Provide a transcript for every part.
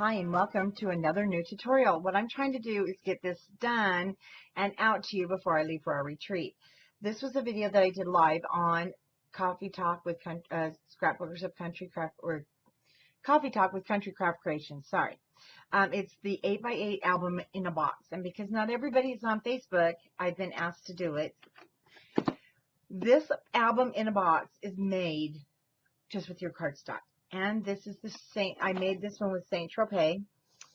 Hi and welcome to another new tutorial. What I'm trying to do is get this done and out to you before I leave for our retreat. This was a video that I did live on Coffee Talk with Scrapbookers of Country Craft, or Coffee Talk with Country Craft Creations. Sorry. It's the 8x8 album in a box, and because not everybody's on Facebook, I've been asked to do it. This album in a box is made just with your cardstock. And this is the same. I made this one with Saint Tropez,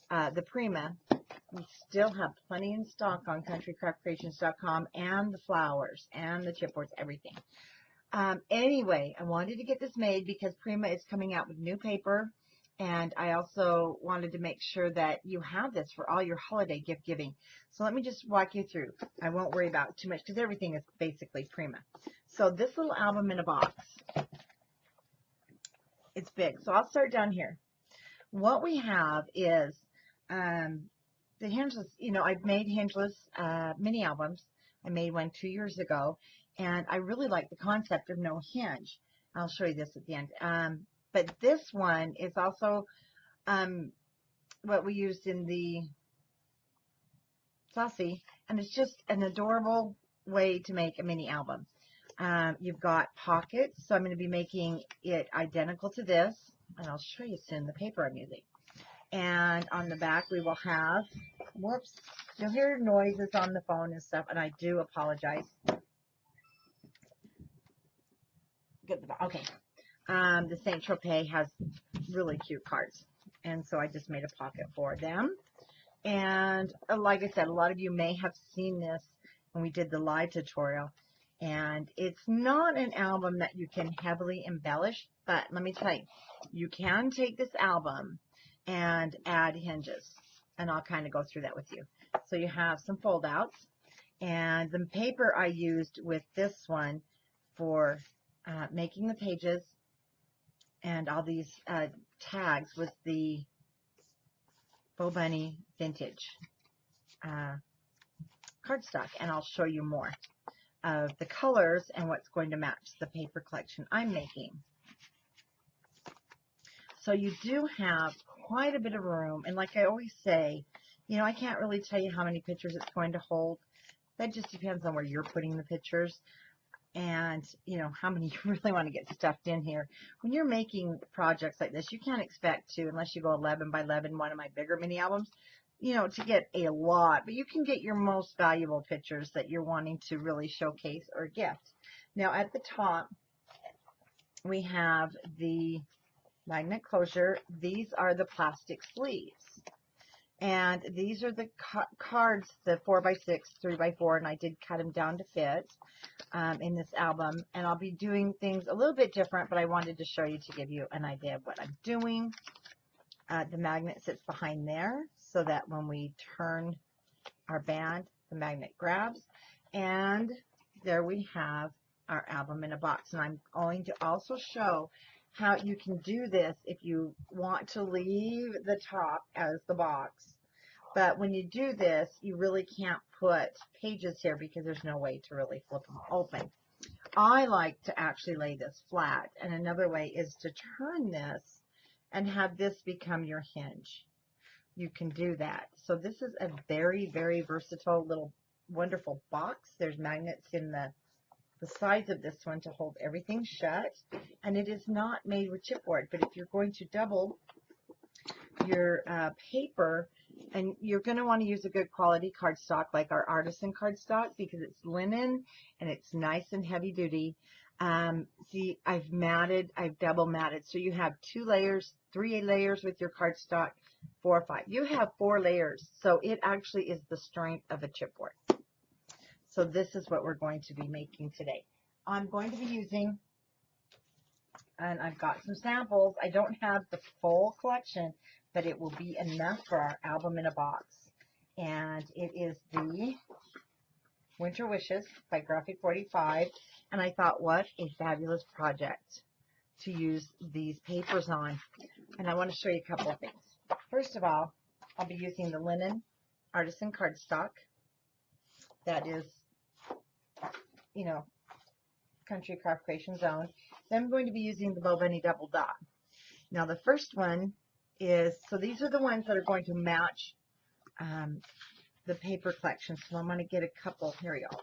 the Prima. We still have plenty in stock on countrycraftcreations.com, and the flowers and the chipboards, everything. Anyway, I wanted to get this made because Prima is coming out with new paper, and I also wanted to make sure that you have this for all your holiday gift giving. So let me just walk you through. I won't worry about too much because everything is basically Prima. So this little album in a box. It's big. So I'll start down here. What we have is the hingeless. I've made hingeless mini albums. I made one 2 years ago, and I really like the concept of no hinge. I'll show you this at the end. But this one is also what we used in the Saucy, and it's just an adorable way to make a mini album. You've got pockets, so I'm going to be making it identical to this, and I'll show you soon the paper I'm using. And on the back we will have, whoops, you'll hear noises on the phone and stuff, and I do apologize. Okay. The Saint Tropez has really cute cards, and so I just made a pocket for them. And like I said, a lot of you may have seen this when we did the live tutorial. And it's not an album that you can heavily embellish, but let me tell you, you can take this album and add hinges, and I'll kind of go through that with you. So you have some fold outs, and the paper I used with this one for making the pages and all these tags was the Bo Bunny Vintage cardstock, and I'll show you more of the colors and what's going to match the paper collection I'm making. So you do have quite a bit of room, and like I always say, I can't really tell you how many pictures it's going to hold. That just depends on where you're putting the pictures and how many you really want to get stuffed in here. When you're making projects like this, you can't expect to, unless you go 11 by 11, one of my bigger mini albums, to get a lot, but you can get your most valuable pictures that you're wanting to really showcase or gift. Now at the top, we have the magnet closure. These are the plastic sleeves, and these are the cards, the 4x6, 3x4, and I did cut them down to fit in this album, and I'll be doing things a little bit different, but I wanted to show you to give you an idea of what I'm doing. The magnet sits behind there so that when we turn our band, the magnet grabs. And there we have our album in a box. And I'm going to also show how you can do this if you want to leave the top as the box. But when you do this, you really can't put pages here because there's no way to really flip them open. I like to actually lay this flat. And another way is to turn this and have this become your hinge. You can do that. So this is a very, very versatile little wonderful box. There's magnets in the sides of this one to hold everything shut. And it is not made with chipboard. But if you're going to double your paper, and you're going to want to use a good quality cardstock like our artisan cardstock because it's linen and it's nice and heavy duty. See, I've double matted, so you have 2 layers, 3 layers with your cardstock, 4 or 5. You have 4 layers, so it actually is the strength of a chipboard. So this is what we're going to be making today. I'm going to be using, and I've got some samples. I don't have the full collection, but it will be enough for our album in a box. And it is the Winter Wishes by G45, and I thought, what a fabulous project to use these papers on. And I want to show you a couple of things. First of all, I'll be using the linen artisan cardstock. That is, Country Craft Creations owned. Then I'm going to be using the Bo Bunny Double Dot. Now the first one is, so these are the ones that are going to match the paper collection. So I'm going to get a couple. Here we go.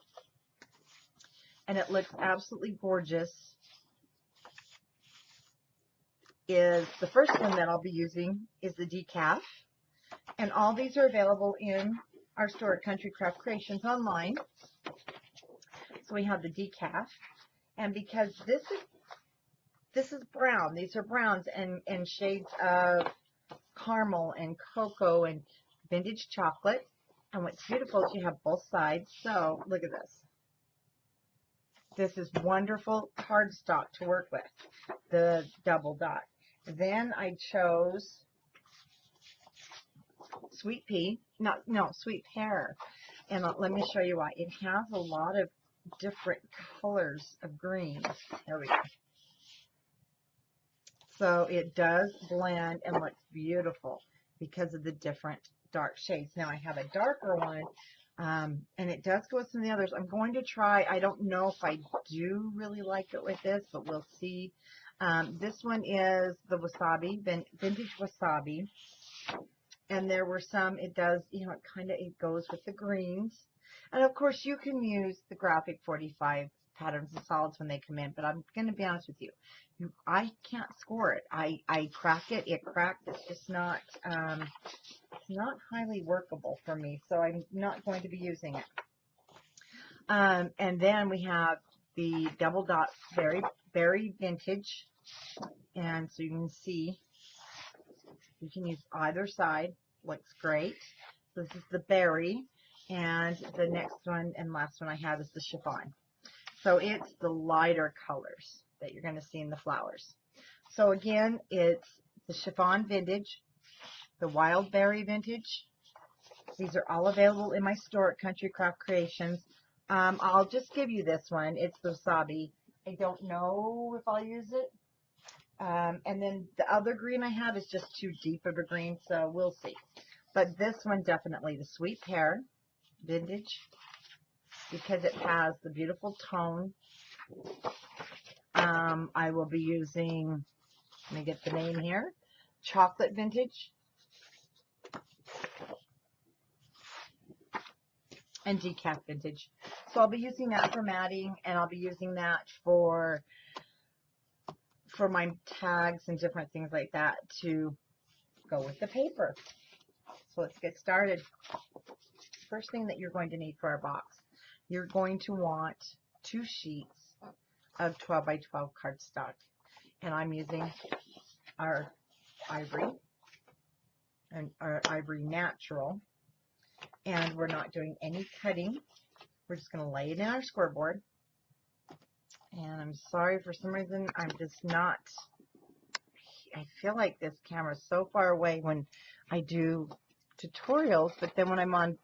And it looks absolutely gorgeous. Is the first one that I'll be using is the decaf. And all these are available in our store at Country Craft Creations online. So we have the decaf. And because this is brown, these are browns and shades of caramel and cocoa and vintage chocolate. And what's beautiful is you have both sides. So look at this. This is wonderful cardstock to work with, the double dot. Then I chose sweet pea, sweet pear. And let me show you why. It has a lot of different colors of greens. There we go. So it does blend and looks beautiful because of the different dark shades. Now I have a darker one, and it does go with some of the others. I'm going to try. I don't know if I do really like it with this, but we'll see. This one is the wasabi, vintage wasabi. And there were some, it does, it goes with the greens. And of course you can use the graphic 45 patterns and solids when they come in, but I'm going to be honest with you. I can't score it. I crack it, it cracked. It's just not, it's not highly workable for me, so I'm not going to be using it. And then we have the double dot berry vintage. And so you can see, you can use either side. Looks great. This is the berry, and the next one and last one I have is the chiffon. So it's the lighter colors that you're going to see in the flowers. So again, it's the chiffon vintage, the wild berry vintage. These are all available in my store at Country Craft Creations. I'll just give you this one. It's the wasabi. I don't know if I'll use it. And then the other green I have is just too deep of a green, so we'll see. But this one definitely, the sweet pear vintage, because it has the beautiful tone. I will be using, let me get the name here, chocolate vintage and decaf vintage. So I'll be using that for matting, and I'll be using that for my tags and different things like that to go with the paper. So let's get started. First thing that you're going to need for our box, you're going to want 2 sheets of 12 by 12 cardstock. And I'm using our ivory and our ivory natural. And we're not doing any cutting. We're just going to lay it in our square board. And I'm sorry, for some reason, I'm just not, I feel like this camera is so far away when I do tutorials, but then when I'm on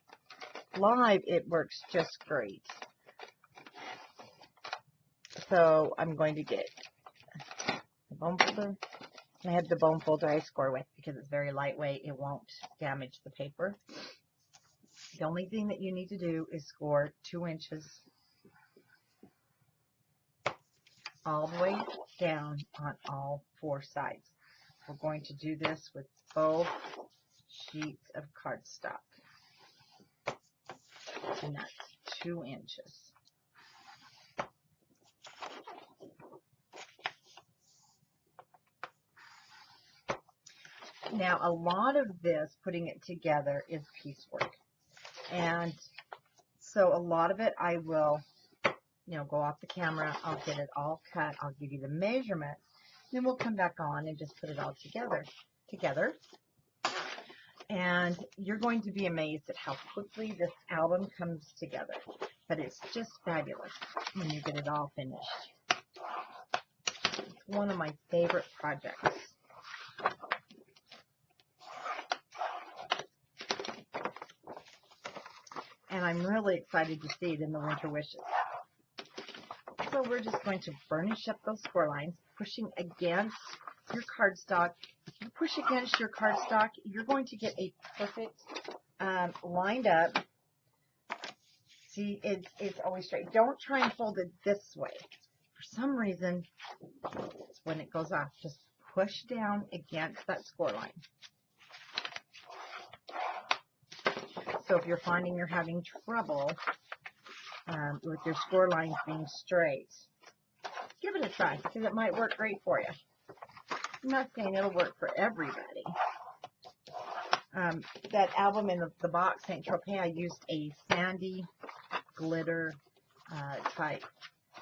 live, it works just great. So I'm going to get the bone folder. I have the bone folder I score with because it's very lightweight. It won't damage the paper. The only thing that you need to do is score 2 inches all the way down on all 4 sides. We're going to do this with both sheets of cardstock, and that's 2 inches. Now, a lot of this, putting it together, is piecework, and so a lot of it I will, go off the camera. I'll get it all cut. I'll give you the measurements. Then we'll come back on and just put it all together. And you're going to be amazed at how quickly this album comes together. But it's just fabulous when you get it all finished. It's one of my favorite projects. And I'm really excited to see it in the Winter Wishes. So we're just going to burnish up those score lines, pushing against your cardstock. If you push against your cardstock, you're going to get a perfect lined up. See, it's always straight. Don't try and fold it this way. For some reason, when it goes off, just push down against that score line. So if you're finding you're having trouble with your score lines being straight, give it a try because it might work great for you. I'm not saying it'll work for everybody. That album in the box, St. Tropez, I used a sandy glitter type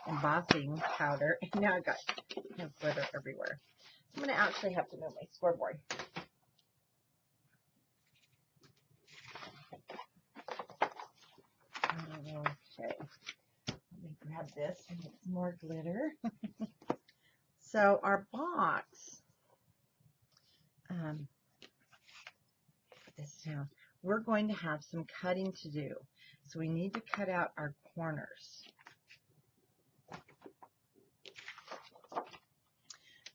embossing powder, and now I got glitter everywhere. I'm going to actually have to move my scoreboard. Okay, let me grab this and get some more glitter. So our box, put this down. We're going to have some cutting to do. So we need to cut out our corners.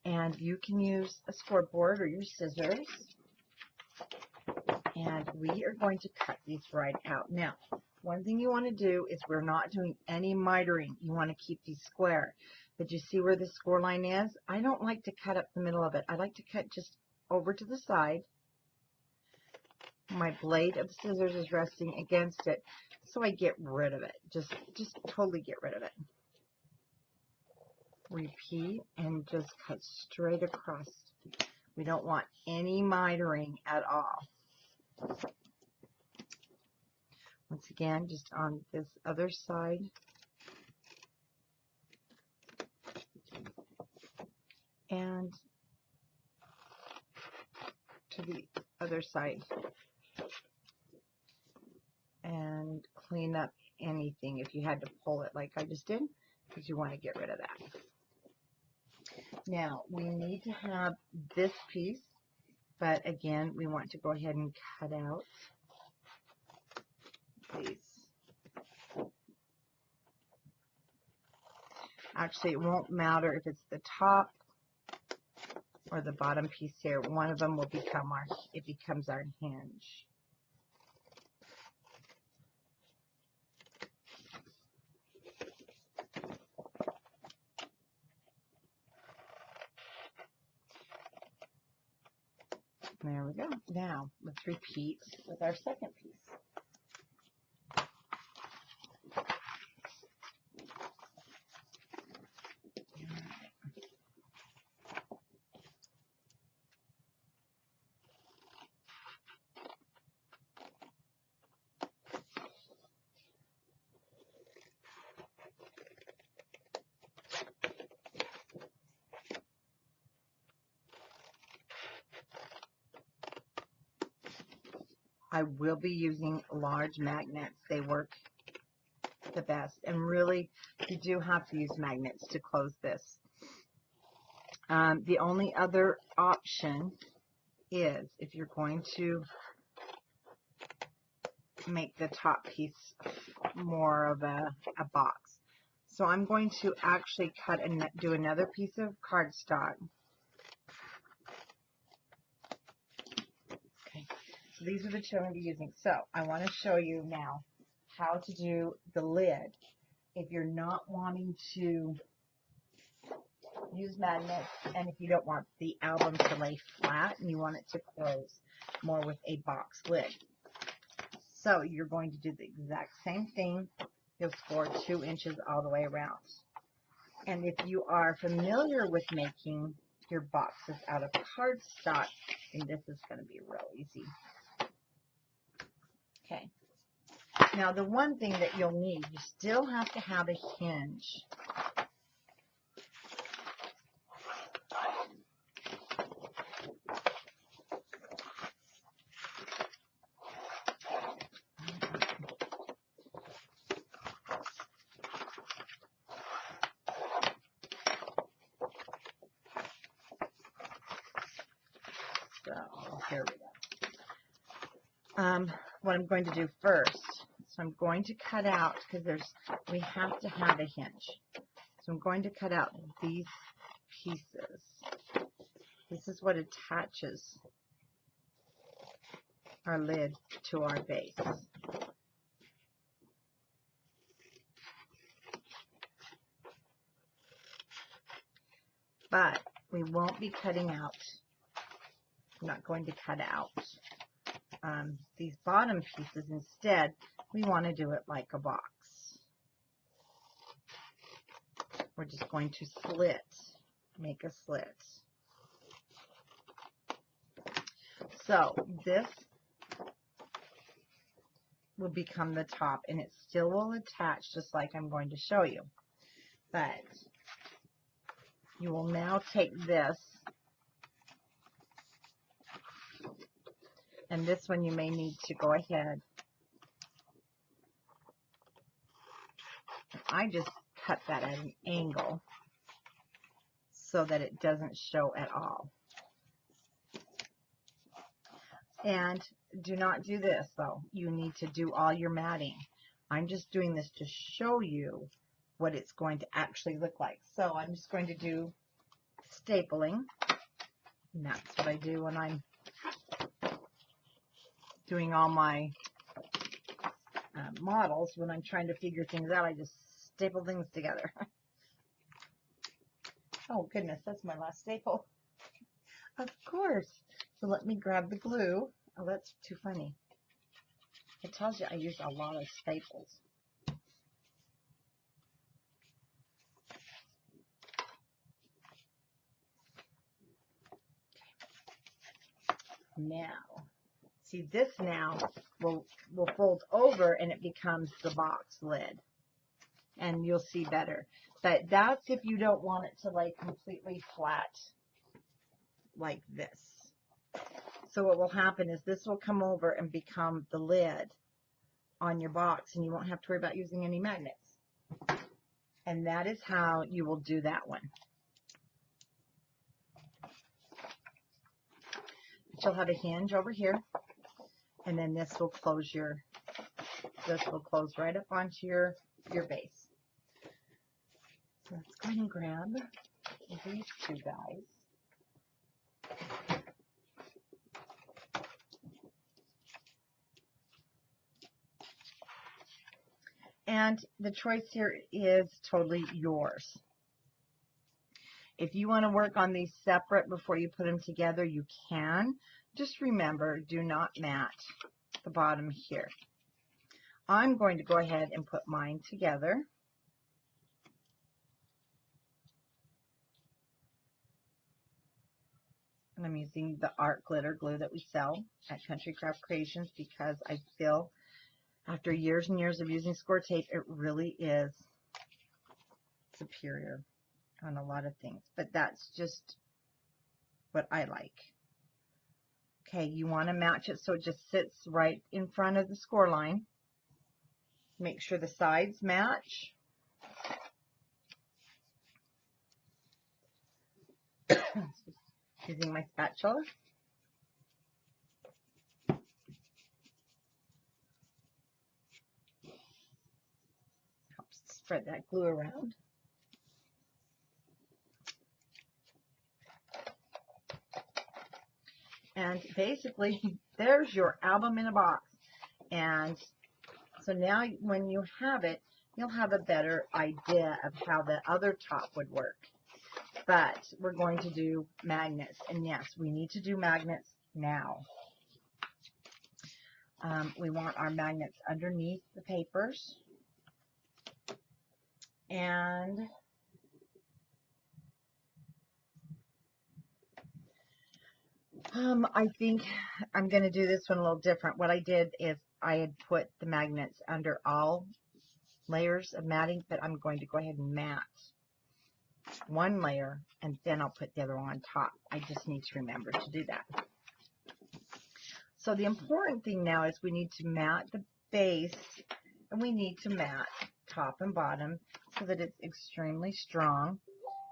And you can use a scoreboard or your scissors. And we are going to cut these right out. Now, one thing you want to do is we're not doing any mitering. You want to keep these square. But you see where the score line is? I don't like to cut up the middle of it. I like to cut just over to the side. My blade of the scissors is resting against it, so I get rid of it. Just totally get rid of it. Repeat and just cut straight across. We don't want any mitering at all. Once again, just on this other side. And to the other side. And clean up anything if you had to pull it like I just did, because you want to get rid of that. Now, we need to have this piece, but again, we want to go ahead and cut out these. Actually, it won't matter if it's the top or the bottom piece here. One of them will become it becomes our hinge. There we go. Now, let's repeat with our second piece. I will be using large magnets. They work the best. And really, you do have to use magnets to close this. The only other option is if you're going to make the top piece more of a box. So I'm going to actually cut and do another piece of cardstock. These are the two I'm going to be using. So I want to show you now how to do the lid. If you're not wanting to use magnets, and if you don't want the album to lay flat and you want it to close more with a box lid. So you're going to do the exact same thing. You'll score 2 inches all the way around. And if you are familiar with making your boxes out of cardstock, then this is going to be real easy. Okay. Now the one thing that you'll need, you still have to have a hinge. So here we go. What I'm going to do first, so I'm going to cut out, because we have to have a hinge. So I'm going to cut out these pieces. This is what attaches our lid to our base. But we won't be cutting out. I'm not going to cut out these bottom pieces. Instead, we want to do it like a box. We're just going to slit, make a slit. So this will become the top, and it still will attach just like I'm going to show you. But you will now take this, and this one you may need to go ahead. I just cut that at an angle so that it doesn't show at all. And do not do this, though. You need to do all your matting. I'm just doing this to show you what it's going to actually look like. So I'm just going to do stapling. And that's what I do when I'm doing all my models. When I'm trying to figure things out, I just staple things together. Oh, goodness, that's my last staple. Of course. So let me grab the glue. Oh, that's too funny. It tells you I use a lot of staples. Now, see, this now will fold over and it becomes the box lid. And you'll see better. But that's if you don't want it to lay completely flat like this. So what will happen is this will come over and become the lid on your box, and you won't have to worry about using any magnets. And that is how you will do that one. You'll have a hinge over here, and then this will close right up onto your base. So let's go ahead and grab these two guys. And the choice here is totally yours. If you want to work on these separate before you put them together, you can. Just remember, do not match the bottom here. I'm going to go ahead and put mine together. And I'm using the art glitter glue that we sell at Country Craft Creations because I feel after years and years of using score tape, it really is superior on a lot of things. But that's just what I like. Okay, you want to match it so it just sits right in front of the score line. Make sure the sides match. Using my spatula. Helps spread that glue around. And basically, there's your album in a box. And so now when you have it, you'll have a better idea of how the other top would work. But we're going to do magnets. And yes, we need to do magnets now. We want our magnets underneath the papers. And I think I'm going to do this one a little different. What I did is I had put the magnets under all layers of matting, but I'm going to go ahead and mat one layer, and then I'll put the other one on top. I just need to remember to do that. So the important thing now is we need to mat the base, and we need to mat top and bottom so that it's extremely strong.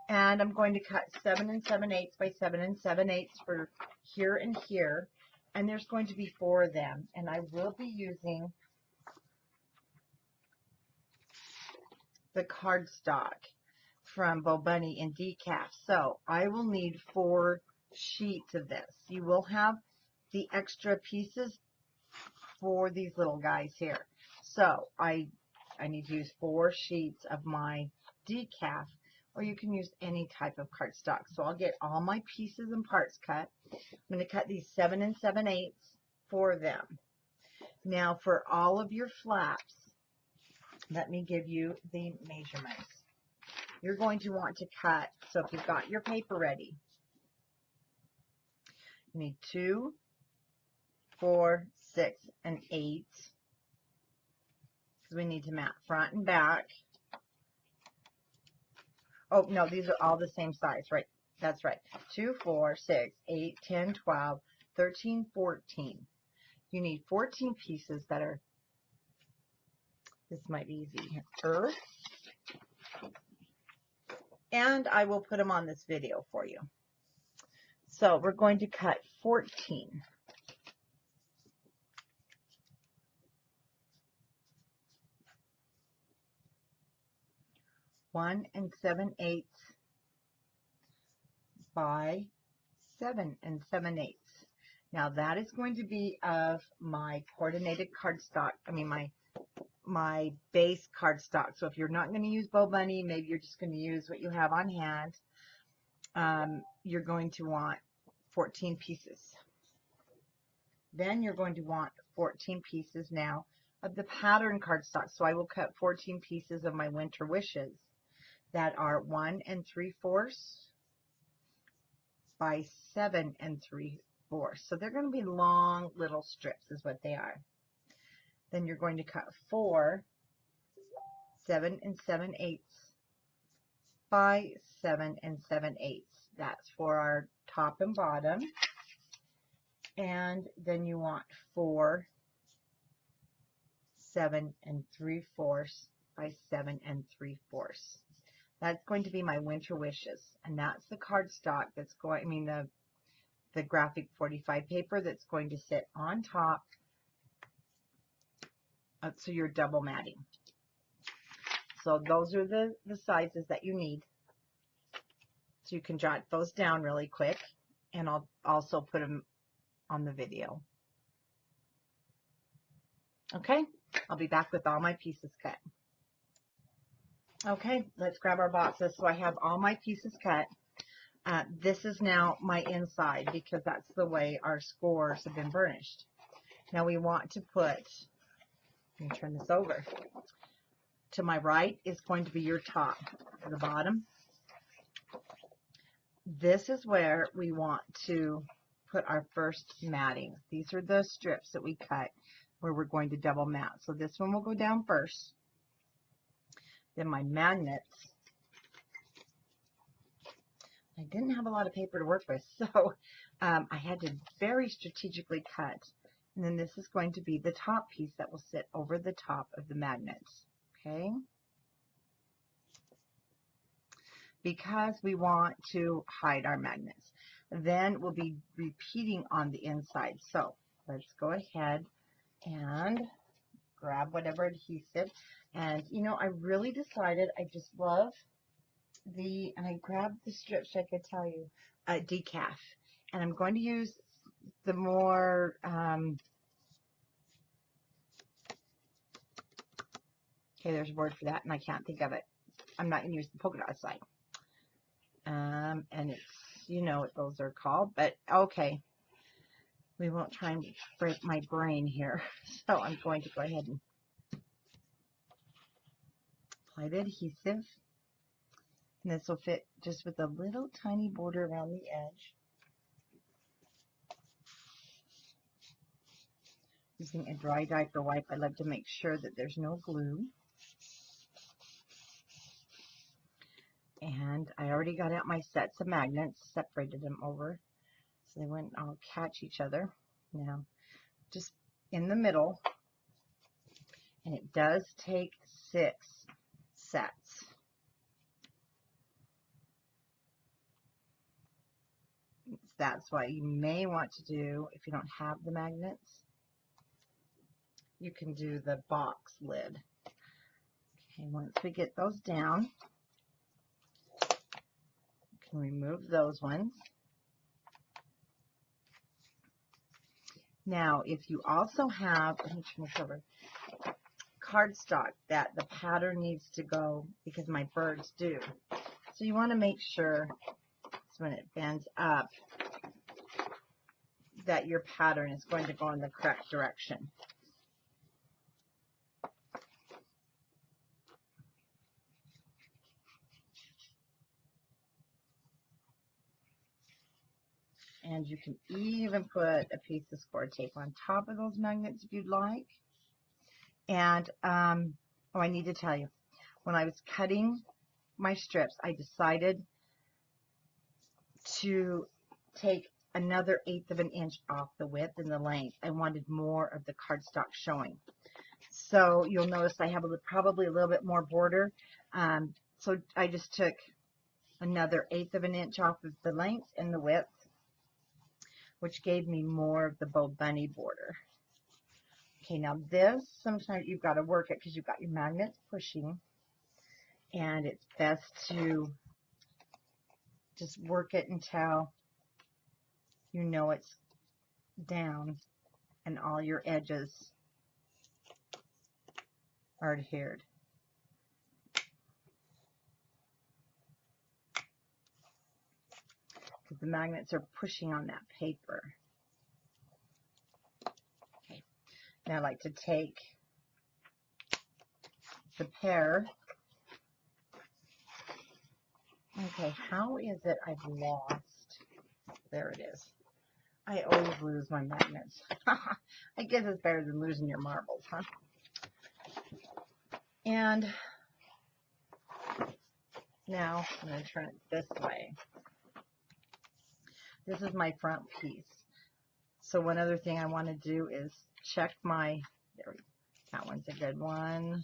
And I'm going to cut 7 7/8 by 7 7/8 for here and here. And there's going to be 4 of them. And I will be using the cardstock from Bo Bunny in decaf. So I will need 4 sheets of this. You will have the extra pieces for these little guys here. So I need to use 4 sheets of my decaf, or you can use any type of cardstock. So I'll get all my pieces and parts cut. I'm going to cut these 7 7/8 for them. Now for all of your flaps, let me give you the measurements. You're going to want to cut, so if you've got your paper ready, you need 2, 4, 6, and 8, because we need to mat front and back. Oh, no, these are all the same size, right? That's right. 2, 4, 6, 8, 10, 12, 13, 14. You need 14 pieces that are, this might be easy, earth. And I will put them on this video for you. So we're going to cut 14. One and 7/8 by 7 and 7/8. Now that is going to be of my coordinated cardstock. I mean my base cardstock. So if you're not going to use Bow Bunny, maybe you're just going to use what you have on hand. You're going to want 14 pieces. Then you're going to want 14 pieces now of the pattern cardstock. So I will cut 14 pieces of my Winter Wishes that are 1 3/4 by 7 3/4. So they're going to be long little strips is what they are. Then you're going to cut 4 7 7/8 by 7 7/8. That's for our top and bottom. And then you want 4 7 3/4 by 7 3/4. That's going to be my Winter Wishes, and that's the cardstock that's going, I mean the graphic 45 paper that's going to sit on top. So you're double matting. So those are the sizes that you need. So you can jot those down really quick, and I'll also put them on the video. Okay, I'll be back with all my pieces cut. Okay, let's grab our boxes. So I have all my pieces cut. This is now my inside because that's the way our scores have been burnished. Now we want to put, let me turn this over. To my right is going to be your top. To the bottom, this is where we want to put our first matting. These are the strips that we cut where we're going to double mat. So this one will go down first. Then my magnets. I didn't have a lot of paper to work with, so I had to very strategically cut. And then this is going to be the top piece that will sit over the top of the magnets. Okay? Because we want to hide our magnets. Then we'll be repeating on the inside. So let's go ahead and grab whatever adhesive. And you know, I really decided I just love and I grabbed the strips, I could tell you, decaf. And I'm going to use the more, okay, there's a word for that and I can't think of it. I'm not going to use the polka dot side. And it's, you know what those are called, but okay. We won't try and break my brain here. So I'm going to go ahead and apply the adhesive. And this will fit just with a little tiny border around the edge. Using a dry diaper wipe, I love to make sure that there's no glue. And I already got out my sets of magnets, separated them over so they wouldn't all catch each other. Now, just in the middle, and it does take 6 sets. That's why you may want to do, if you don't have the magnets, you can do the box lid. Okay, once we get those down, you can remove those ones. Now, if you also have, let me turn this over, cardstock that the pattern needs to go, because my birds do. So you want to make sure when it bends up that your pattern is going to go in the correct direction. And you can even put a piece of score tape on top of those magnets if you'd like. And, oh, I need to tell you, when I was cutting my strips, I decided to take another 1/8 of an inch off the width and the length. I wanted more of the cardstock showing. So you'll notice I have probably a little bit more border. So I just took another 1/8 of an inch off of the length and the width, which gave me more of the Bo Bunny border. Okay, now this, sometimes you've got to work it because you've got your magnets pushing, and it's best to just work it until you know it's down and all your edges are adhered. Because the magnets are pushing on that paper. Okay, now I like to take the pear. Okay, how is it I've lost? There it is. I always lose my magnets. I guess it's better than losing your marbles, huh? And now I'm going to turn it this way. This is my front piece. So one other thing I want to do is check my, there we go. That one's a good one.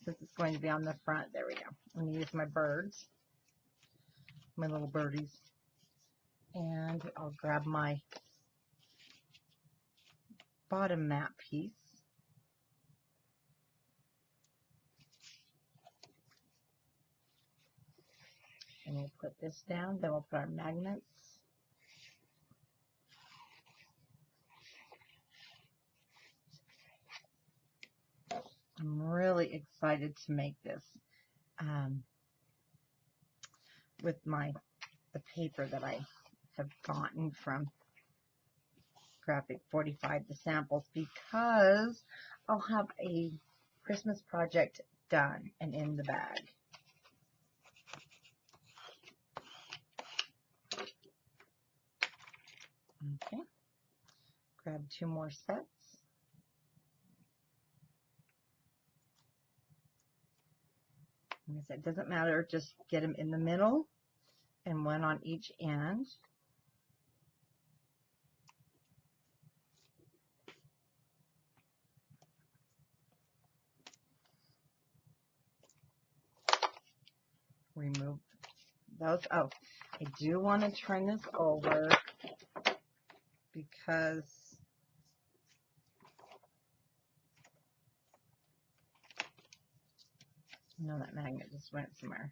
Since it's going to be on the front, there we go. I'm going to use my birds, my little birdies. And I'll grab my bottom mat piece. And we'll put this down, then we'll put our magnets. I'm really excited to make this with the paper that I have gotten from G45, the samples, because I'll have a Christmas project done and in the bag. Okay, grab 2 more sets. Like I said, it doesn't matter, just get them in the middle and one on each end. Remove those. Oh, I do want to turn this over because no, that magnet just went somewhere.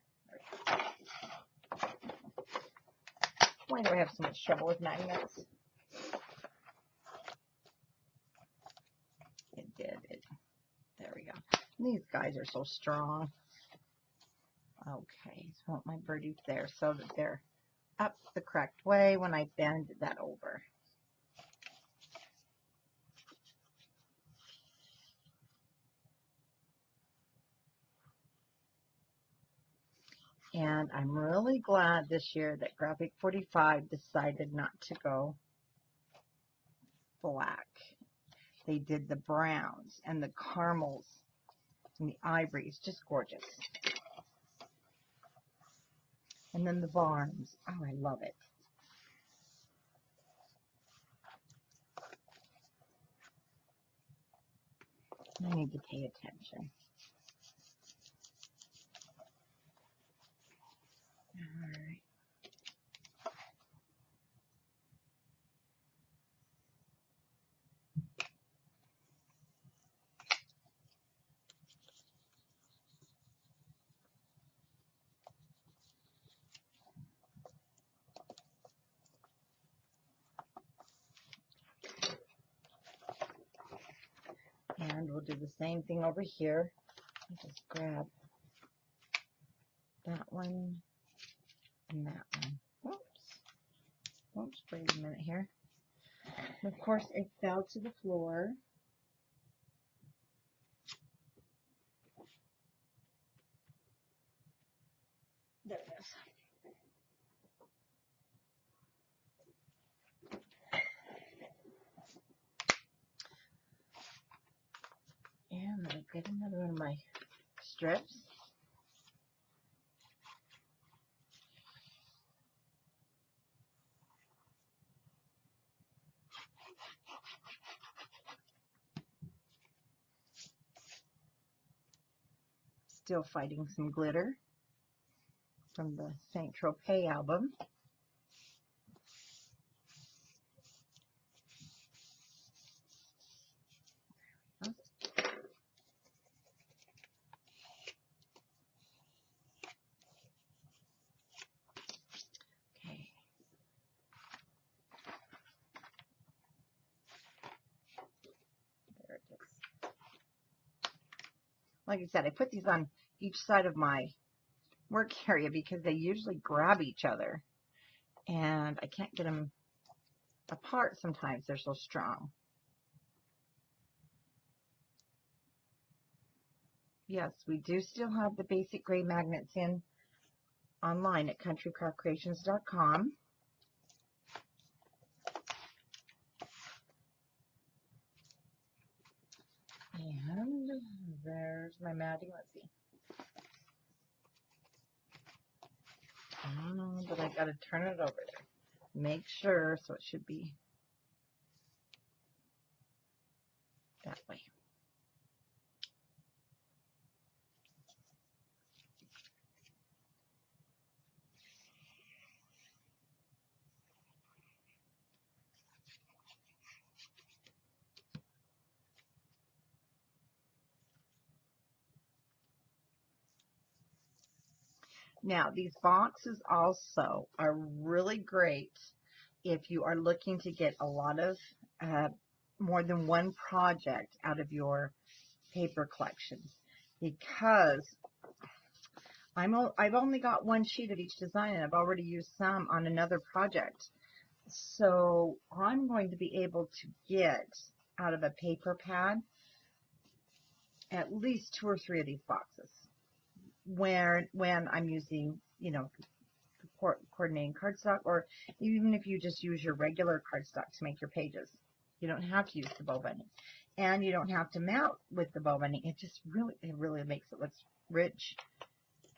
Why do I have so much trouble with magnets? It did. There we go. These guys are so strong. Okay, so I want my birdies there so that they're up the correct way when I bend that over. And I'm really glad this year that G45 decided not to go black. They did the browns and the caramels and the ivories, just gorgeous. And then the barns. Oh, I love it. I need to pay attention. All right. And we'll do the same thing over here. I'll just grab that one in that one. Whoops, wait a minute here. And of course, it fell to the floor. There it is. And I'll get another one of my strips. Still fighting some glitter from the Saint Tropez album. Okay. There it is. Like I said, I put these on each side of my work area because they usually grab each other. And I can't get them apart sometimes. They're so strong. Yes, we do still have the basic gray magnets in online at countrycraftcreations.com. And there's my matting. Let's see. But I gotta turn it over there. Make sure, so it should be that way. Now, these boxes also are really great if you are looking to get a lot of more than one project out of your paper collections, because I've only got one sheet of each design and I've already used some on another project. So I'm going to be able to get out of a paper pad at least 2 or 3 of these boxes when I'm using, you know, coordinating cardstock, or even if you just use your regular cardstock to make your pages. You don't have to use the bow binding, and you don't have to mount with the bow binding. It just really makes it look rich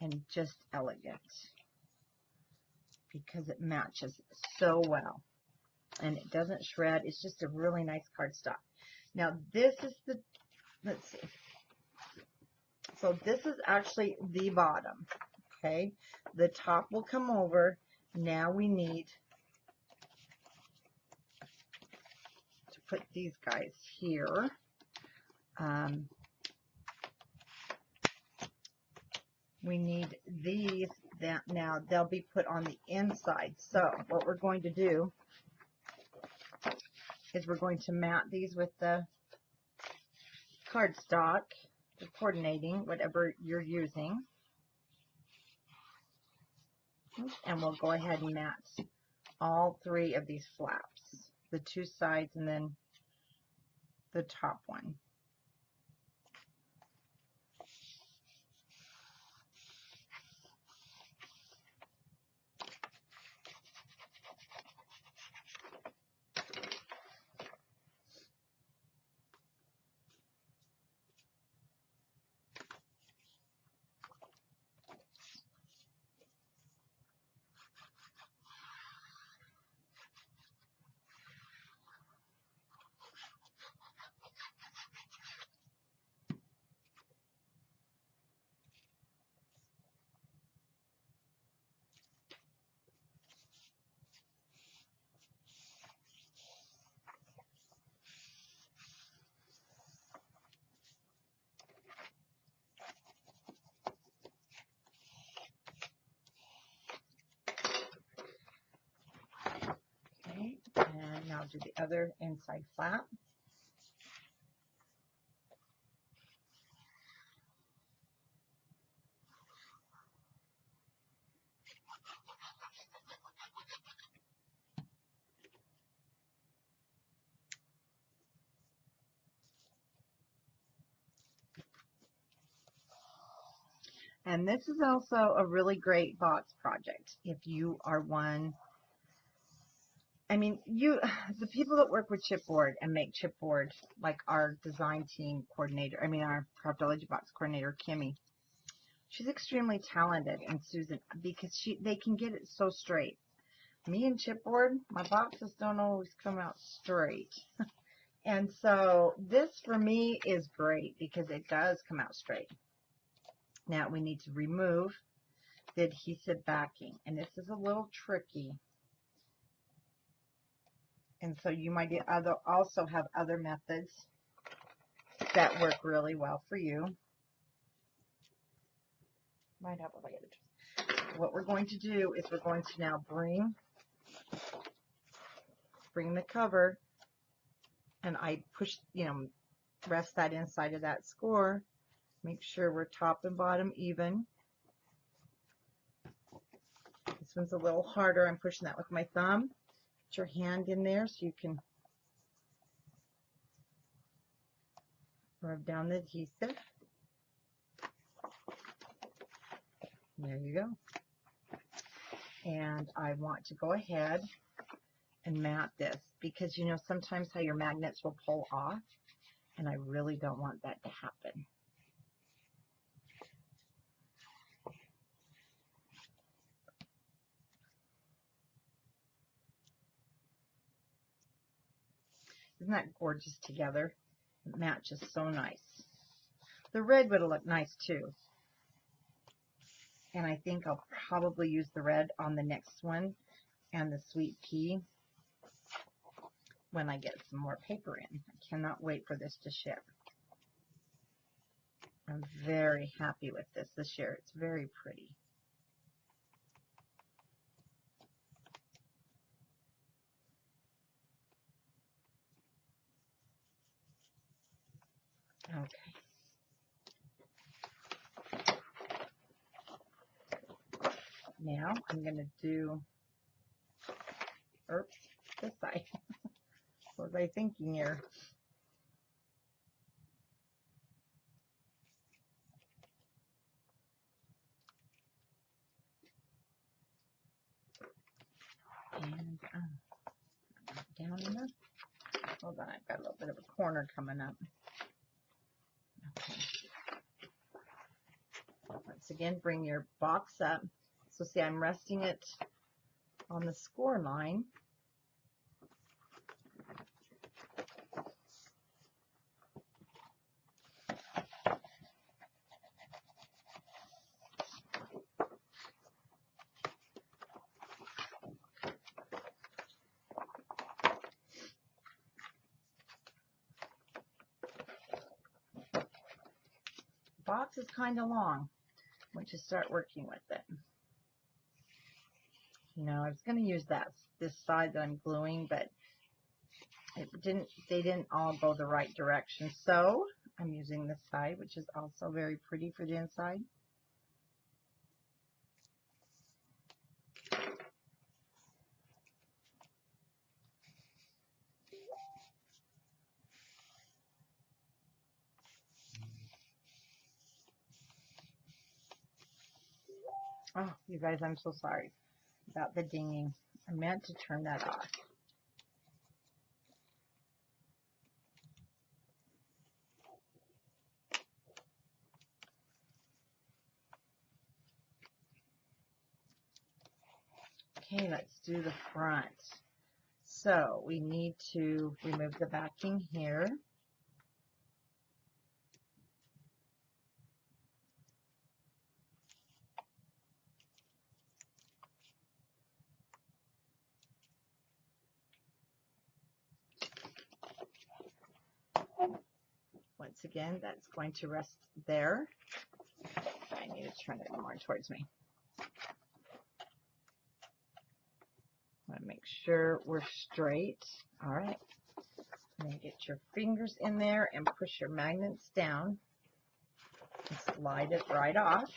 and just elegant because it matches so well and it doesn't shred. It's just a really nice cardstock. Now this is the, let's see, so this is actually the bottom. Okay, the top will come over. Now we need to put these guys here. We need these, that now they'll be put on the inside. So what we're going to do is we're going to mat these with the cardstock, the coordinating, whatever you're using. And we'll go ahead and mat all 3 of these flaps, the 2 sides and then the top one. Okay, and now do the other inside flap. And this is also a really great box project if you are one. I mean, the people that work with chipboard and make chipboard, like our design team coordinator, our Craftology box coordinator, Kimmy, she's extremely talented, and Susan, because they can get it so straight. Me and chipboard, my boxes don't always come out straight. And so this for me is great because it does come out straight. Now we need to remove the adhesive backing, and this is a little tricky. And so you might also have other methods that work really well for you. Might help if I get it. What we're going to do is we're going to now bring the cover, and I push, rest that inside of that score. Make sure we're top and bottom even. This one's a little harder. I'm pushing that with my thumb. Put your hand in there so you can rub down the adhesive. There you go. And I want to go ahead and mat this because sometimes how your magnets will pull off, and I really don't want that to happen. Isn't that gorgeous together? It matches so nice. The red would have looked nice too. And I think I'll probably use the red on the next one and the sweet pea when I get some more paper in. I cannot wait for this to ship. I'm very happy with this year. It's very pretty. Okay. Now I'm going to do this side. What was I thinking here? And down enough. Hold on, I've got a little bit of a corner coming up. Okay. Once again, bring your box up. So see, I'm resting it on the score line. Box is kind of long once you start working with it. I was going to use this side that I'm gluing, but they didn't all go the right direction. So I'm using this side, which is also very pretty for the inside. Oh, you guys, I'm so sorry about the dinging. I meant to turn that off. Okay, let's do the front. So we need to remove the backing here. Once again, that's going to rest there. I need to turn it more towards me. I want to make sure we're straight. All right. And then get your fingers in there and push your magnets down and slide it right off.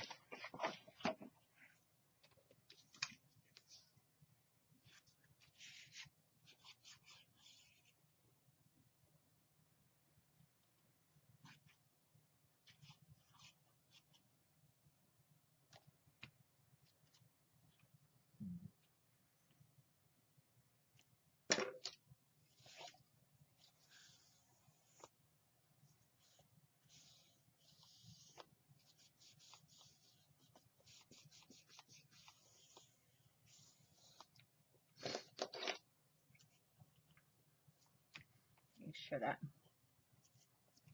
sure that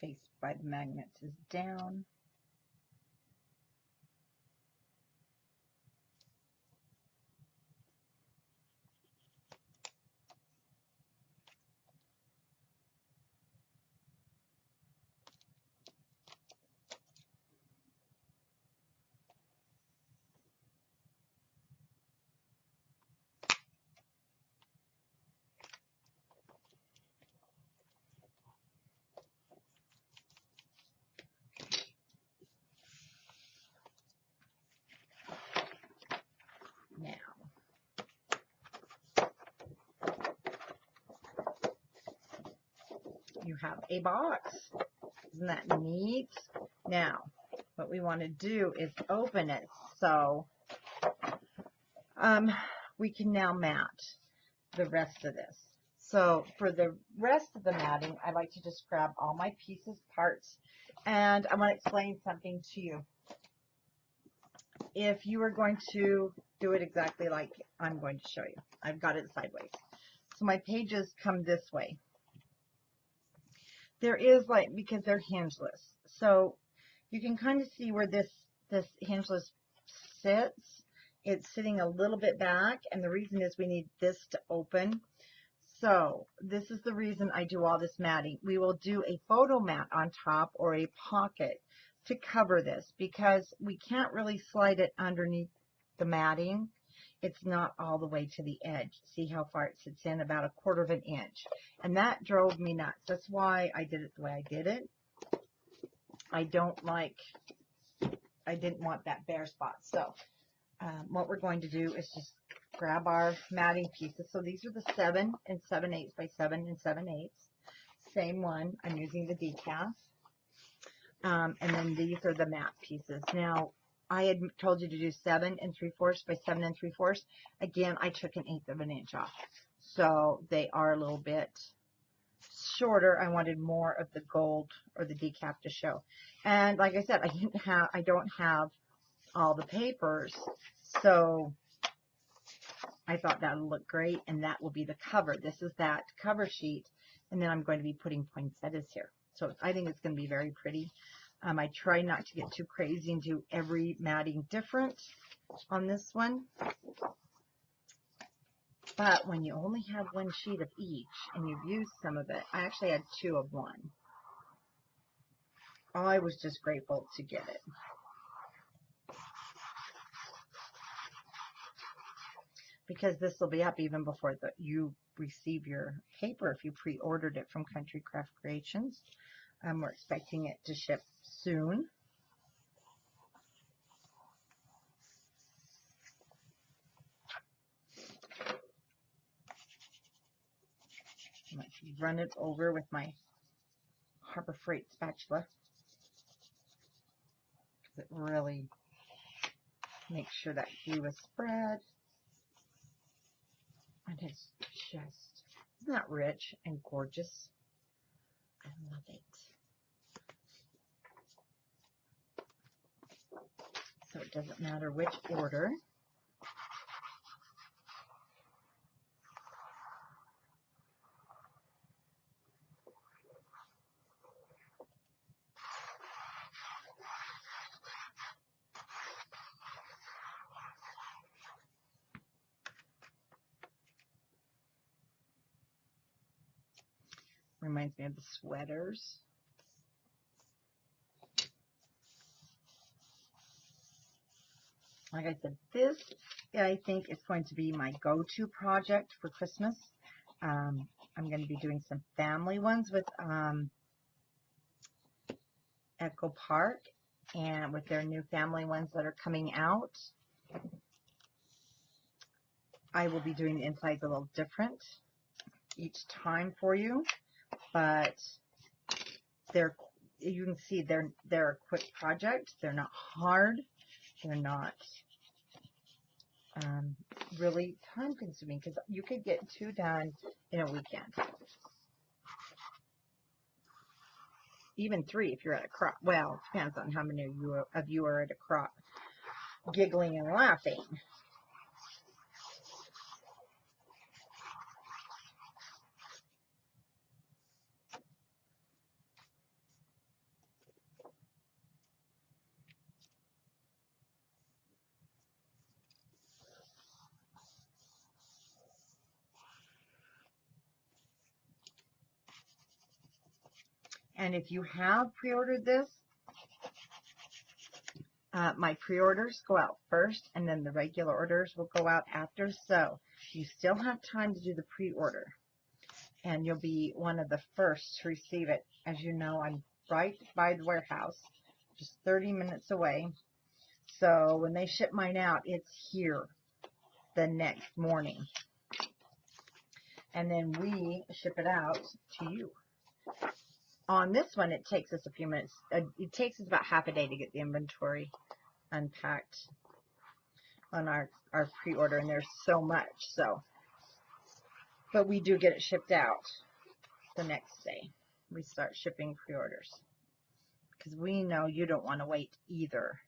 face by the magnets is down. Now, you have a box. Isn't that neat? Now, what we want to do is open it so we can now mat the rest of this. So for the rest of the matting, I like to just grab all my pieces, parts, and I want to explain something to you. If you are going to do it exactly like I'm going to show you, I've got it sideways. So my pages come this way. There is like, because they're hingeless, so you can kind of see where this hingeless sits. It's sitting a little bit back, and the reason is we need this to open. So this is the reason I do all this matting. We will do a photo mat on top or a pocket to cover this because we can't really slide it underneath the matting. It's not all the way to the edge. See how far it sits in? About 1/4 of an inch. And that drove me nuts. That's why I did it the way I did it. I didn't want that bare spot. So what we're going to do is just grab our matting pieces. So these are the 7 7/8 by 7 7/8. Same one. I'm using the decaf. And then these are the mat pieces. Now, I had told you to do 7 3/4 by 7 3/4. Again, I took 1/8 of an inch off. So they are a little bit shorter. I wanted more of the gold or the decaf to show. And like I said, I don't have all the papers, so I thought that would look great, and that will be the cover. This is that cover sheet, and then I'm going to be putting poinsettias here. So I think it's going to be very pretty. I try not to get too crazy and do every matting different on this one. But when you only have one sheet of each and you've used some of it, I actually had 2 of one. I was just grateful to get it. Because this will be up even before you receive your paper if you pre-ordered it from Country Craft Creations. We're expecting it to ship soon. I'm going to run it over with my Harbor Freight spatula. It really makes sure that glue is spread. And it's just, isn't that rich and gorgeous? I love it. So it doesn't matter which order. Reminds me of the sweaters. Like I said, this I think is going to be my go-to project for Christmas. I'm going to be doing some family ones with Echo Park and with their new family ones that are coming out. I will be doing the insides a little different each time for you, but you can see they're a quick project. They're not hard. They're not really time consuming because you could get 2 done in a weekend. Even 3 if you're at a crop. Well, it depends on how many of you are at a crop giggling and laughing. And if you have pre-ordered this, my pre-orders go out first, and then the regular orders will go out after. So you still have time to do the pre-order, and you'll be one of the first to receive it. As you know, I'm right by the warehouse, just 30 minutes away. So when they ship mine out, it's here the next morning. And then we ship it out to you. On this one, it takes us a few minutes. It takes us about half a day to get the inventory unpacked on our pre-order, and there's so much. So, but we do get it shipped out the next day. We start shipping pre-orders because we know you don't want to wait either.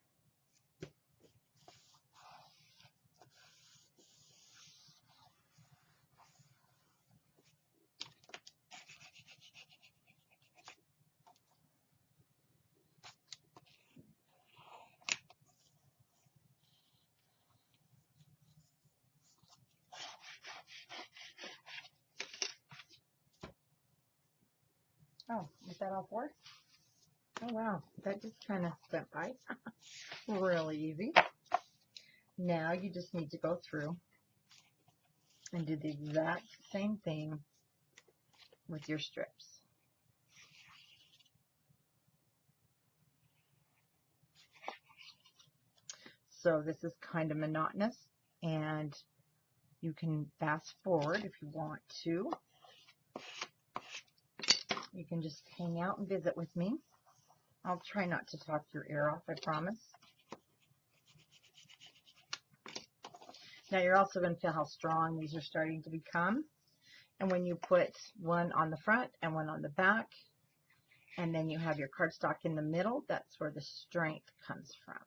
Oh, is that all four? Oh, wow. That just kind of went by. Really easy. Now you just need to go through and do the exact same thing with your strips. So this is kind of monotonous, and you can fast forward if you want to. You can just hang out and visit with me. I'll try not to talk your ear off, I promise. Now you're also going to feel how strong these are starting to become. And when you put one on the front and one on the back, and then you have your cardstock in the middle, that's where the strength comes from.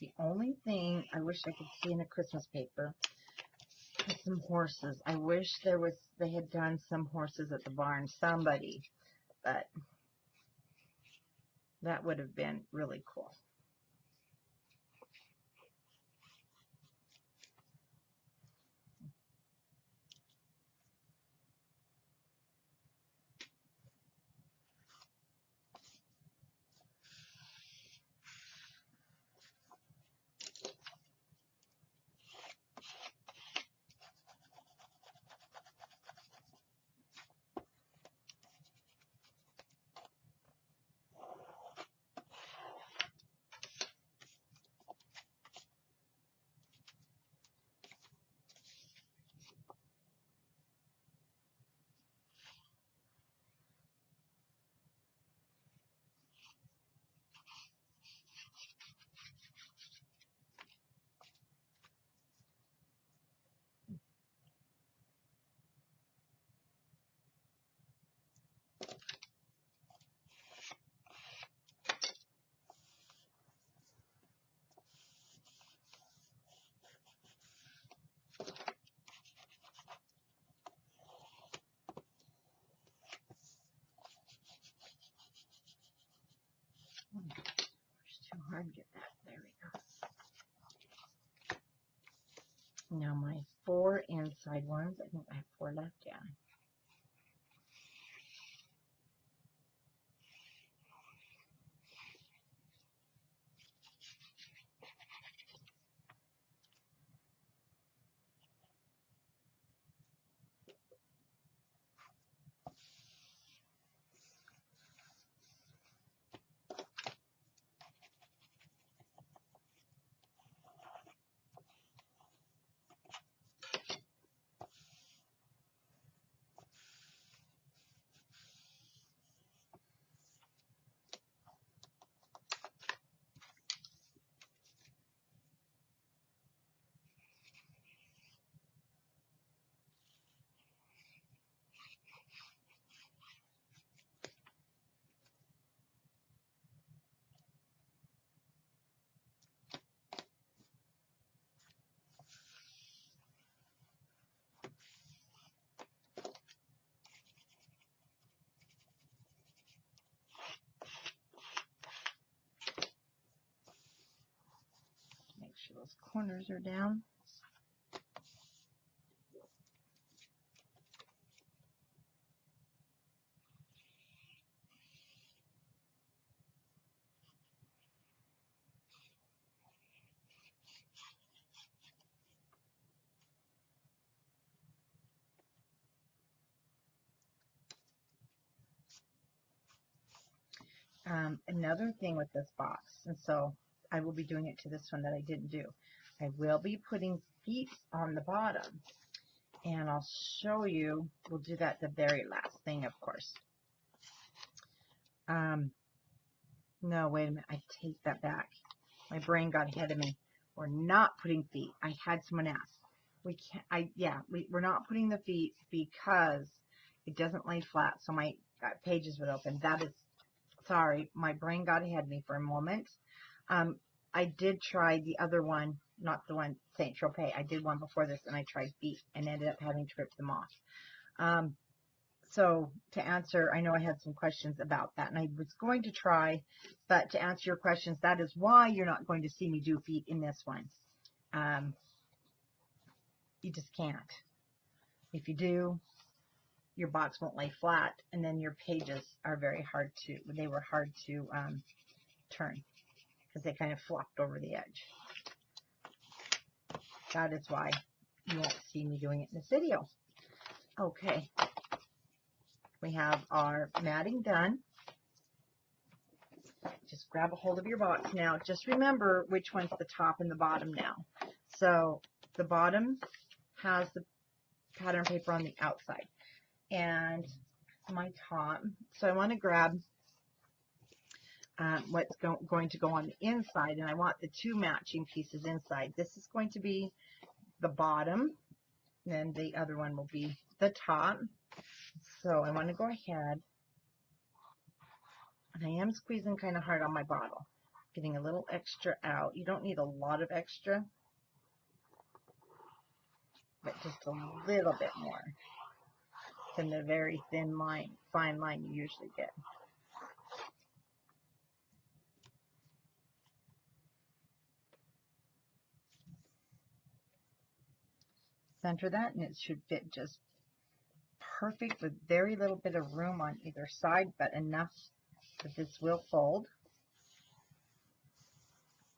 The only thing I wish I could see in a Christmas paper is some horses. I wish they had done some horses at the barn, somebody, but that would have been really cool. It's too hard to get that. There we go. Now my 4 inside ones, I think I have 4 left, yeah. those corners are down. Another thing with this box, and so I will be doing it to this one that I didn't do. I will be putting feet on the bottom, and I'll show you. We'll do that the very last thing, of course. No, wait a minute. I take that back. My brain got ahead of me. We're not putting feet. I had someone ask. We can't. We're not putting the feet because it doesn't lay flat. So my pages would open. That is. Sorry, my brain got ahead of me for a moment. I did try the other one, not the one Saint Tropez. I did one before this, and I tried feet and ended up having to rip them off. So to answer, I know I had some questions about that, and I was going to try, but to answer your questions, that is why you're not going to see me do feet in this one. You just can't. If you do, your box won't lay flat, and then your pages are very hard to, they were hard to turn because they kind of flopped over the edge. That is why you won't see me doing it in this video. Okay, we have our matting done. Just grab a hold of your box now. Just remember which one's the top and the bottom now. So the bottom has the pattern paper on the outside, and my top. So I want to grab what's going to go on the inside, and I want the two matching pieces inside. This is going to be the bottom, and then the other one will be the top. So I want to go ahead, and I am squeezing kind of hard on my bottle, getting a little extra out. You don't need a lot of extra, but just a little bit more than the very thin line, fine line you usually get. Center that, and it should fit just perfect with very little bit of room on either side, but enough that this will fold.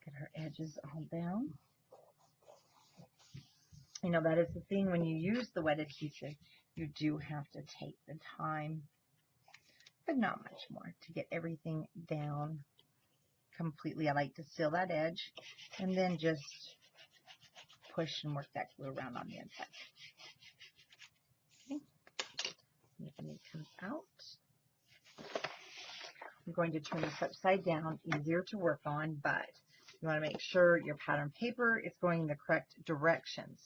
Get our edges all down. You know, that is the thing when you use the wet adhesive, you do have to take the time, but not much more, to get everything down completely. I like to seal that edge and then just push and work that glue around on the inside. Okay. When it comes out, I'm going to turn this upside down, easier to work on, but you want to make sure your pattern paper is going in the correct directions.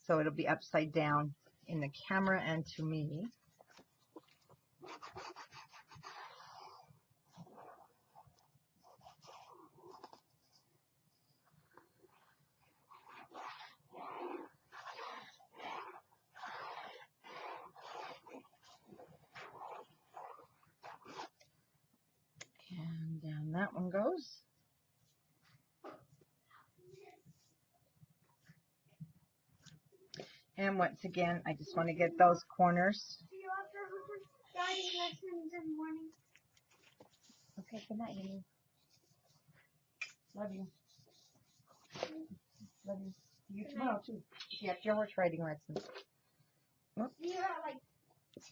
So it'll be upside down in the camera and to me. And down that one goes. And once again, I just want to get those corners. Do you have guiding lessons in the morning? Okay, good night, Amy. Love you. Love you. You tomorrow too. Yeah, your horse riding lessons. You're at like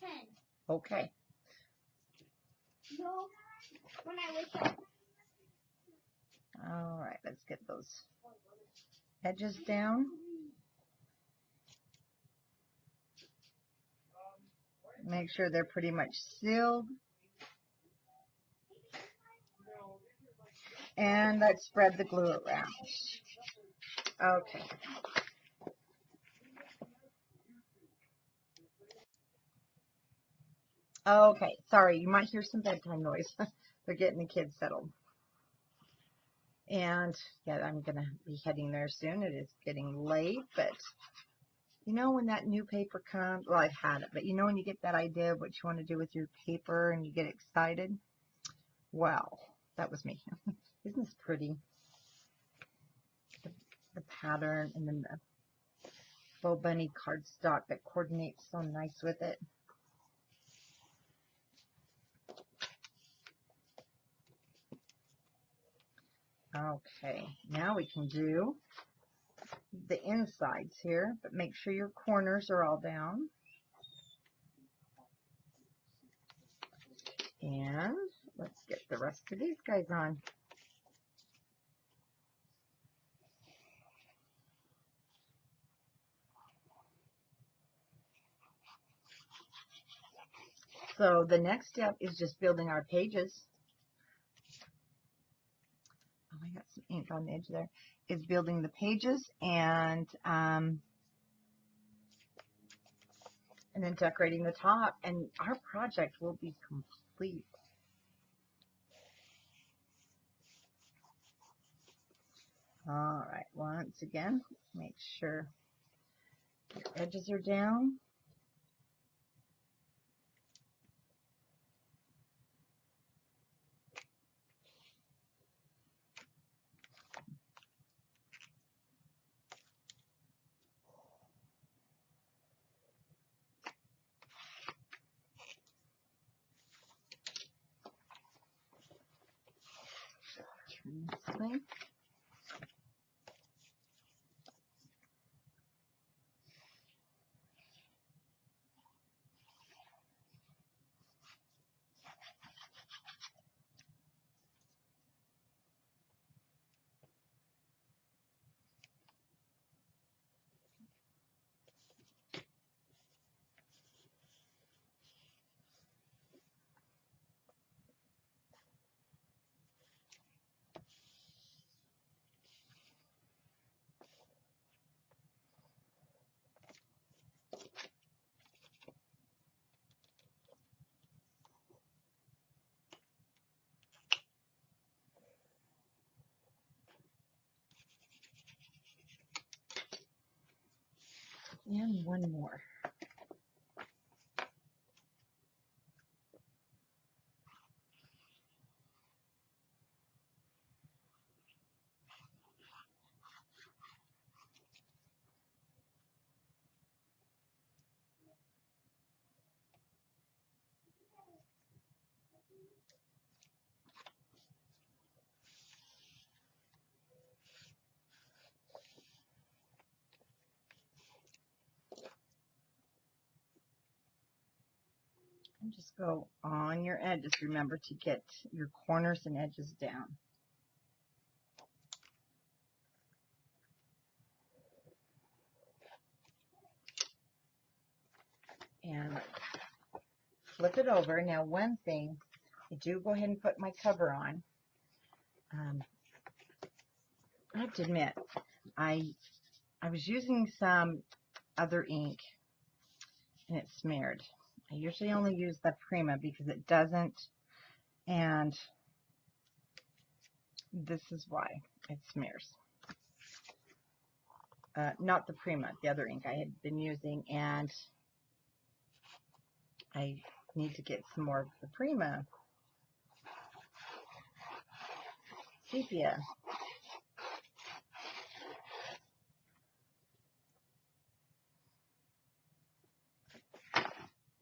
10. Okay. No, when I wake up. All right, let's get those edges down. Make sure they're pretty much sealed. And let's spread the glue around. Okay. Okay, sorry, you might hear some bedtime noise. They're getting the kids settled. And yeah, I'm going to be heading there soon. It is getting late, but you know when that new paper comes, well, I've had it, but you know when you get that idea of what you want to do with your paper and you get excited? Well, that was me. Isn't this pretty? the pattern, and then the faux bunny cardstock that coordinates so nice with it. Okay, now we can do the insides here, but make sure your corners are all down. And let's get the rest of these guys on. So the next step is just building our pages. Oh, I got some ink on the edge there. Is building the pages and then decorating the top, and our project will be complete. All right, once again, make sure your edges are down. Turn this way. And one more. And just go on your edges. Remember to get your corners and edges down. And flip it over. Now, one thing, I do go ahead and put my cover on. I have to admit, I was using some other ink and it smeared. I usually only use the Prima because it doesn't, and this is why it smears. Not the Prima, the other ink I had been using, and I need to get some more of the Prima sepia.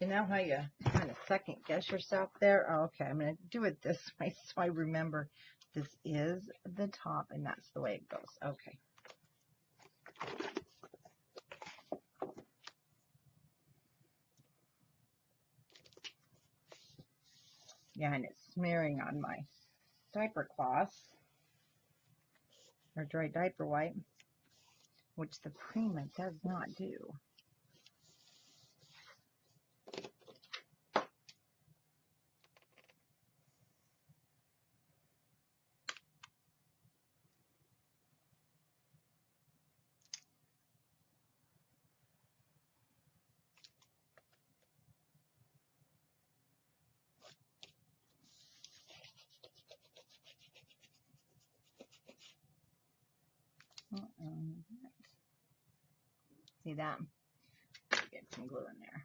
You know how you kind of second guess yourself there? Oh, okay, I'm going to do it this way so I remember this is the top and that's the way it goes. Okay. Yeah, and it's smearing on my diaper cloth or dry diaper wipe, which the Prima does not do. See that? Get some glue in there.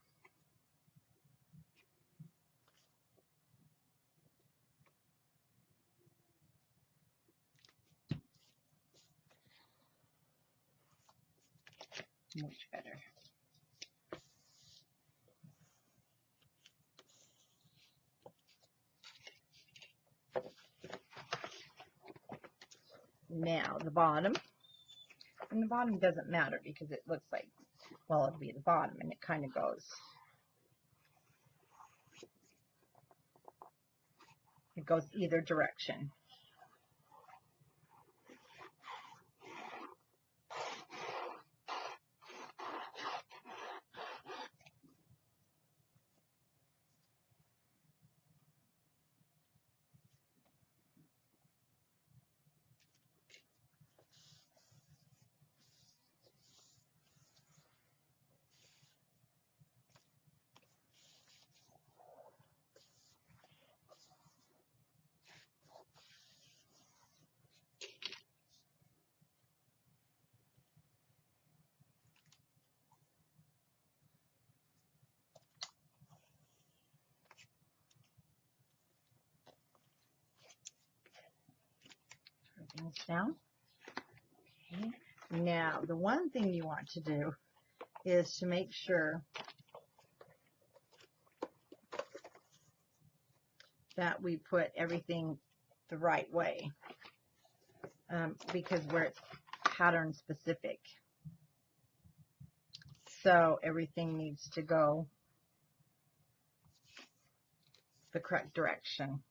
Much better. Now the bottom, and the bottom doesn't matter because it looks like, well, it'll be the bottom, and it kind of goes. It goes either direction. Things down. Okay. Now, the one thing you want to do is to make sure that we put everything the right way, because where it's pattern specific. So everything needs to go the correct direction,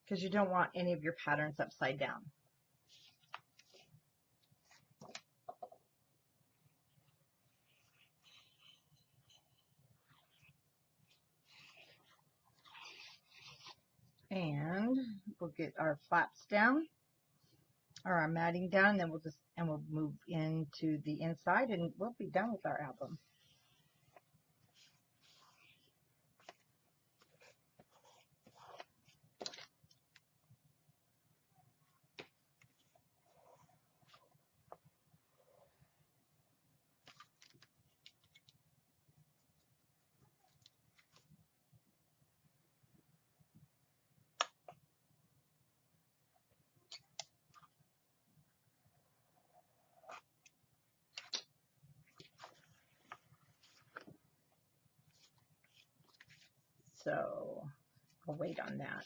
because you don't want any of your patterns upside down. And we'll get our flaps down, or our matting down, then we'll move into the inside, and we'll be done with our album. So I'll wait on that.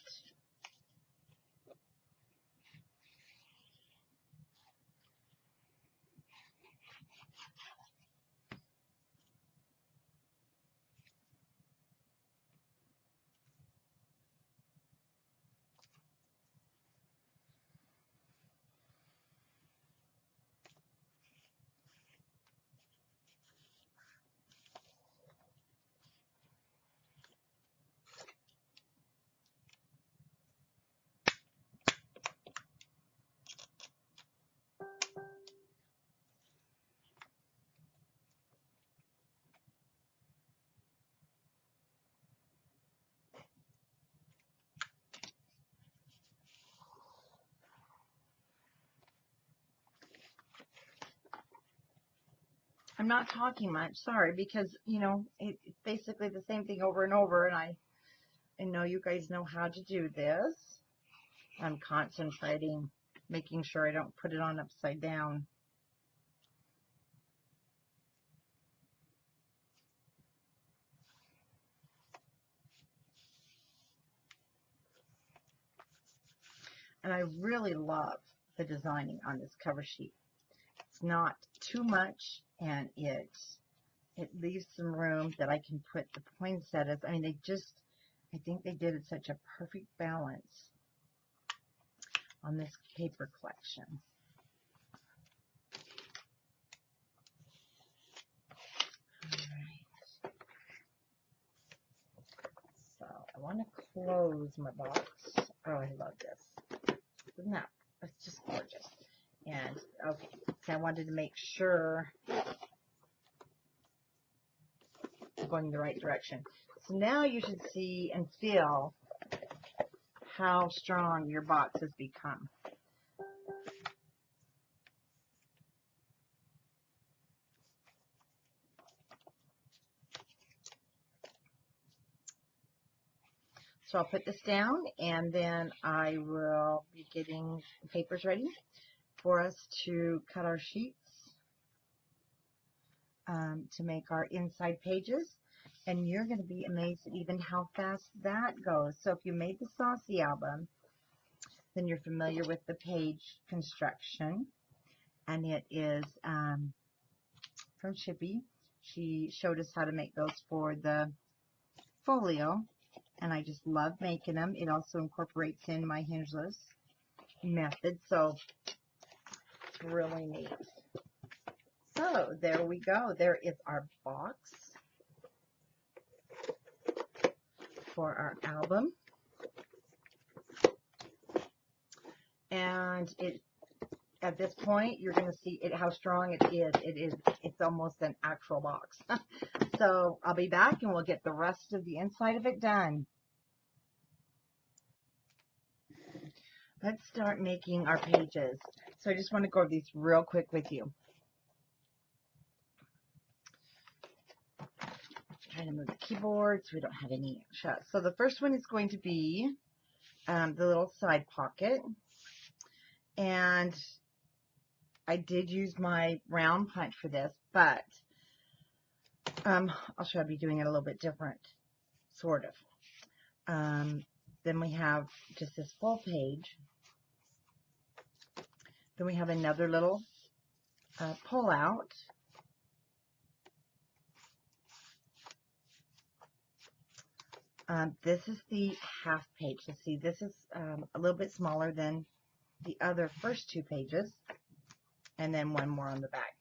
I'm not talking much, sorry, because, you know, it's basically the same thing over and over, and I know you guys know how to do this. I'm concentrating, making sure I don't put it on upside down. And I really love the designing on this cover sheet. It's not too much, and it leaves some room that I can put the poinsettias. I mean, I think they did such a perfect balance on this paper collection. Alright. So I want to close my box. Oh, I love this. Isn't that? That's just gorgeous. And okay, so I wanted to make sure I'm going the right direction. So now you should see and feel how strong your box has become. So I'll put this down, and then I will be getting the papers ready for us to cut our sheets to make our inside pages. And you're going to be amazed at even how fast that goes. So if you made the Saucy album, then you're familiar with the page construction. And it is from Chippy. She showed us how to make those for the folio. And I just love making them. It also incorporates in my hingeless method. So it's really neat. So there we go. There is our box for our album. And it, at this point, you're going to see it, how strong it is. It's almost an actual box. So I'll be back and we'll get the rest of the inside of it done. Let's start making our pages. So I just want to go over these real quick with you. Trying to move the keyboard so we don't have any shut. So the first one is going to be the little side pocket. And I did use my round punch for this, but I'll show you doing it a little bit different, sort of. Then we have just this full page. Then we have another little pull out. This is the half page. So see, this is a little bit smaller than the other first two pages, and then one more on the back.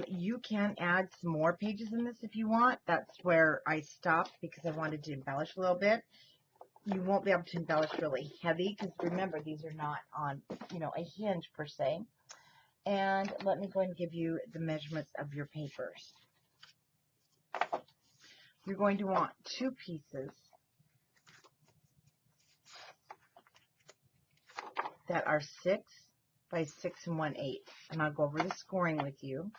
You can add some more pages in this if you want. That's where I stopped because I wanted to embellish a little bit. You won't be able to embellish really heavy because remember, these are not on, you know, a hinge per se. And let me go and give you the measurements of your papers. You're going to want 2 pieces that are 6 by 6 1/8. And I'll go over the scoring with you.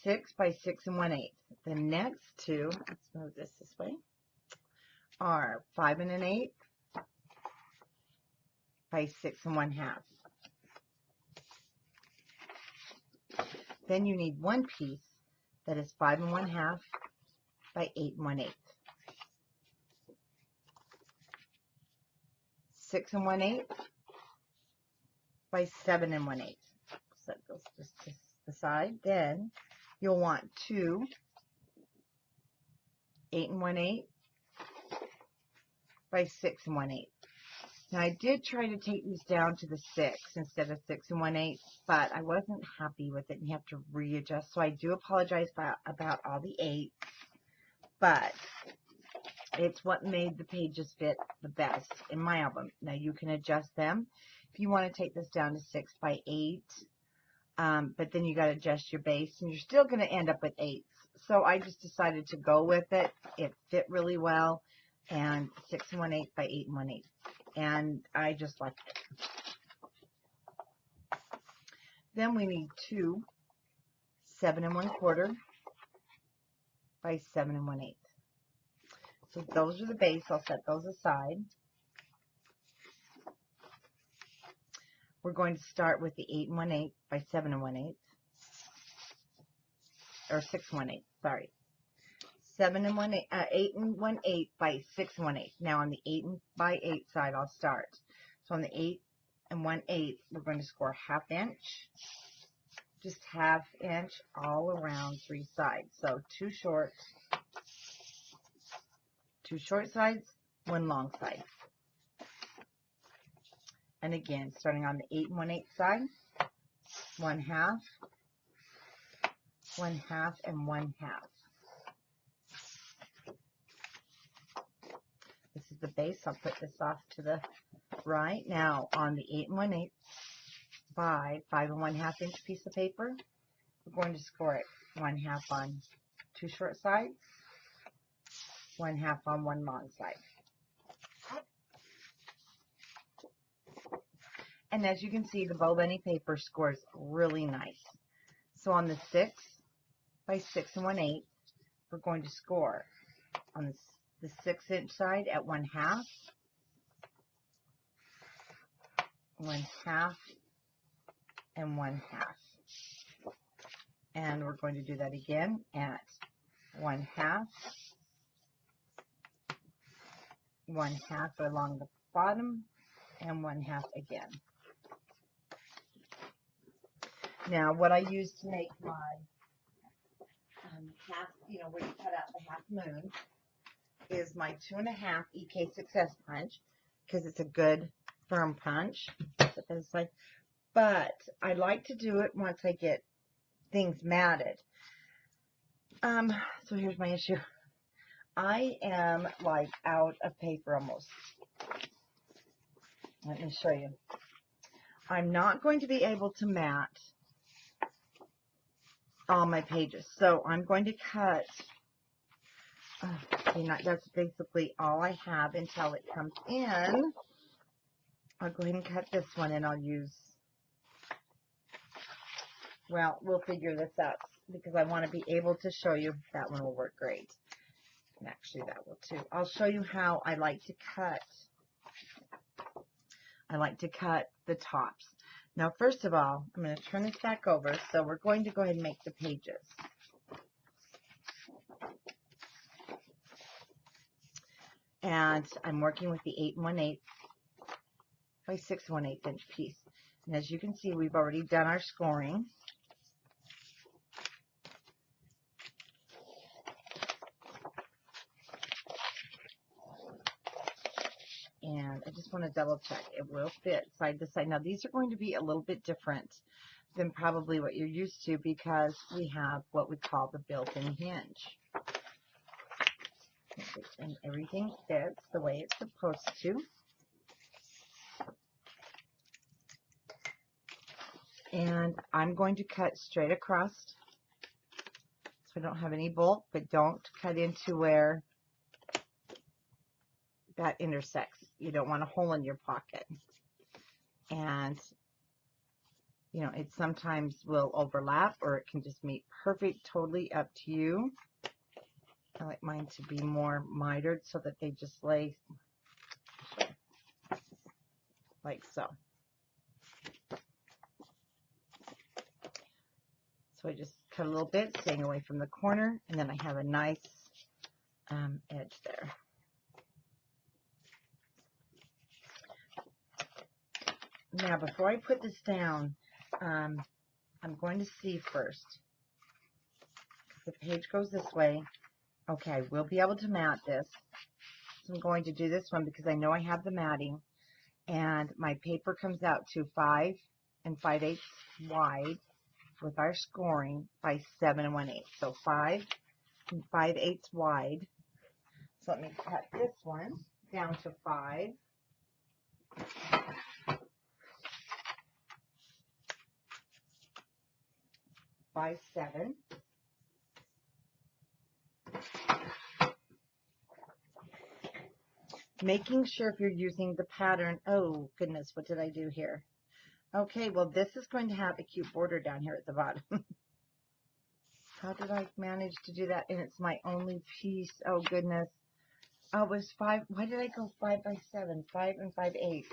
6 by 6 1/8. The next two, let's move this way, are 5 1/8 by 6 1/2. Then you need one piece that is 5 1/2 by 8 1/8. 6 1/8 by 7 1/8. Set those just to the side. Then you'll want 2 8 1/8 by 6 1/8. Now I did try to take these down to the 6 instead of 6 1/8, but I wasn't happy with it and you have to readjust. So I do apologize about all the 8, but it's what made the pages fit the best in my album. Now you can adjust them if you want to take this down to 6 by 8, but then you got to adjust your base and you're still going to end up with 8s. So I just decided to go with it. It fit really well, and 6 1/8 by 8 1/8. And I just like it. Then we need 2 7 1/4 by 7 1/8. So those are the base. I'll set those aside. We're going to start with the 8 1/8 by 7 1/8, or 6 1/8. Sorry, 7 1/8, 8 1/8 by 6 1/8. Now on the 8 by 8 side, I'll start. So on the 8 1/8, we're going to score 1/2 inch, just 1/2 inch all around 3 sides. So 2 short sides, 1 long side. And again, starting on the 8 1/8 side, 1/2, 1/2, and 1/2. This is the base. I'll put this off to the right. Now on the 8 1/8 by 5 1/2 inch piece of paper, we're going to score it 1/2 on 2 short sides, 1/2 on 1 long side. And as you can see, the Bow Bunny paper scores really nice. So on the 6 by 6 1/8, we're going to score on the 6 inch side at 1/2, 1/2, and 1/2. And we're going to do that again at 1/2, 1/2 along the bottom, and 1/2 again. Now, what I use to make my half, where you cut out the half moon, is my 2.5 EK Success Punch, because it's a good firm punch. But I like to do it once I get things matted. So here's my issue. I am like out of paper almost. Let me show you. I'm not going to be able to mat all my pages, so I'm going to cut. That's basically all I have until it comes in. I'll go ahead and cut this one, and I'll use. Well, we'll figure this out because I want to be able to show you. That one will work great. And actually, that will too. I'll show you how I like to cut. I like to cut the tops. Now, first of all, I'm going to turn this back over. So we're going to go ahead and make the pages. And I'm working with the 8 1/8 by 6 1/8 inch piece. And as you can see, we've already done our scoring. And I just want to double check. It will fit side to side. Now, these are going to be a little bit different than probably what you're used to because we have what we call the built-in hinge. And everything fits the way it's supposed to. And I'm going to cut straight across so I don't have any bulk, but don't cut into where that intersects. You don't want a hole in your pocket. And, it sometimes will overlap or it can just meet perfect, totally up to you. I like mine to be more mitered so that they just lay like so. So I just cut a little bit, staying away from the corner, and then I have a nice edge there. Now, before I put this down, I'm going to see first. The page goes this way. Okay, we'll be able to mat this. So I'm going to do this one because I know I have the matting. And my paper comes out to 5 5/8 wide with our scoring by 7 1/8. So 5 5/8 wide. So let me cut this one down to 5. By 7. Making sure if you're using the pattern, oh goodness, what did I do here? Okay, well this is going to have a cute border down here at the bottom. How did I manage to do that? And it's my only piece. Oh goodness. Oh, it was 5. Why did I go 5 by 7? 5 5/8.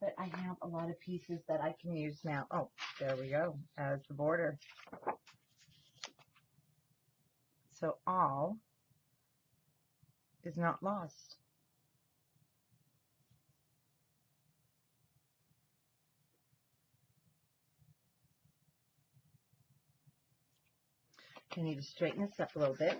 But I have a lot of pieces that I can use now. Oh, there we go, as the border. So all is not lost. I need to straighten this up a little bit.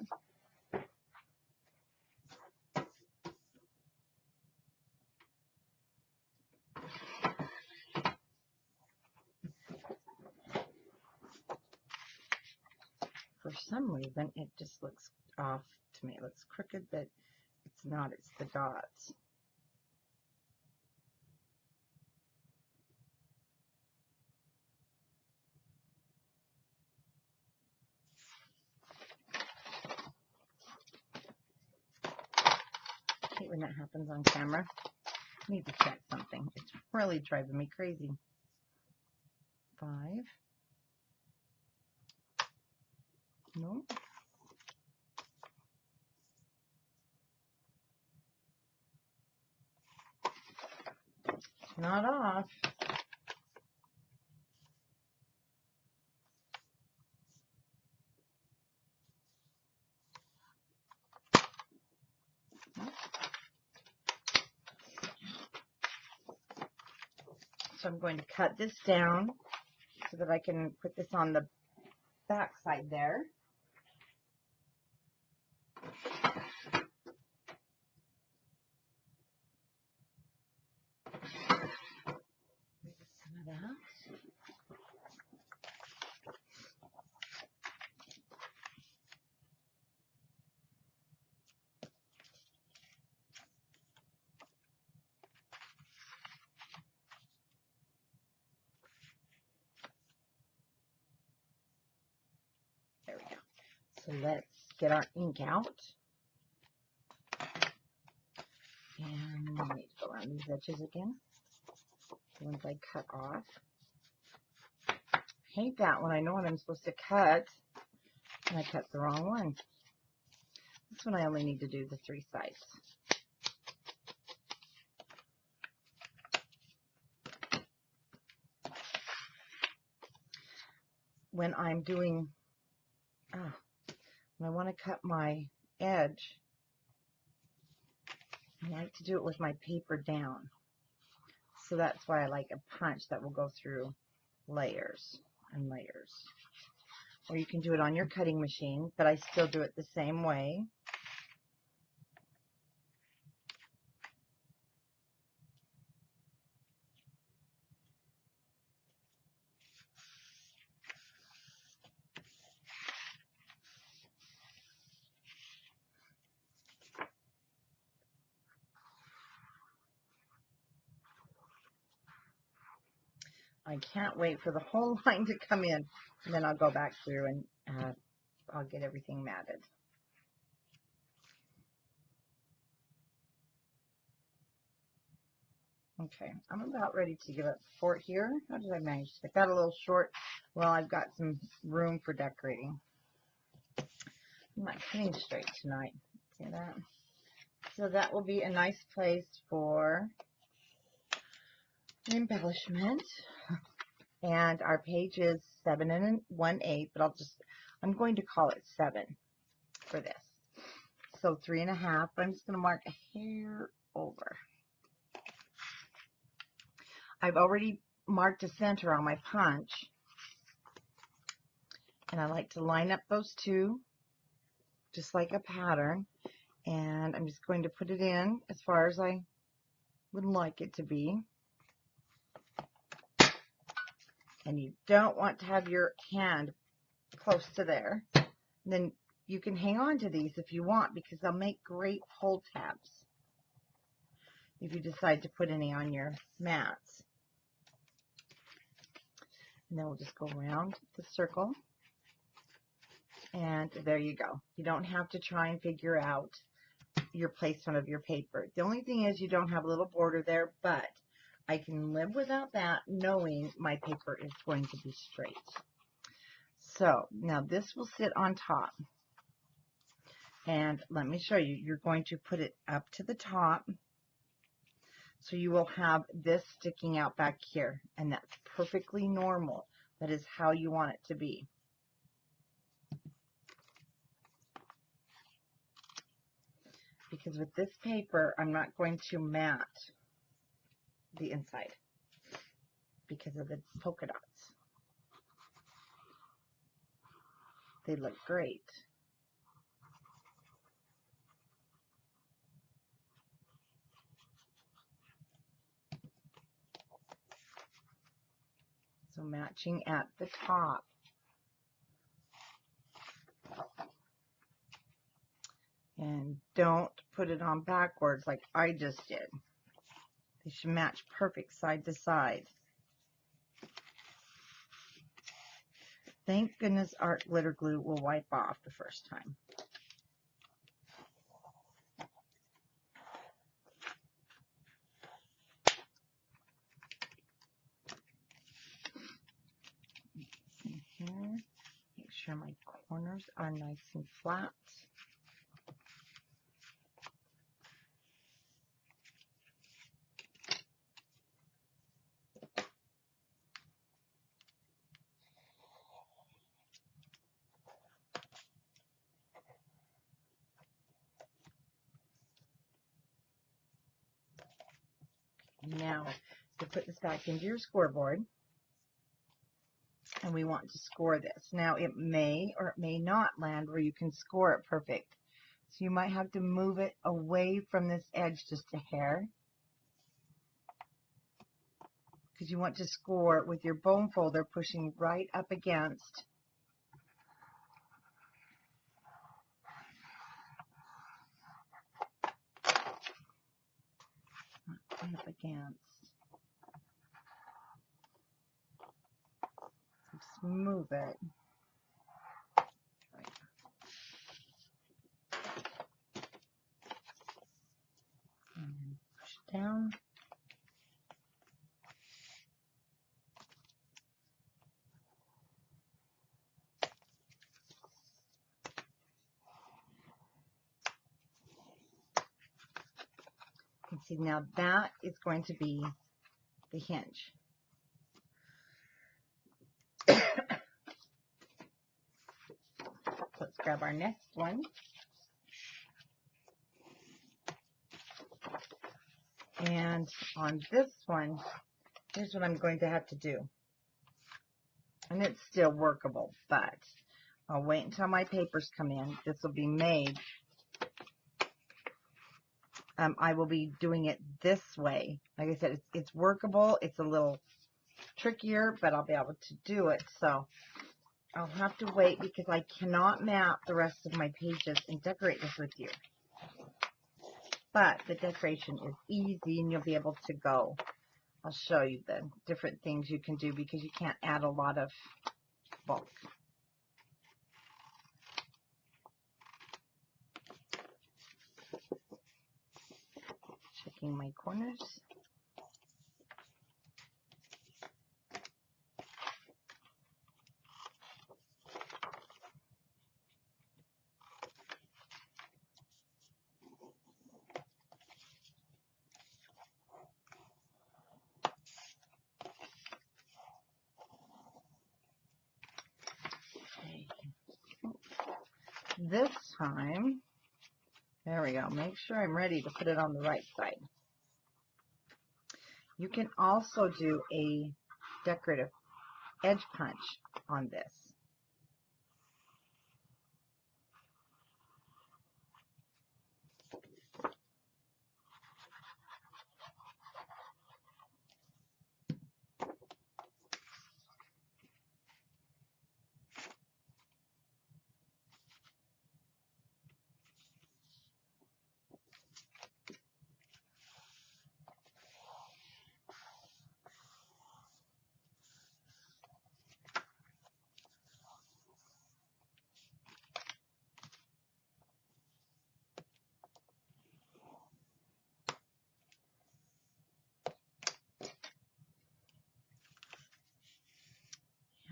For some reason, it just looks off to me. It looks crooked, but it's not. It's the dots. I hate when that happens on camera. I need to check something. It's really driving me crazy. 5. No. not off. So I'm going to cut this down so that I can put this on the back side there. Some of that. There we go. So let's get our ink out. And I need to go around these edges again. The ones I cut off. I hate that when I know what I'm supposed to cut and I cut the wrong one. This one I only need to do the 3 sides. When I'm doing, when I want to cut my edge, I like to do it with my paper down. So that's why I like a punch that will go through layers and layers. Or you can do it on your cutting machine, but I still do it the same way. I can't wait for the whole line to come in, and then I'll go back through and I'll get everything matted. Okay, I'm about ready to give up fort here. How did I manage? I got a little short. Well, I've got some room for decorating. I'm not cutting straight tonight. See that? So that will be a nice place for an embellishment. And our page is 7 1/8, but I'm going to call it 7 for this. So 3 1/2, but I'm just going to mark a hair over. I've already marked a center on my punch, and I like to line up those two just like a pattern, and I'm just going to put it in as far as I would like it to be. And you don't want to have your hand close to there. And then you can hang on to these if you want, because they'll make great pull tabs if you decide to put any on your mats. And then we'll just go around the circle. And there you go. You don't have to try and figure out your placement of your paper. The only thing is you don't have a little border there, but I can live without that, knowing my paper is going to be straight. So now this will sit on top. And let me show you. You're going to put it up to the top. So you will have this sticking out back here. And that's perfectly normal. That is how you want it to be. Because with this paper, I'm not going to mat the inside because of the polka dots. They look great. So matching at the top. And don't put it on backwards like I just did. They should match perfect side to side. Thank goodness art glitter glue will wipe off the first time. Here, make sure my corners are nice and flat. Now, to put this back into your scoreboard, and we want to score this. Now, it may or it may not land where you can score it perfect. So you might have to move it away from this edge just a hair, because you want to score with your bone folder pushing right up against Just move it. And then push it down. You can see now that is going to be the hinge. Let's grab our next one. And on this one, here's what I'm going to have to do. And it's still workable, but I'll wait until my papers come in. This will be made. I will be doing it this way. Like I said, it's workable. It's a little trickier, but I'll be able to do it. So I'll have to wait because I cannot map the rest of my pages and decorate this with you. But the decoration is easy and you'll be able to go. I'll show you the different things you can do because you can't add a lot of bulk. Checking my corners. Okay. This time, there we go. Make sure I'm ready to put it on the right side. You can also do a decorative edge punch on this.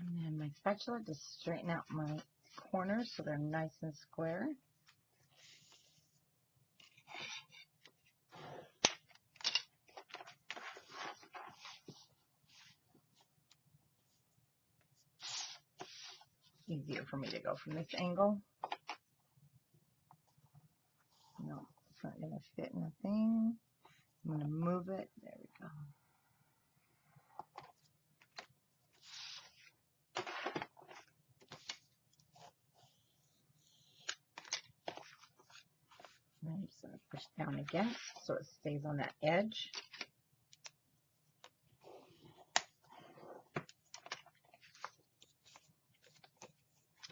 And then my spatula to straighten out my corners so they're nice and square. Easier for me to go from this angle. No, it's not going to fit in the thing. I'm going to move it. There we go. And I'm just going to push down again so it stays on that edge.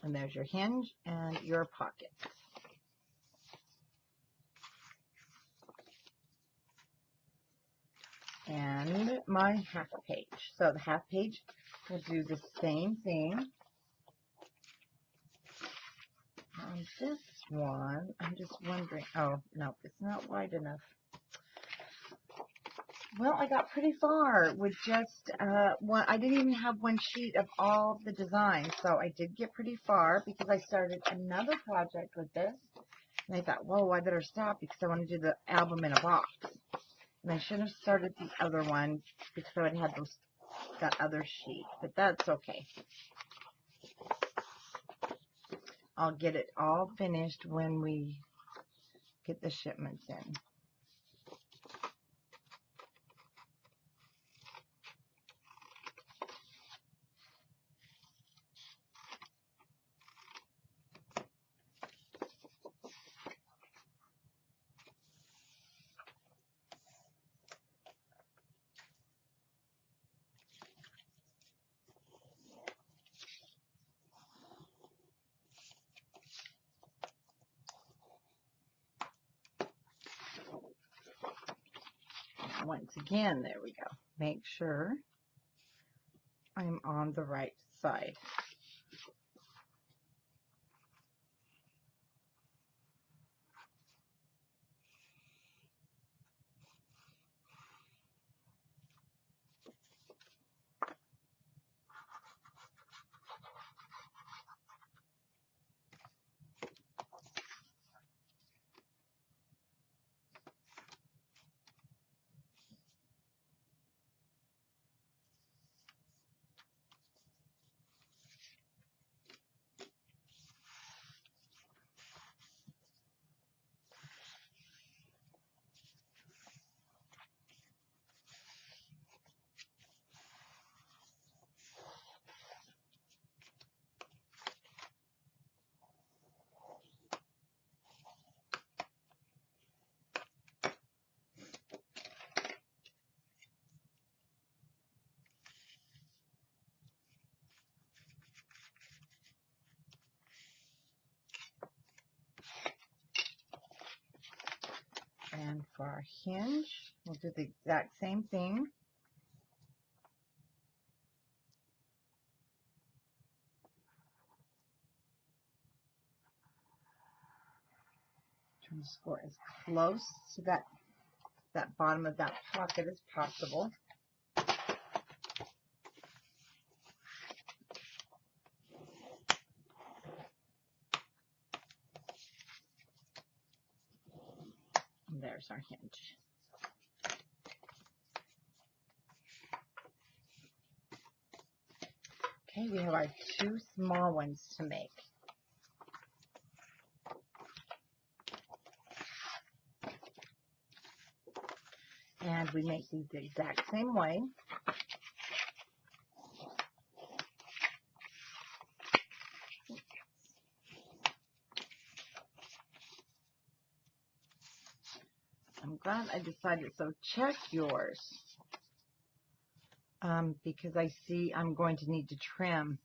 And there's your hinge and your pocket. And my half page. So the half page will do the same thing. On this one, I'm just wondering, oh, no, it's not wide enough. Well, I got pretty far with just one. I didn't even have one sheet of all the designs, so I did get pretty far because I started another project with this. And I thought, whoa, I better stop because I want to do the album in a box. And I should have started the other one because I would have had that other sheet, but that's okay. I'll get it all finished when we get the shipments in. once again, there we go. Make sure I'm on the right side. And for our hinge, we'll do the exact same thing. Trying to score as close to that bottom of that pocket as possible. And there's our hinge. Okay, we have our two small ones to make. And we make these the exact same way. I'm glad I decided, so check yours. Because I see I'm going to need to trim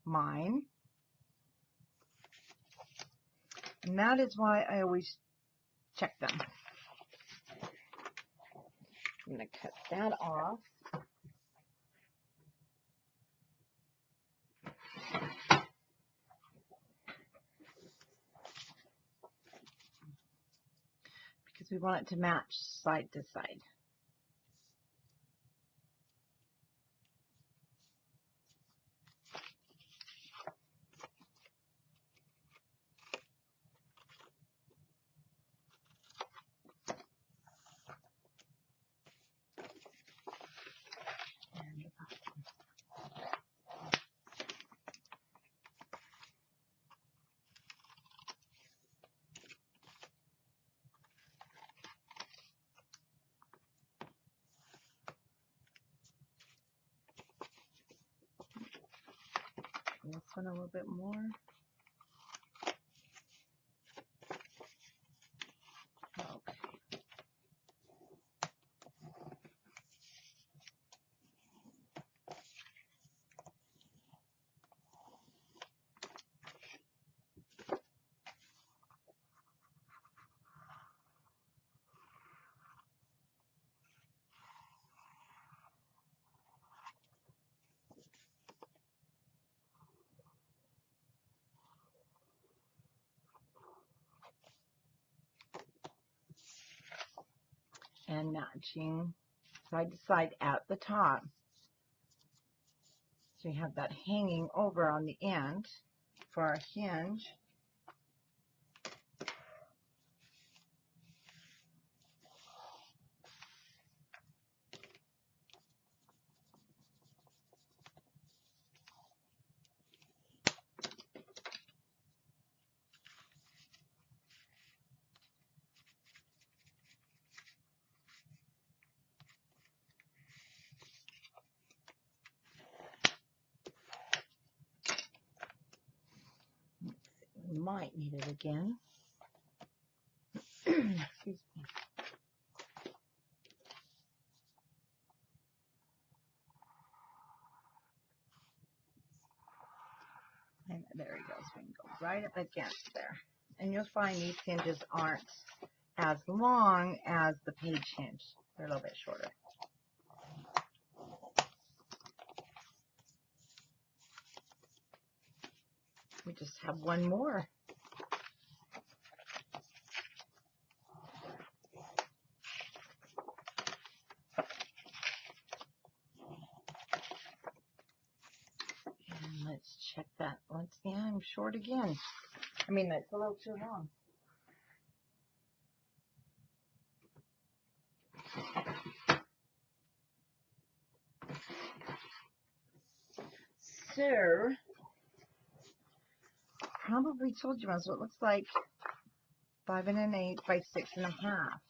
mine. And that is why I always check them. I'm going to cut that off. Because we want it to match side to side. This one a little bit more. Okay. And matching side to side at the top. So we have that hanging over on the end for our hinge. We might need it again. Excuse me. And there he goes. We can go right up against there. And you'll find these hinges aren't as long as the page hinge. They're a little bit shorter. We just have one more. And let's check that once. Yeah, I'm short again. I mean, that's a little too long. So, probably told you once, so it looks like 5 1/8 by 6 1/2.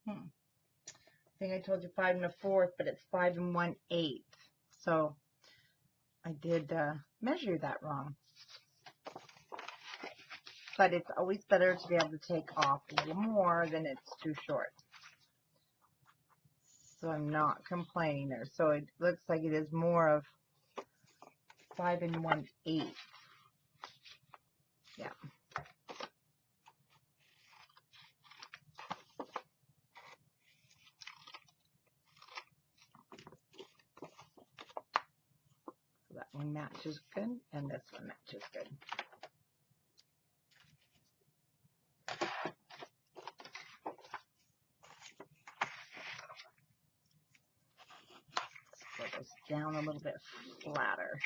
I think I told you 5 1/4, but it's 5 1/8. So I did measure that wrong. But it's always better to be able to take off a little more than it's too short. So I'm not complaining there. So it looks like it is more of 5 1/8. Yeah. So that one matches good, and this one matches good. So it goes down a little bit flatter.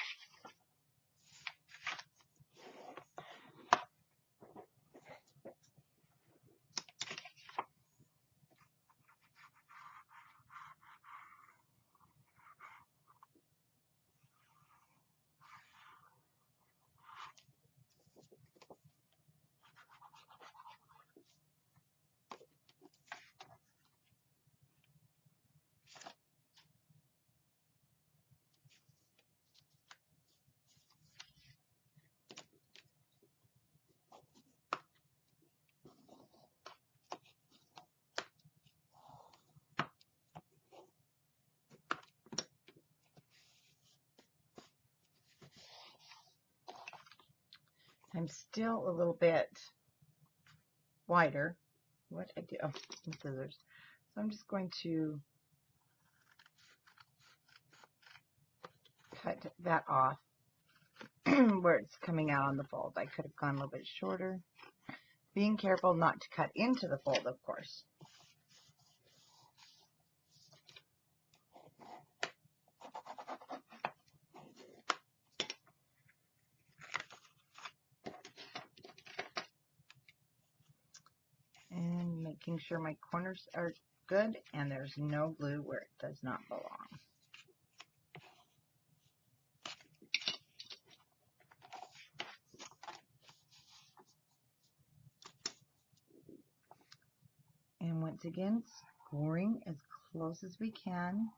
I'm still a little bit wider. What I do? Oh, some scissors. So I'm just going to cut that off where it's coming out on the fold. I could have gone a little bit shorter. Being careful not to cut into the fold, of course. And making sure my corners are good and there's no glue where it does not belong. And once again, scoring as close as we can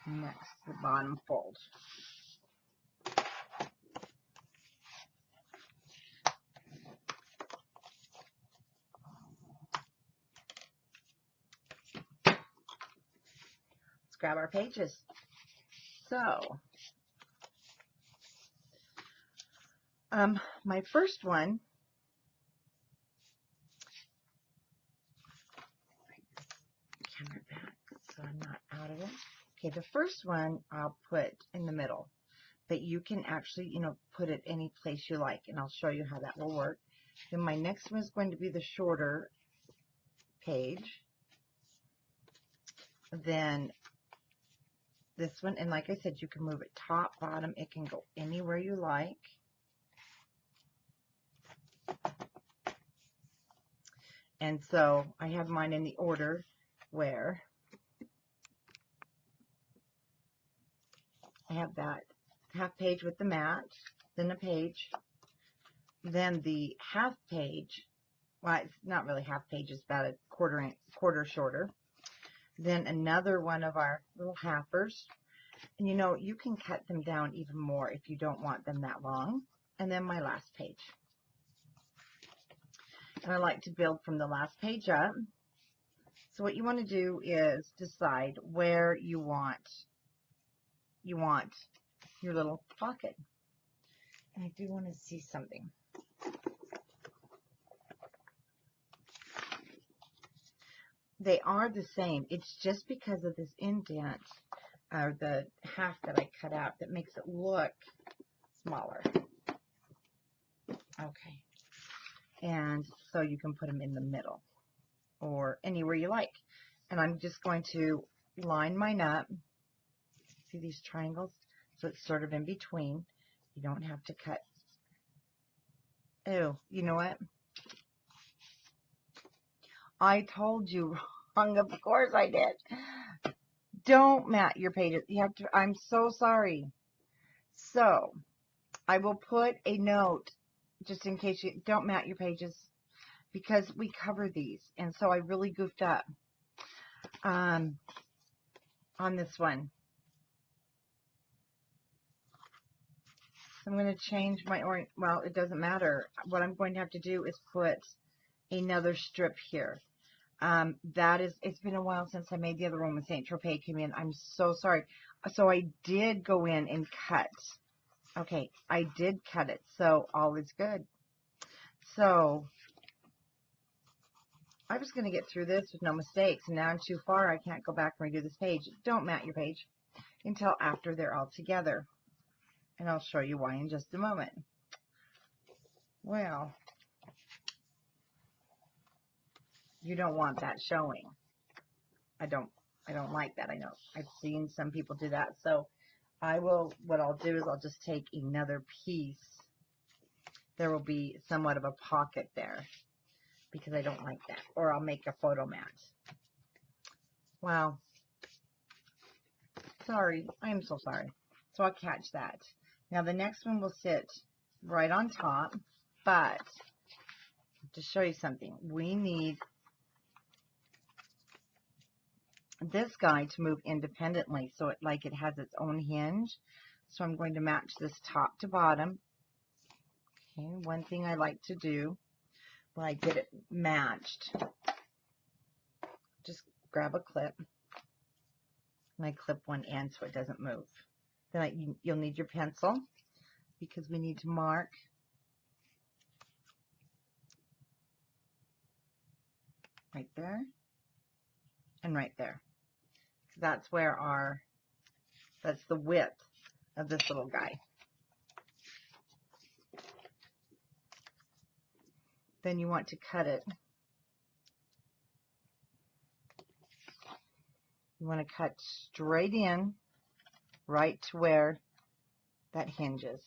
next to the bottom fold. Let's grab our pages. So, my first one, camera back so I'm not out of it. Okay, the first one I'll put in the middle, but you can actually, put it any place you like, and I'll show you how that will work. Then my next one is going to be the shorter page. Then this one, and like I said, you can move it top, bottom, it can go anywhere you like. And so I have mine in the order where I have that half page with the mat, then a page, then the half page, well, it's not really half page, it's about a quarter shorter, then another one of our little halfers, and you can cut them down even more if you don't want them that long, and then my last page. And I like to build from the last page up. So what you want to do is decide where you want your little pocket. And I do want to see something. They are the same. It's just because of this indent, or the half that I cut out, that makes it look smaller. Okay. And so you can put them in the middle or anywhere you like. And I'm just going to line mine up. See these triangles? So it's sort of in between. You don't have to cut. Oh, you know what? I told you wrong. Of course I did. Don't mat your pages. You have to. I'm so sorry. So I will put a note just in case you don't mat your pages, because we cover these, and so I really goofed up on this one. I'm going to change my well, it doesn't matter. What I'm going to have to do is put another strip here. It's been a while since I made the other one when St. Tropez came in. I'm so sorry. So I did go in and cut. Okay, I did cut it, so all is good. So I was going to get through this with no mistakes, and now I'm too far. I can't go back and redo this page. Don't mat your page until after they're all together, and I'll show you why in just a moment. Well, you don't want that showing. I don't like that. I know I've seen some people do that. So what I'll do is I'll just take another piece. There will be somewhat of a pocket there because I don't like that. Or I'll make a photo mat. Wow. Sorry. I am so sorry. So I'll catch that. Now the next one will sit right on top, but to show you something, we need this guy to move independently, so it has its own hinge. So I'm going to match this top to bottom. Okay, one thing I like to do when I get it matched, just grab a clip and I clip one end so it doesn't move. Then you'll need your pencil because we need to mark right there and right there. That's that's the width of this little guy. Then you want to cut it. You want to cut straight in, right to where that hinges.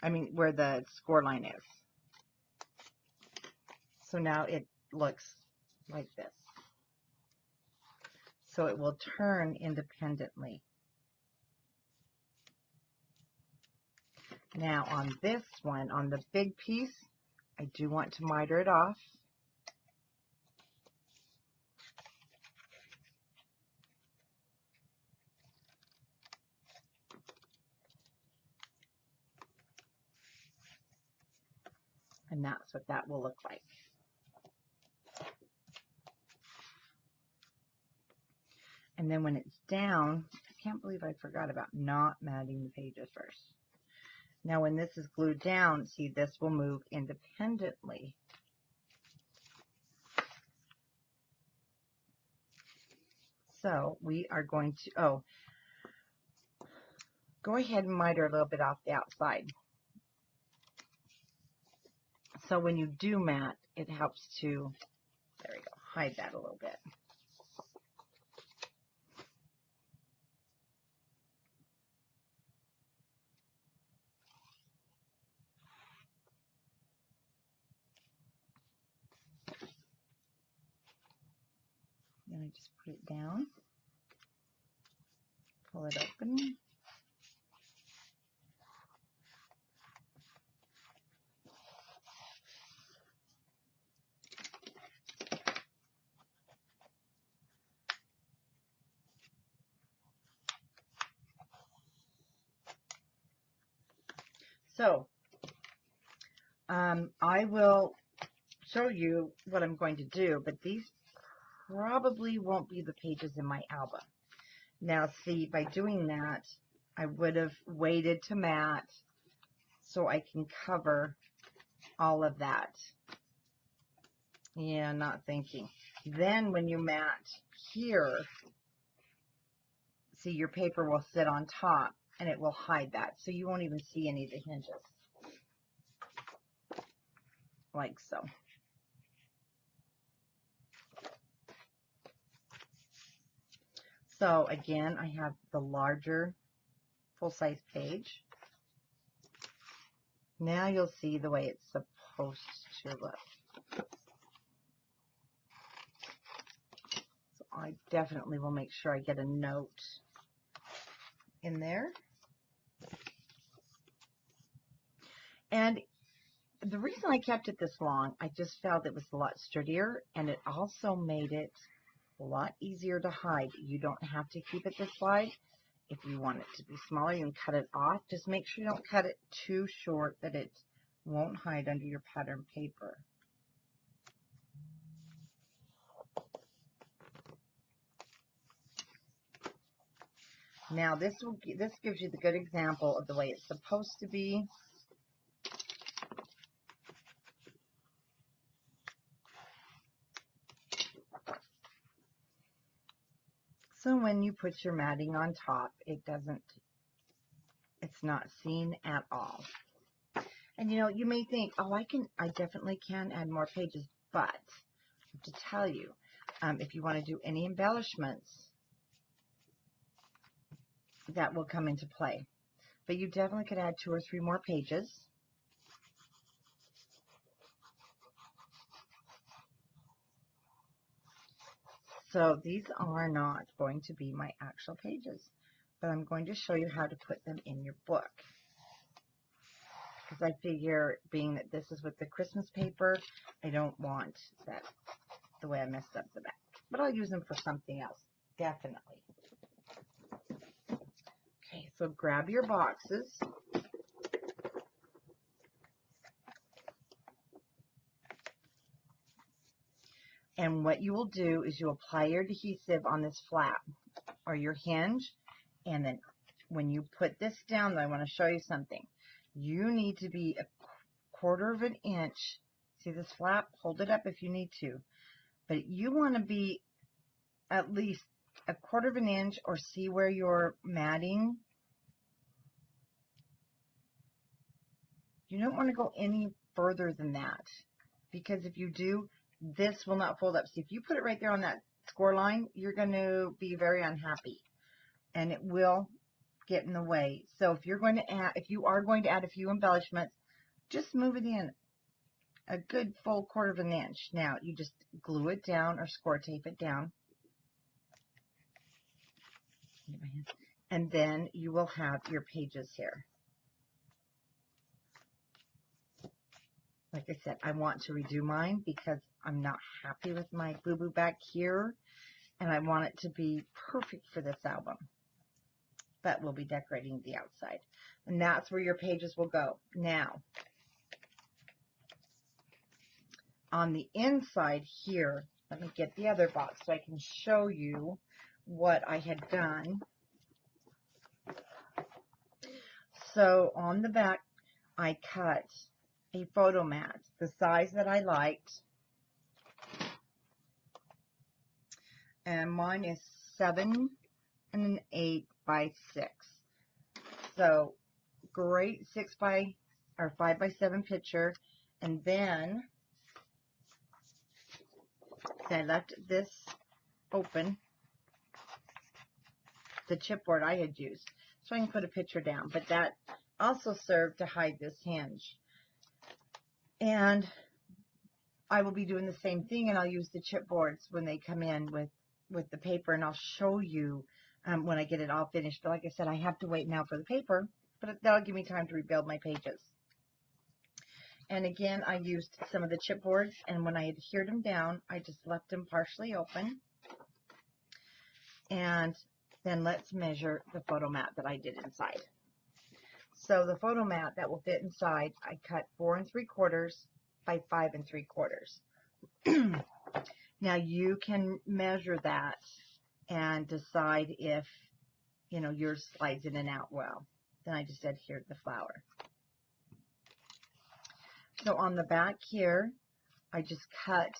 I mean, where the score line is. So now it looks like this. So it will turn independently. Now on this one, on the big piece, I do want to miter it off. And that's what that will look like. And then when it's down, I can't believe I forgot about not matting the pages first. Now when this is glued down, see, this will move independently. So we are going to, go ahead and miter a little bit off the outside. So when you do mat, it helps to, there we go, hide that a little bit. Then I just put it down, pull it open. So I will show you what I'm going to do, but these probably won't be the pages in my album. Now see, by doing that, I would have waited to mat so I can cover all of that. Yeah, not thinking. Then when you mat here, see, your paper will sit on top and it will hide that, so you won't even see any of the hinges, like so. So again, I have the larger full-size page. Now you'll see the way it's supposed to look. So I definitely will make sure I get a note in there. And the reason I kept it this long, I just felt it was a lot sturdier, and it also made it a lot easier to hide. You don't have to keep it this wide. If you want it to be smaller, you can cut it off. Just make sure you don't cut it too short that it won't hide under your pattern paper. Now this gives you the good example of the way it's supposed to be. So when you put your matting on top, it's not seen at all. And you know, you may think, oh, I definitely can add more pages, but to tell you, if you want to do any embellishments, that will come into play. But you definitely could add 2 or 3 more pages. So these are not going to be my actual pages, but I'm going to show you how to put them in your book. Because I figure, being that this is with the Christmas paper, I don't want that the way I messed up the back. But I'll use them for something else, definitely. Okay, so grab your boxes. And what you will do is you apply your adhesive on this flap or your hinge, and then when you put this down, I want to show you something. You need to be a 1/4 of an inch. See this flap? Hold it up if you need to. But you want to be at least a 1/4 of an inch, or see where you're matting. You don't want to go any further than that, because if you do, this will not fold up. See, if you put it right there on that score line, you're going to be very unhappy, and it will get in the way. So if you are going to add a few embellishments, just move it in a good full 1/4 of an inch. Now you just glue it down or score tape it down, and then you will have your pages here. Like I said, I want to redo mine because I'm not happy with my boo-boo back here, and I want it to be perfect for this album. But we'll be decorating the outside, and that's where your pages will go. Now, on the inside here, let me get the other box so I can show you what I had done. So on the back, I cut a photo mat, the size that I liked, and mine is 7 1/8 by 6. So great 5 by 7 picture. And then I left this open, the chipboard I had used, so I can put a picture down, but that also served to hide this hinge. And I will be doing the same thing, and I'll use the chipboards when they come in with the paper, and I'll show you when I get it all finished. But like I said, I have to wait now for the paper, but that'll give me time to rebuild my pages. And again, I used some of the chipboards, and when I adhered them down, I just left them partially open. And then let's measure the photo mat that I did inside. So the photo mat that will fit inside, I cut 4 3/4 by 5 3/4. Now you can measure that and decide if, you know, yours slides in and out well. Then I just adhered the flower. So on the back here, I just cut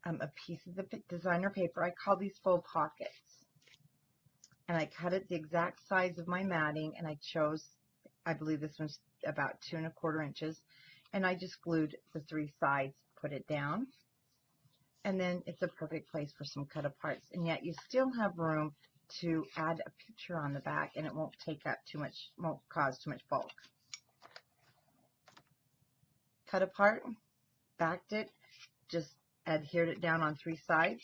a piece of the designer paper. I call these faux pockets. And I cut it the exact size of my matting, and I chose, I believe this one's about 2 1/4 inches, and I just glued the 3 sides, put it down, and then it's a perfect place for some cut aparts, and yet you still have room to add a picture on the back, and it won't take up too much, won't cause too much bulk. Cut apart, backed it, just adhered it down on 3 sides,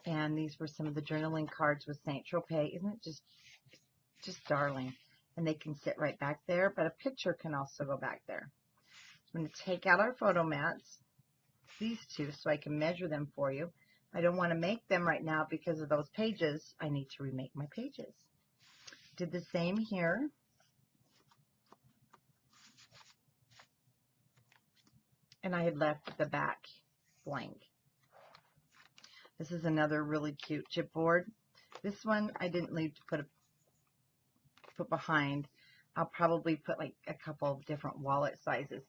and these were some of the journaling cards with Saint Tropez. Isn't it just darling? And they can sit right back there, but a picture can also go back there. I'm going to take out our photo mats, these two, so I can measure them for you. I don't want to make them right now because of those pages. I need to remake my pages. Did the same here. And I had left the back blank. This is another really cute chipboard. This one I didn't leave to put behind. I'll probably put like a couple of different wallet sizes.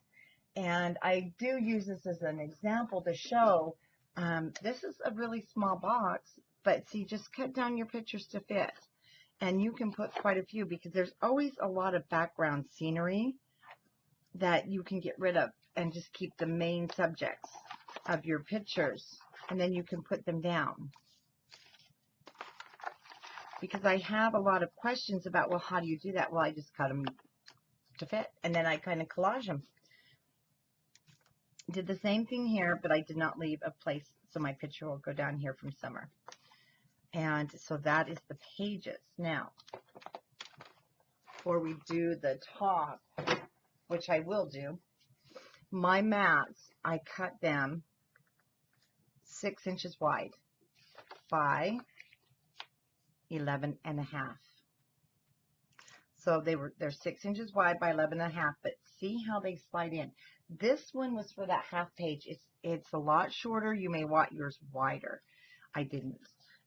And I do use this as an example to show this is a really small box, but see, just cut down your pictures to fit. And you can put quite a few because there's always a lot of background scenery that you can get rid of and just keep the main subjects of your pictures, and then you can put them down. Because I have a lot of questions about, well, how do you do that? Well, I just cut them to fit, and then I kind of collage them. Did the same thing here, but I did not leave a place, so my picture will go down here from summer. And so that is the pages. Now, before we do the top, which I will do, my mats, I cut them 6 inches wide by 11 1/2. So they're 6 inches wide by 11 1/2, but see how they slide in. This one was for that half page. It's a lot shorter. You may want yours wider. I didn't.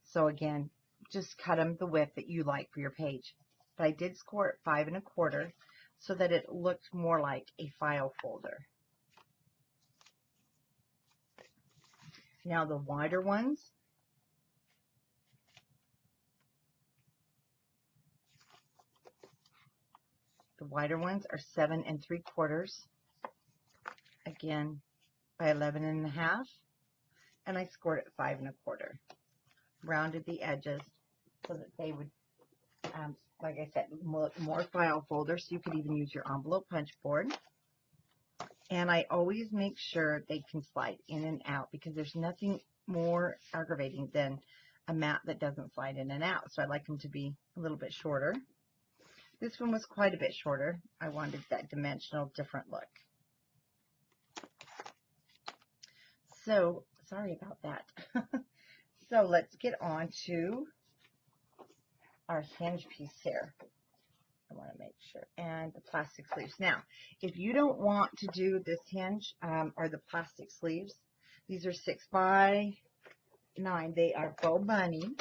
So again, just cut them the width that you like for your page. But I did score it 5 1/4 so that it looked more like a file folder. Now the wider ones, are 7 3/4, again by 11 1/2, and I scored it 5 1/4. Rounded the edges so that they would, like I said, look more file folders. So you could even use your envelope punch board. And I always make sure they can slide in and out because there's nothing more aggravating than a mat that doesn't slide in and out. So I like them to be a little bit shorter. This one was quite a bit shorter. I wanted that dimensional, different look. So, sorry about that. So let's get on to our hinge piece here. I want to make sure. And the plastic sleeves. Now, if you don't want to do this hinge or the plastic sleeves, these are 6 by 9. They are faux bunny.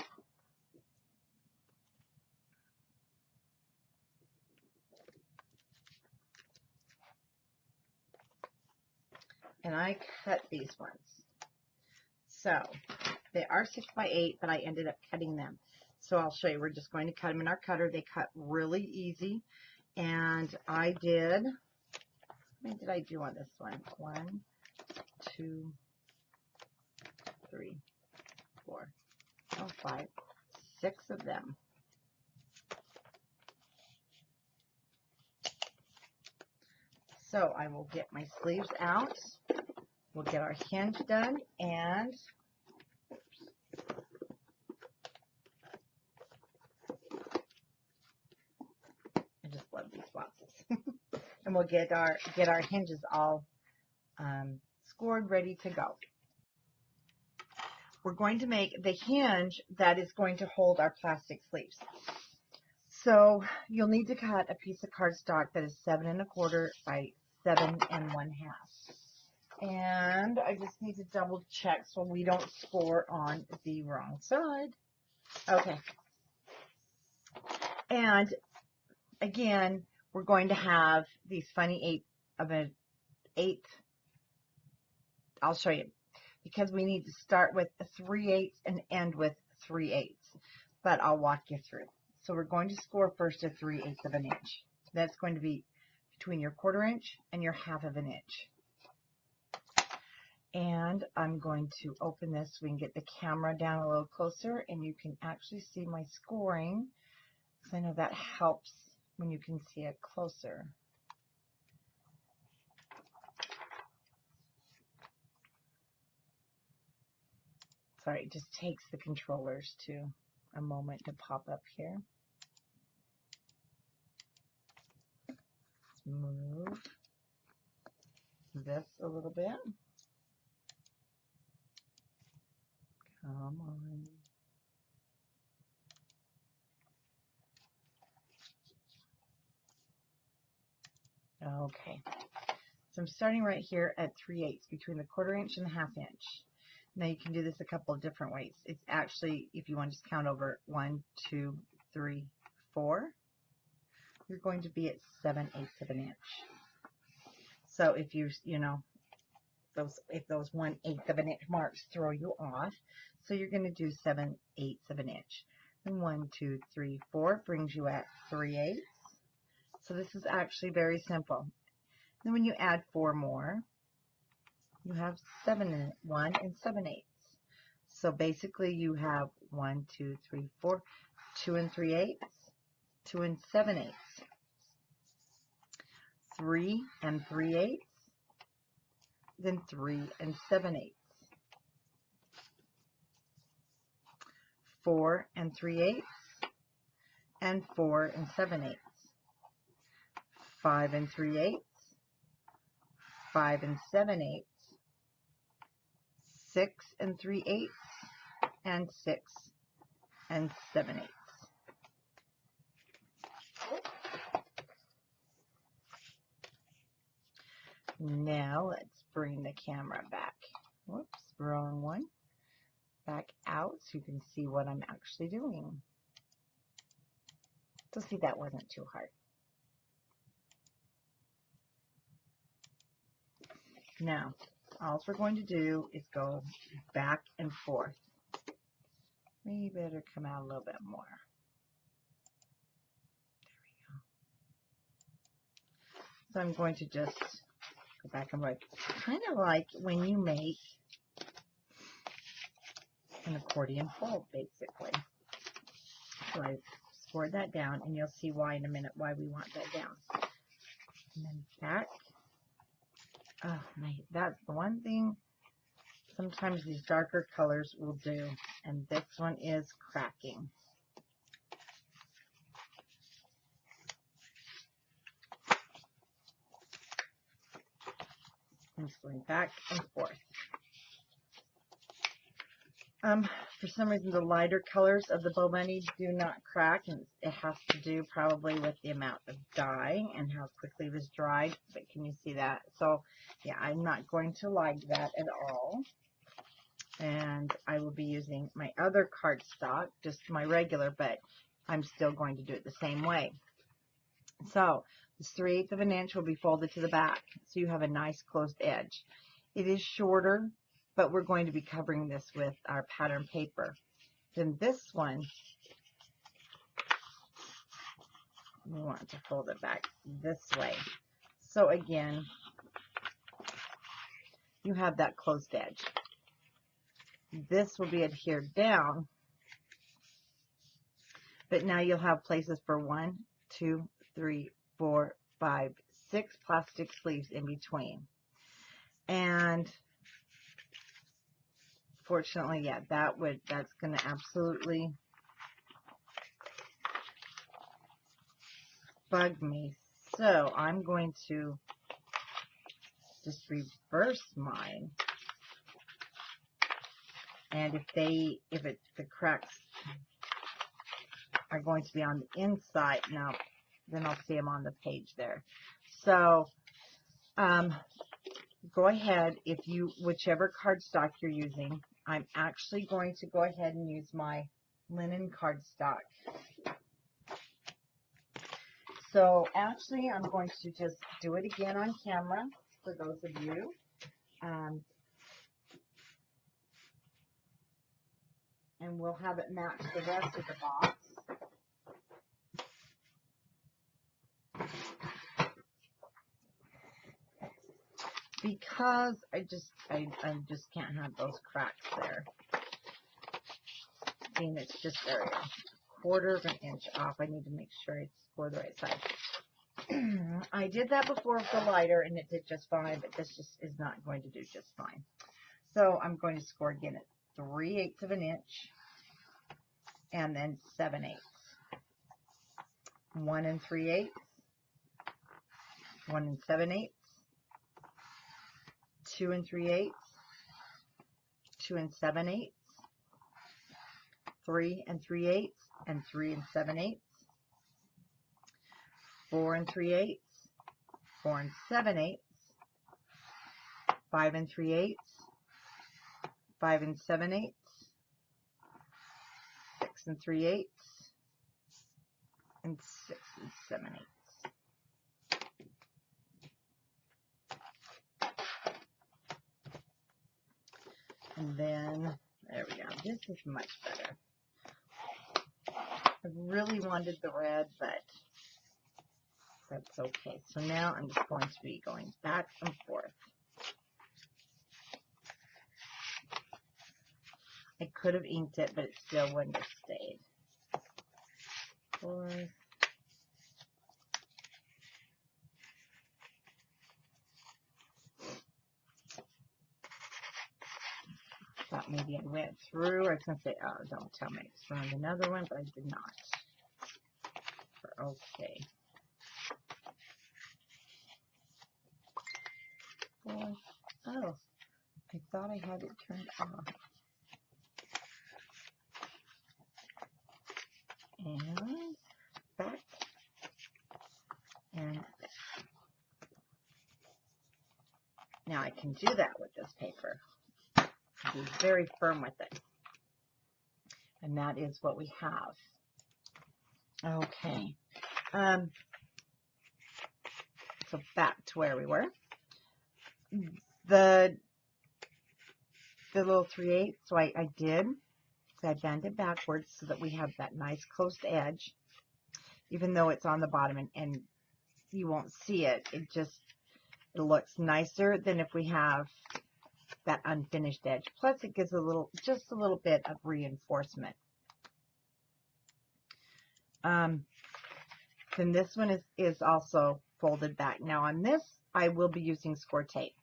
And I cut these ones. So they are 6 by 8, but I ended up cutting them. So I'll show you. We're just going to cut them in our cutter. They cut really easy. And I did, how many did I do on this one? 1, 2, 3, 4, 5, 6 of them. So I will get my sleeves out. We'll get our hinge done, and I just love these boxes. And we'll get our hinges all scored, ready to go. We're going to make the hinge that is going to hold our plastic sleeves. So you'll need to cut a piece of cardstock that is 7 1/4 by 7 1/2. And I just need to double check so we don't score on the wrong side. Okay. And again, we're going to have these funny of an eighth. I'll show you, because we need to start with 3/8 and end with 3/8. But I'll walk you through. So we're going to score first a 3/8 of an inch. That's going to be between your 1/4 inch and your 1/2 of an inch. And I'm going to open this so we can get the camera down a little closer and you can actually see my scoring, because I know that helps when you can see it closer. Sorry, it just takes the controllers to a moment to pop up here. Move this a little bit. Come on. Okay. So I'm starting right here at 3/8 between the 1/4 inch and the 1/2 inch. Now you can do this a couple of different ways. It's actually, if you want to just count over 1, 2, 3, 4, you're going to be at 7/8 of an inch. So if you know, if those 1/8 of an inch marks throw you off, so you're going to do 7/8 of an inch. And 1, 2, 3, 4 brings you at 3/8. So this is actually very simple. Then when you add 4 more, you have 7 and 1 and 7/8. So basically you have 1, 2, 3, 4, 2 and 3/8, 2 and 7/8, 3 and 3/8, then 3 and 7/8, 4 and 3/8, and 4 and 7/8, 5 and 3/8, 5 and 7/8, 6 and 3/8, and 6 and 7/8. Now let's bring the camera back. Whoops, wrong one. Back out so you can see what I'm actually doing. So see, that wasn't too hard. Now, all we're going to do is go back and forth. Maybe better come out a little bit more. There we go. So I'm going to just go back and look. Kind of like when you make an accordion fold, basically. So I scored that down, and you'll see why in a minute, why we want that down. And then back. Oh, that's the one thing sometimes these darker colors will do, and this one is cracking. I'm just going back and forth. For some reason, the lighter colors of the Bow Bunny do not crack, and it has to do probably with the amount of dye and how quickly it was dried. But can you see that? So, yeah, I'm not going to like that at all. And I will be using my other cardstock, just my regular, but I'm still going to do it the same way. So, this 3/8 of an inch will be folded to the back, so you have a nice closed edge. It is shorter, but we're going to be covering this with our pattern paper. Then this one, we want to fold it back this way. So again, you have that closed edge. This will be adhered down, but now you'll have places for 1, 2, 3, 4, 5, 6 plastic sleeves in between. And fortunately, yeah, that's going to absolutely bug me. So I'm going to just reverse mine. And if the cracks are going to be on the inside now, then I'll see them on the page there. So go ahead, whichever cardstock you're using. I'm actually going to go ahead and use my linen cardstock. So actually, I'm going to just do it again on camera for those of you. And we'll have it match the rest of the box. Because I just can't have those cracks there. See, it's just there, a quarter of an inch off. I need to make sure it's for the right side. I did that before with the lighter and it did just fine, but this just is not going to do just fine. So I'm going to score again at 3/8 of an inch and then 7/8. 1 3/8, 1 7/8, 2 3/8, 2 7/8, 3 3/8, and 3 7/8, 4 3/8, 4 7/8, 5 3/8, 5 7/8, 6 3/8, and 6 7/8. And then, there we go. This is much better. I really wanted the red, but that's okay. So now I'm just going to be going back and forth. I could have inked it, but it still wouldn't have stayed. Forth. Thought maybe I went through. I was going to say, oh, don't tell me I found another one, but I did not. Okay. Forth. Oh, I thought I had it turned off. And back. And back. Now I can do that with this paper. Be very firm with it. And that is what we have. Okay. So back to where we were. The little 3/8, so I did. So I bend it backwards so that we have that nice close edge. Even though it's on the bottom and you won't see it, it looks nicer than if we have that unfinished edge. Plus it gives just a little bit of reinforcement. Then this one is also folded back. Now on this, I will be using score tape.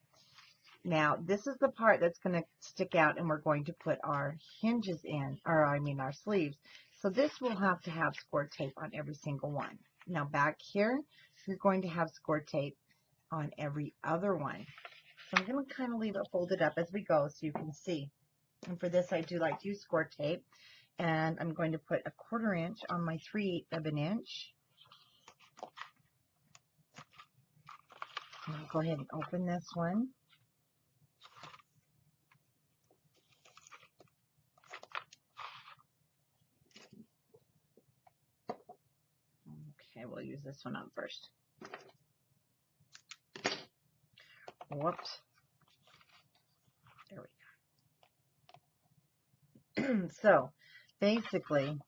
Now this is the part that's going to stick out and we're going to put our hinges in, or I mean our sleeves. So this will have to have score tape on every single one. Now back here, you're going to have score tape on every other one. So I'm going to kind of leave it folded up as we go so you can see. And for this, I do like to use score tape. And I'm going to put a 1/4 inch on my 3/8 of an inch. I'll go ahead and open this one. Okay, we'll use this one on first. Whoops. There we go. So, basically,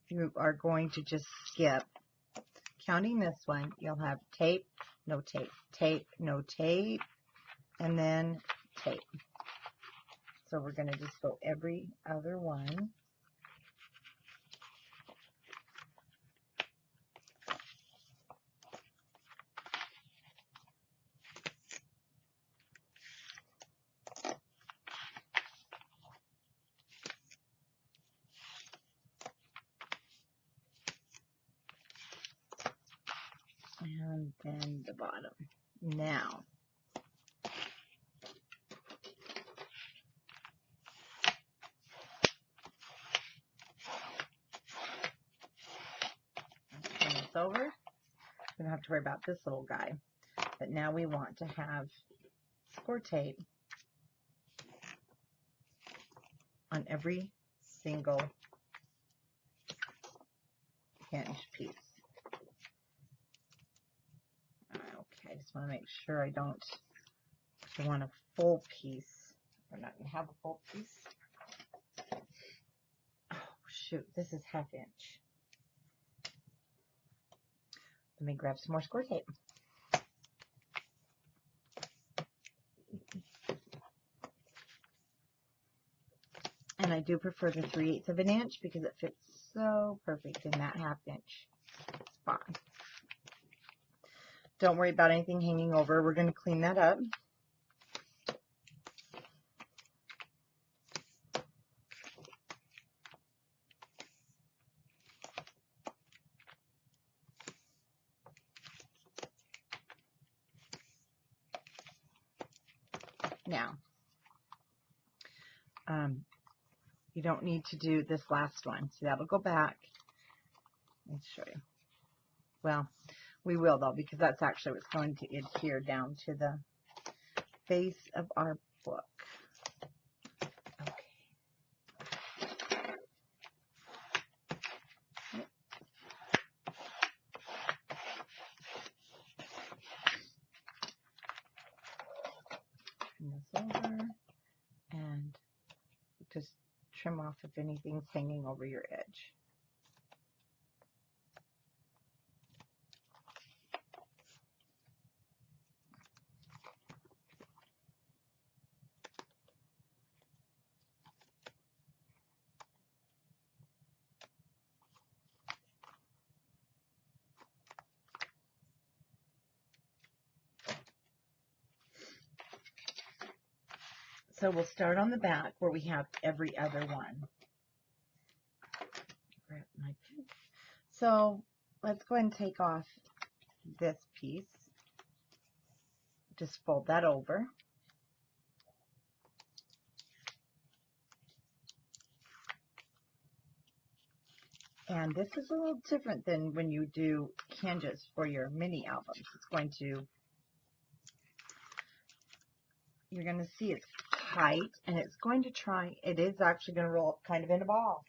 you are going to just skip. Counting this one, you'll have tape, no tape, tape, no tape, and then tape. So we're going to just go every other one. And then the bottom. Now, turn this over. We don't have to worry about this little guy. But now we want to have score tape on every single inch piece. Okay, just want to make sure I don't want a full piece. We're not going to have a full piece. Oh, shoot, this is 1/2 inch. Let me grab some more score tape. And I do prefer the 3/8 of an inch because it fits so perfect in that 1/2 inch spot. Don't worry about anything hanging over. We're going to clean that up. Now, you don't need to do this last one. So that'll go back. Let me show you. Well, we will though, because that's actually what's going to adhere down to the base of our book. Okay. Turn this over and just trim off if anything's hanging over your edge. So we'll start on the back where we have every other one. Grab my pen. So let's go ahead and take off this piece. Just fold that over. And this is a little different than when you do canvas for your mini albums. It's going to, you're going to see it's tight, and it's going to try, it is actually going to roll up kind of in a ball.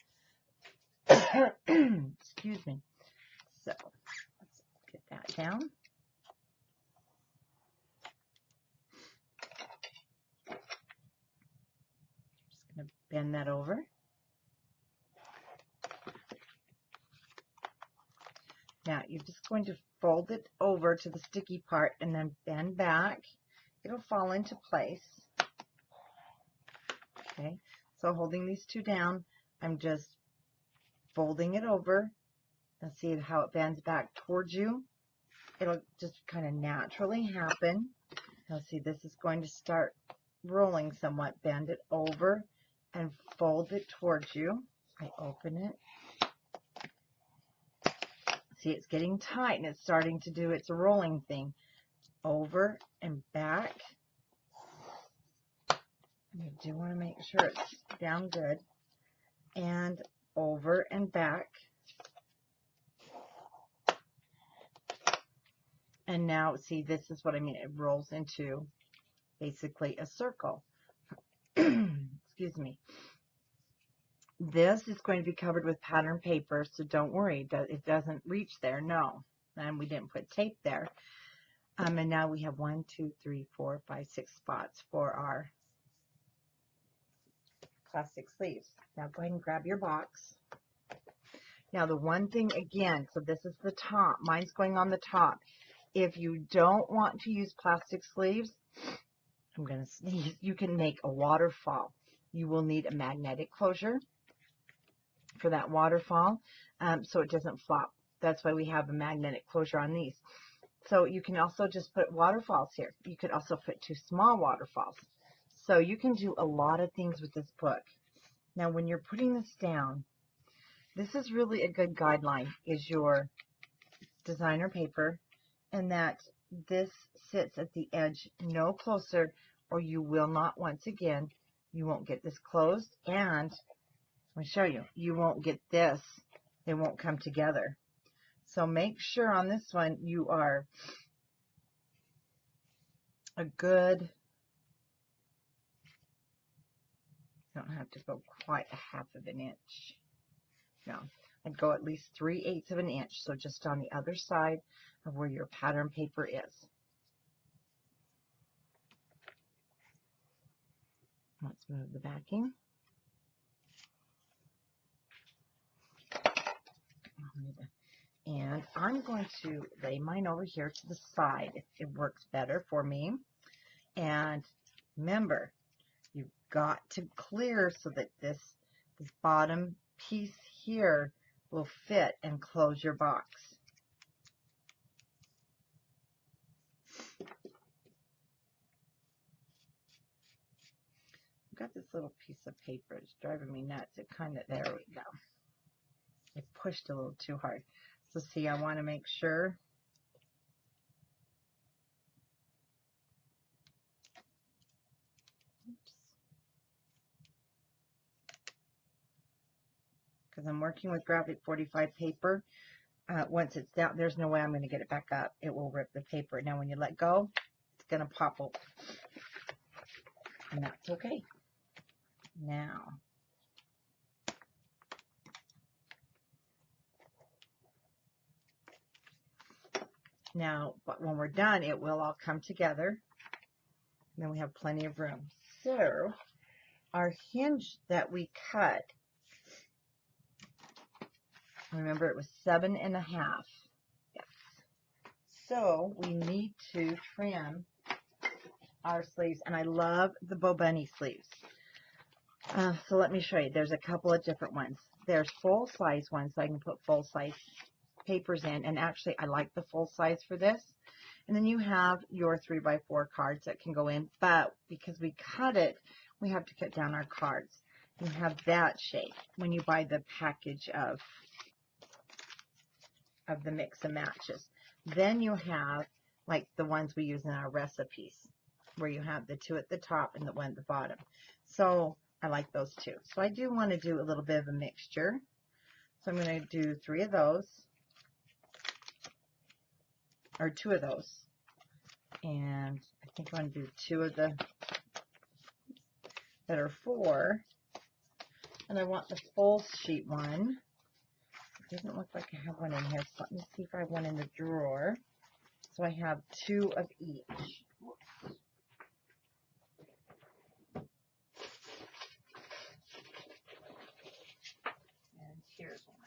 Excuse me. So let's get that down. Just going to bend that over. Now you're just going to fold it over to the sticky part and then bend back. It'll fall into place. Okay, so holding these two down, I'm just folding it over. And see how it bends back towards you. It'll just kind of naturally happen. Now see, this is going to start rolling somewhat. Bend it over and fold it towards you. I open it. See, it's getting tight and it's starting to do its rolling thing. Over and back. And I do want to make sure it's down good. And over and back. And now, see, this is what I mean. It rolls into basically a circle. Excuse me. This is going to be covered with pattern paper, so don't worry. It doesn't reach there, no. And we didn't put tape there. And now we have 1, 2, 3, 4, 5, 6 spots for our plastic sleeves. Now go ahead and grab your box. Now the one thing again, so this is the top. Mine's going on the top. If you don't want to use plastic sleeves, I'm going to sneeze. You can make a waterfall. You will need a magnetic closure for that waterfall, so it doesn't flop. That's why we have a magnetic closure on these. So you can also just put waterfalls here. You could also put 2 small waterfalls. So you can do a lot of things with this book. Now when you're putting this down, this is really a good guideline, is your designer paper, and that this sits at the edge no closer, or you will not, once again, you won't get this closed, and I'll show you, you won't get this, they won't come together. So make sure on this one you are a good, you don't have to go quite a 1/2 of an inch. No, and go at least 3/8 of an inch, so just on the other side of where your pattern paper is. Let's move the backing. And I'm going to lay mine over here to the side. It works better for me. And remember, you've got to clear so that this bottom piece here will fit and close your box. I've got this little piece of paper. It's driving me nuts. It kind of, there we go. I pushed a little too hard. So see, I want to make sure. Because I'm working with graphic 45 paper. Once it's down, there's no way I'm going to get it back up. It will rip the paper. Now when you let go, it's going to pop open. And that's okay. Now, but when we're done, it will all come together. And then we have plenty of room. So, our hinge that we cut, remember it was 7.5. Yes. So, we need to trim our sleeves. And I love the Bo Bunny sleeves. So let me show you. There's a couple of different ones. There's full-size ones, so I can put full-size papers in. And actually, I like the full size for this. And then you have your 3x4 cards that can go in. But because we cut it, we have to cut down our cards. You have that shape when you buy the package of the mix and matches. Then you have like the ones we use in our recipes, where you have the two at the top and the one at the bottom. So I like those two. So I do want to do a little bit of a mixture. So I'm going to do 3 of those, or 2 of those. And I think I'm going to do 2 of the that are 4. And I want the full sheet one. It doesn't look like I have one in here. So let me see if I have one in the drawer. So I have 2 of each. And here's one.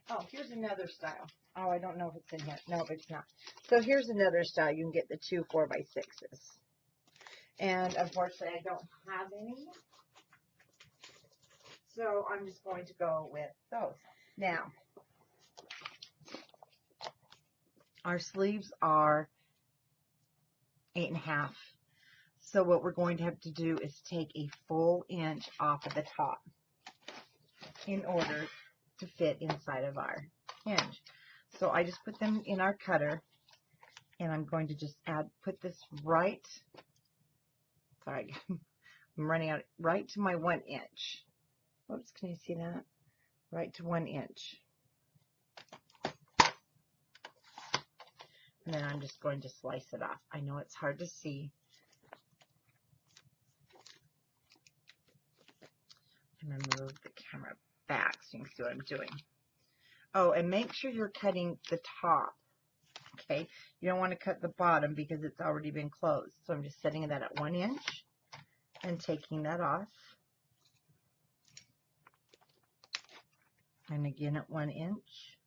Oh, here's another style. Oh, I don't know if it's in here. No, it's not. So here's another style. You can get the 2 4x6s. And unfortunately, I don't have any. So I'm just going to go with those. Now, our sleeves are 8.5. So what we're going to have to do is take a full inch off of the top in order to fit inside of our hinge. So I just put them in our cutter, and I'm going to just put this right, sorry, I'm running out, right to my 1 inch. Oops, can you see that? Right to 1 inch. And then I'm just going to slice it off. I know it's hard to see. I'm going to move the camera back so you can see what I'm doing. Oh, and make sure you're cutting the top. Okay, you don't want to cut the bottom because it's already been closed. So I'm just setting that at 1 inch and taking that off. And again at 1 inch.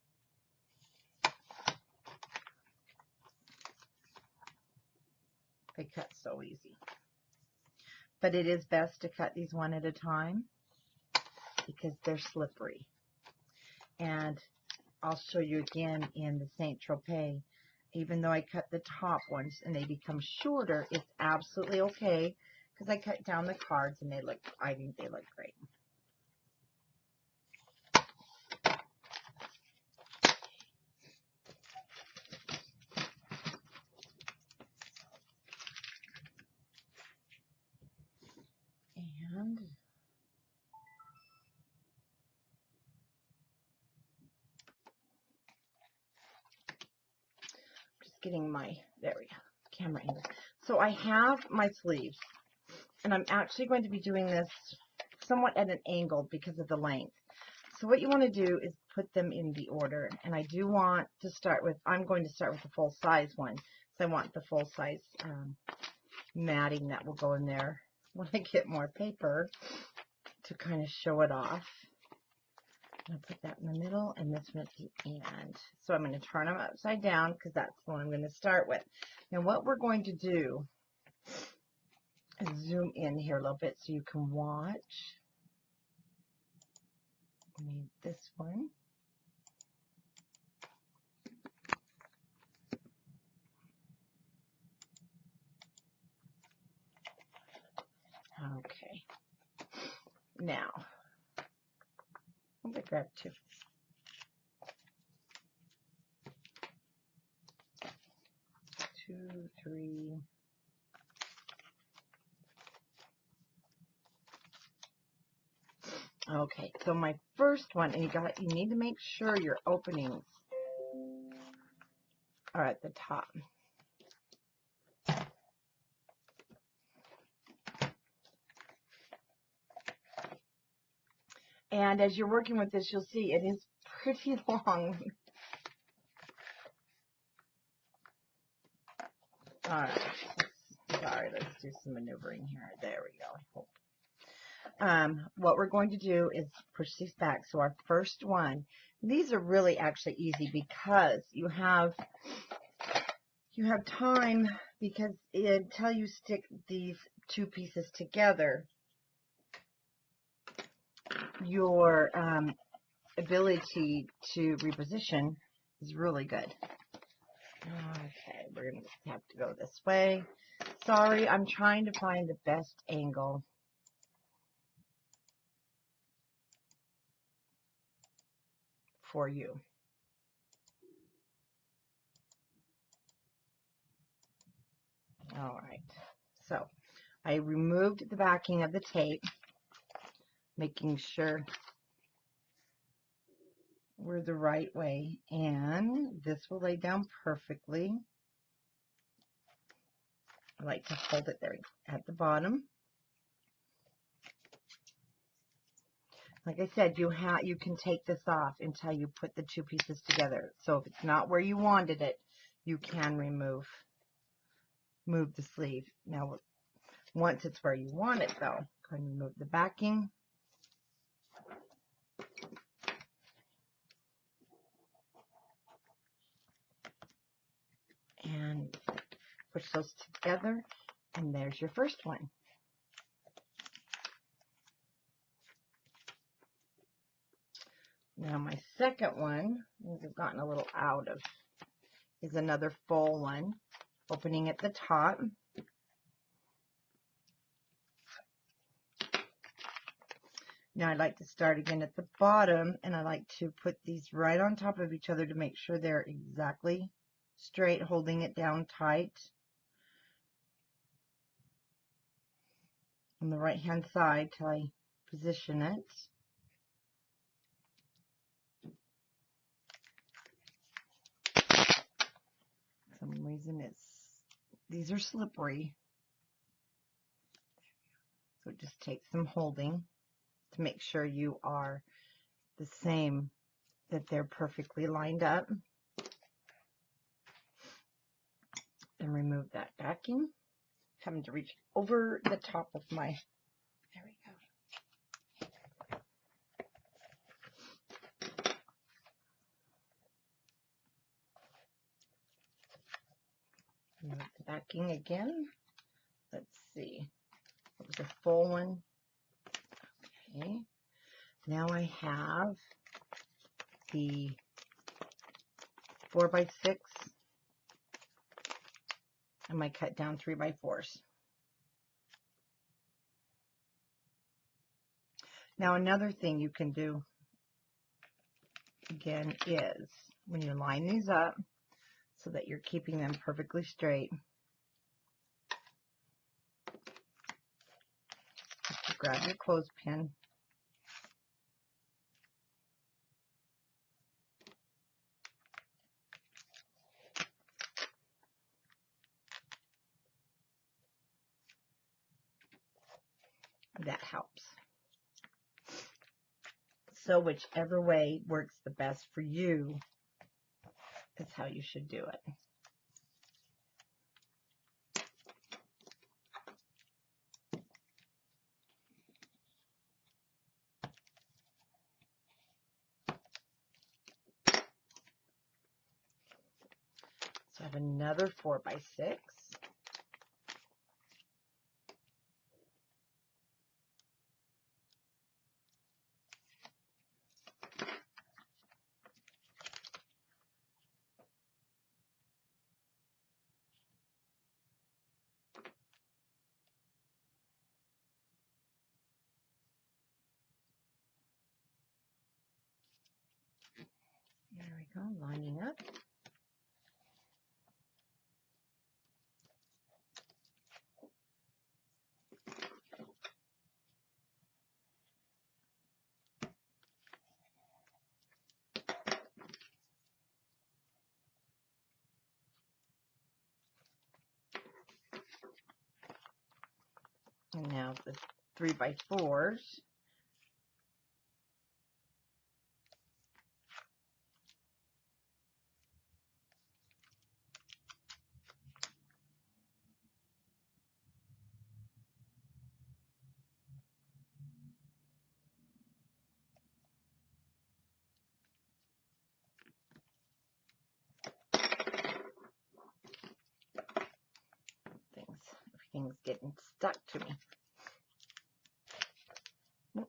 They cut so easy. But it is best to cut these one at a time because they're slippery. And I'll show you again in the Saint Tropez. Even though I cut the top ones and they become shorter, it's absolutely okay because I cut down the cards and they look, I think they look great. And just getting my, there we go, camera angle. So I have my sleeves, and I'm actually going to be doing this somewhat at an angle because of the length. So what you want to do is put them in the order. And I do want to start with, I'm going to start with the full size one. So I want the full size matting that will go in there when I get more paper to kind of show it off. I'm going to put that in the middle and this one at the end. So I'm going to turn them upside down because that's the one I'm going to start with. Now what we're going to do is zoom in here a little bit so you can watch. I need this one. Okay. Now, I'm going to grab two. Two, three. Okay, so my first one, and you need to make sure your openings are at the top. And as you're working with this, you'll see it is pretty long. All right. Sorry, let's do some maneuvering here. There we go. What we're going to do is push these back. So our first one, these are really actually easy because you have time, because until you stick these two pieces together, your ability to reposition is really good. Okay, we're going to have to go this way. Sorry, I'm trying to find the best angle. For you. All right, so I removed the backing of the tape, making sure we're the right way, and this will lay down perfectly. I like to hold it there at the bottom. Like I said, you can take this off until you put the two pieces together. So if it's not where you wanted it, you can move the sleeve. Now, once it's where you want it, though, go ahead and remove the backing. And push those together, and there's your first one. Now my second one, I've gotten a little out of, is another full one, opening at the top. Now I like to start again at the bottom, and I like to put these right on top of each other to make sure they're exactly straight, holding it down tight. On the right hand side till I position it. For some reason these are slippery, so it just takes some holding to make sure you are the same, that they're perfectly lined up. And remove that backing. Having to reach over the top of my, there we go. Remove the backing again. Let's see. It was a full one. Okay. Now I have the 4x6 and my cut down 3x4s. Now another thing you can do again is when you line these up so that you're keeping them perfectly straight, you grab your clothespin . That helps. So whichever way works the best for you is how you should do it. So I have another 4x6. There we go, lining up. And now the 3x4s. Everything's getting stuck to me. Oops.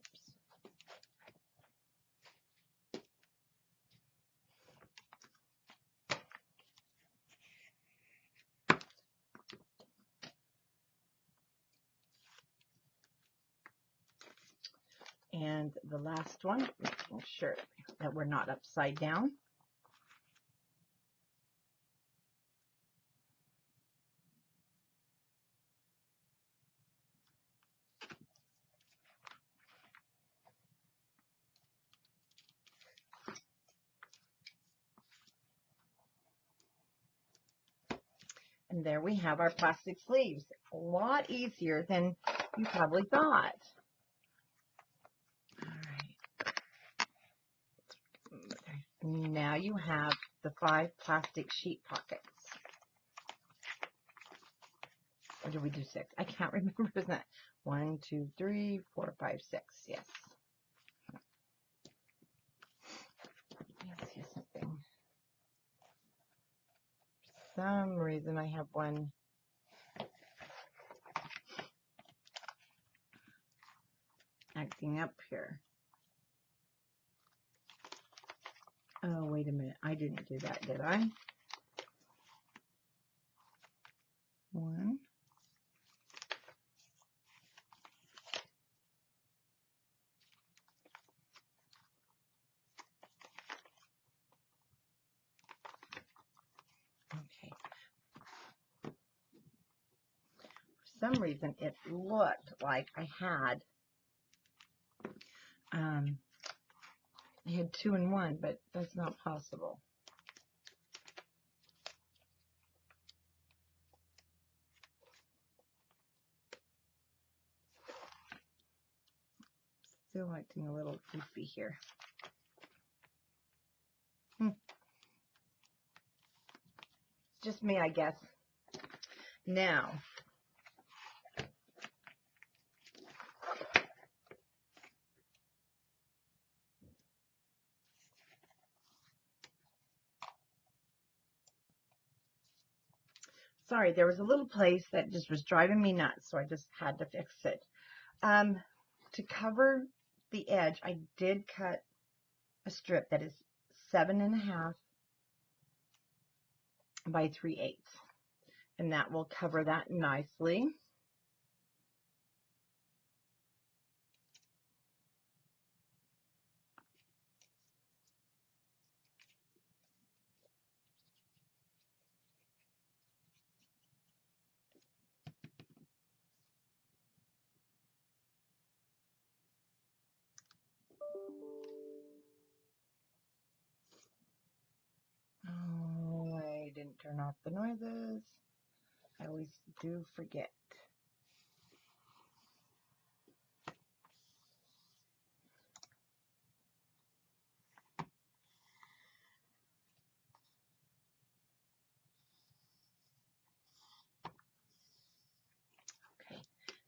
And the last one, making sure that we're not upside down. And there we have our plastic sleeves. A lot easier than you probably thought. All right. Now you have the 5 plastic sheet pockets. Or did we do 6? I can't remember. Isn't that 1, 2, 3, 4, 5, 6? Yes. Let's see something. For some reason I have one acting up here. Oh, wait a minute. I didn't do that, did I? 1. Okay. For some reason, it looked like I had 2 in 1, but that's not possible. Still acting a little goofy here. Just me, I guess. Now, sorry, there was a little place that just was driving me nuts, so I just had to fix it. To cover the edge, I did cut a strip that is 7.5 by 3/8, and that will cover that nicely. Oh, I didn't turn off the noises. I always do forget.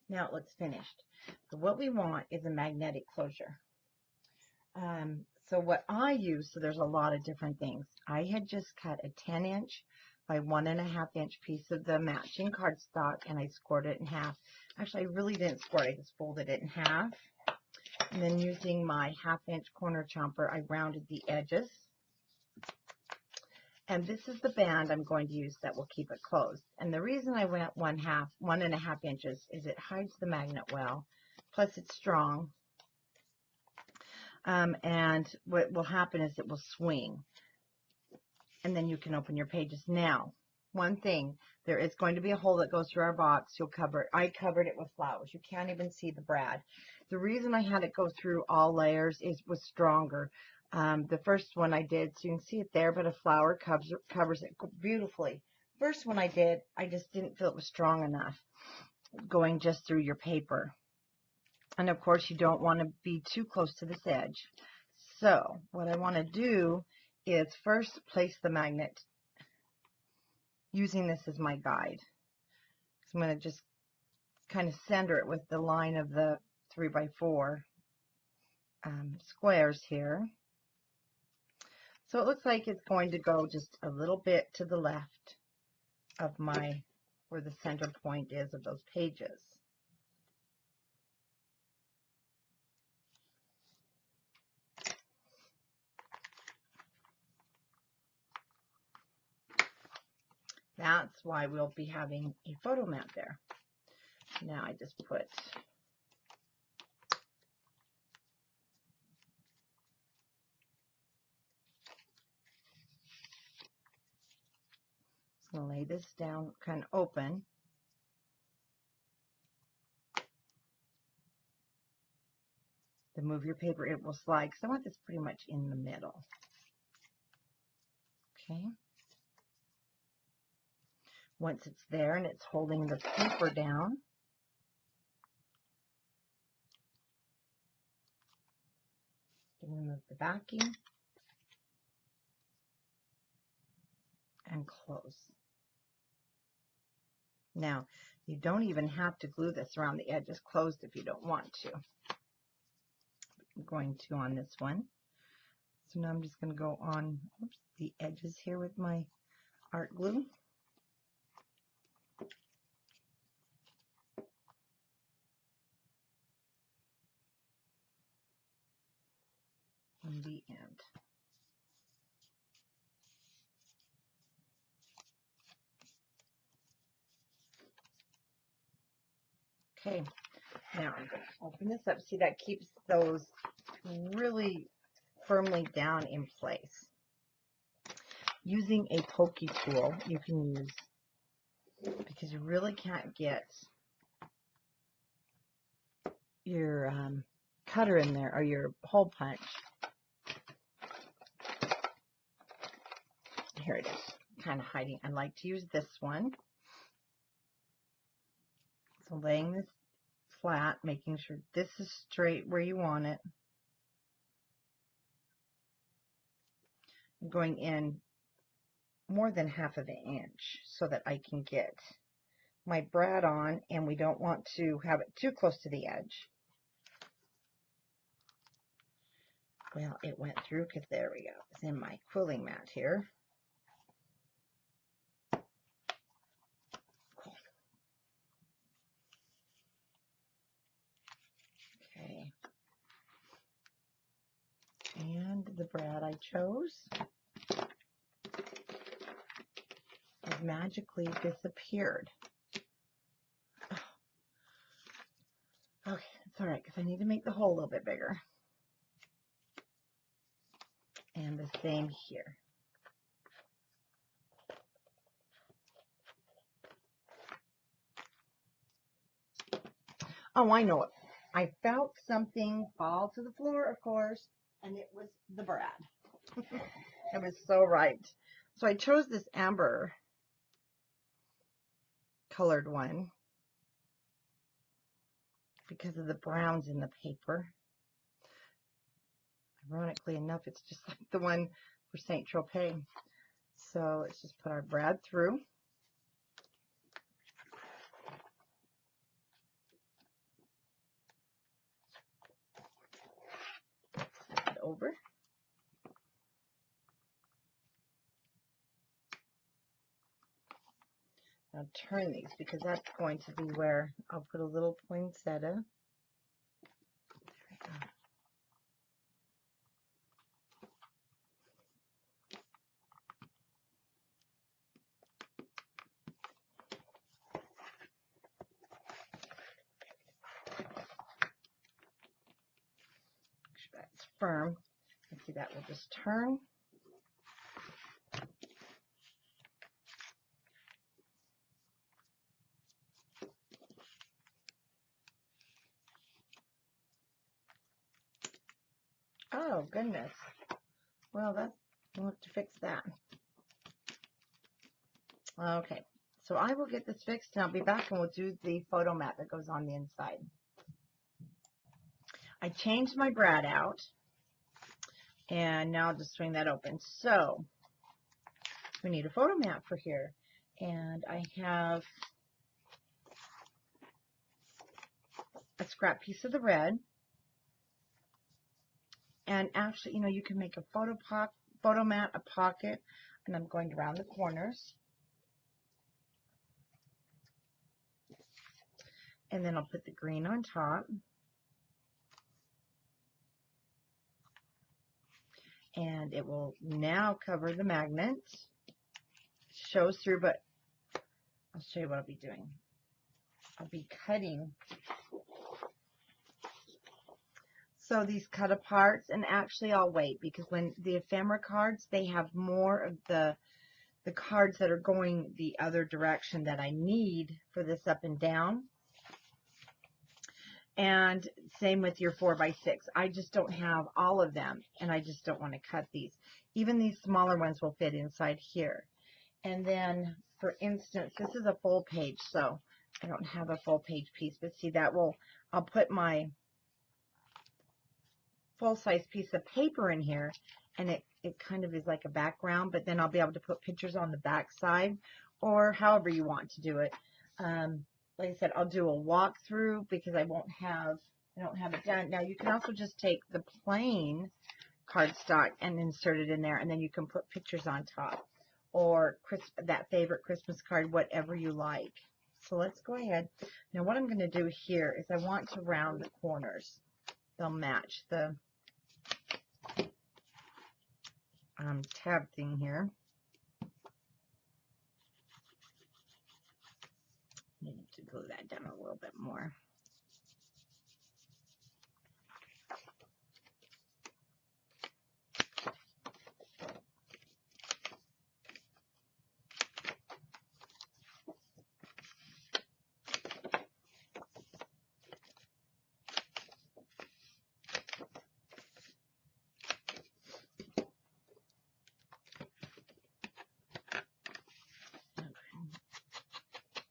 Now it looks finished. So what we want is a magnetic closure. So what I use, so there's a lot of different things. I had just cut a 10-inch by 1.5-inch piece of the matching cardstock, and I scored it in half. Actually, I really didn't score it. I just folded it in half. And then using my 1/2-inch corner chomper, I rounded the edges. And this is the band I'm going to use that will keep it closed. And the reason I went 1.5 inches is it hides the magnet well. Plus it's strong. And what will happen is it will swing. And then you can open your pages. Now, one thing, there is going to be a hole that goes through our box. I covered it with flowers. You can't even see the brad. The reason I had it go through all layers was stronger. The first one I did, so you can see it there, but a flower covers it beautifully. First one I did, I just didn't feel it was strong enough going just through your paper. And of course, you don't want to be too close to this edge. So what I want to do is first place the magnet using this as my guide. So I'm going to just kind of center it with the line of the 3x4 squares here. So it looks like it's going to go just a little bit to the left of where the center point is of those pages. That's why we'll be having a photo mat there. Now I just put I'm going to lay this down kind of open. To move your paper, it will slide because I want this pretty much in the middle. Okay. Once it's there and it's holding the paper down, remove the backing and close. Now, you don't even have to glue this around the edges closed if you don't want to. I'm going to on this one. So now I'm just going to go on the edges here with my art glue. On the end. Okay, now I'm going to open this up. See, that keeps those really firmly down in place. Using a pokey tool, you can use, because you really can't get your cutter in there or your hole punch. Here it is, kind of hiding. I like to use this one. So laying this flat, making sure this is straight where you want it. I'm going in more than 1/2 inch so that I can get my brad on, and we don't want to have it too close to the edge. Well, it went through because there we go. It's in my quilling mat here. Cool. Okay. And the brad I chose has magically disappeared. Okay, it's all right because I need to make the hole a little bit bigger. And the same here. Oh, I know it. I felt something fall to the floor, of course, and it was the brad. It was so right. So I chose this amber colored one because of the browns in the paper. Ironically enough, it's just like the one for Saint Tropez. So let's just put our brad through. over. Now turn these because that's going to be where I'll put a little poinsettia. There we go. Make sure that's firm. And see, that will just turn. Oh, goodness. Well, we'll have to fix that. Okay, so I will get this fixed and I'll be back and we'll do the photo mat that goes on the inside. I changed my brad out and now I'll just swing that open. So we need a photo mat for here. And I have a scrap piece of the red. And actually, you know, you can make a photo mat, a pocket, and I'm going around the corners. And then I'll put the green on top. And it will now cover the magnet. Shows through, but I'll show you what I'll be doing. I'll be cutting. So these cut aparts, and actually I'll wait because when the ephemera cards, they have more of the cards that are going the other direction that I need for this up and down. And same with your 4x6. I just don't have all of them, and I just don't want to cut these. Even these smaller ones will fit inside here. And then, for instance, this is a full page, so I don't have a full page piece, but see that I'll put my full-size piece of paper in here, and it kind of is like a background, but then I'll be able to put pictures on the back side, or however you want to do it. Like I said, I'll do a walkthrough because I don't have it done. Now, you can also just take the plain cardstock and insert it in there, and then you can put pictures on top, or that favorite Christmas card, whatever you like. So let's go ahead. Now, what I'm going to do here is I want to round the corners. They'll match the tab thing here. Need to glue that down a little bit more.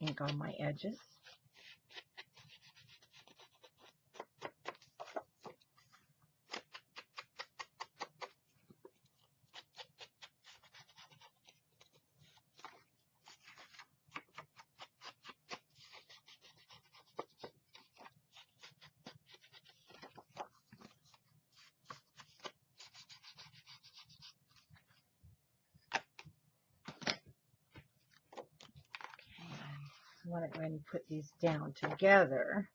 Ink on my edges. I want to go ahead and put these down together.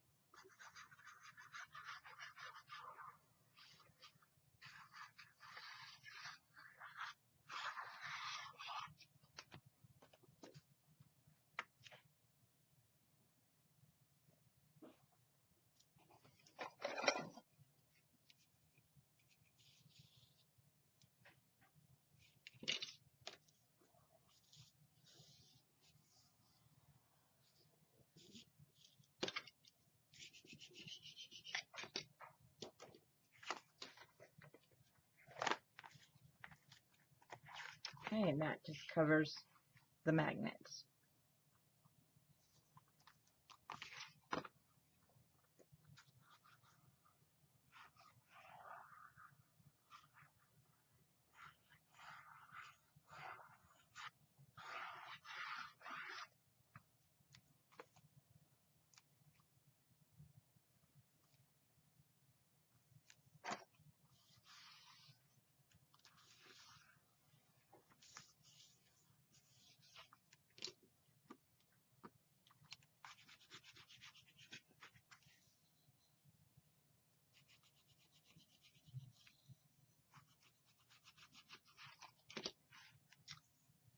Okay, and that just covers the magnets.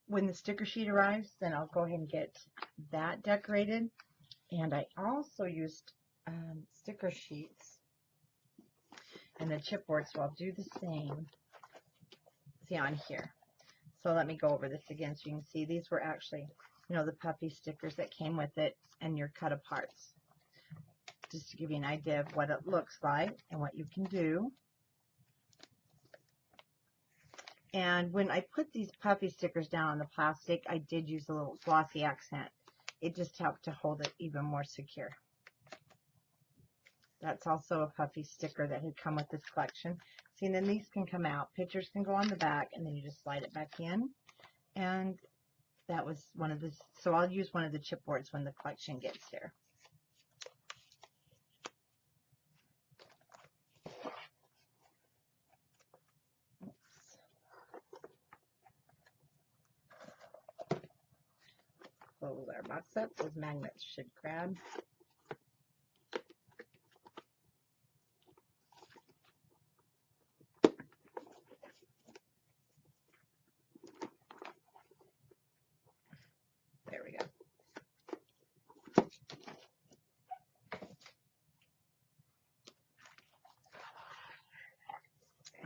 when the sticker sheet arrives, then I'll go ahead and get that decorated. And I also used sticker sheets and the chipboard, so I'll do the same. See on here. So let me go over this again so you can see these were actually, you know, the puppy stickers that came with it and your cut aparts. Just to give you an idea of what it looks like and what you can do. And when I put these puppy stickers down on the plastic, I did use a little glossy accent. It just helped to hold it even more secure. That's also a puffy sticker that had come with this collection. See, and then these can come out. Pictures can go on the back, and then you just slide it back in. And that was one of the, so I'll use one of the chipboards when the collection gets here. Close our box up. Those magnets should grab. There we go.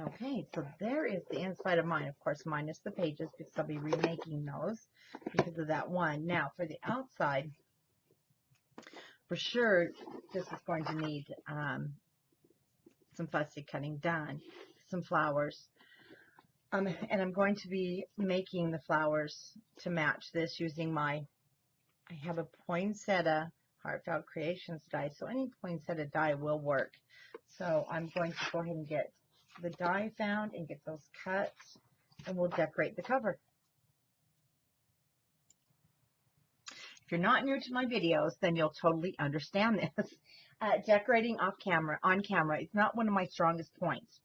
Okay, so there is the inside of mine, of course, minus the pages, because I'll be remaking those because of that one. Now, for the outside, for sure, this is going to need some fussy cutting done, some flowers. And I'm going to be making the flowers to match this using I have a poinsettia Heartfelt Creations die, so any poinsettia die will work. So I'm going to go ahead and get the die found and get those cut, and we'll decorate the cover. If you're not new to my videos, then you'll totally understand this. Decorating on camera is not one of my strongest points,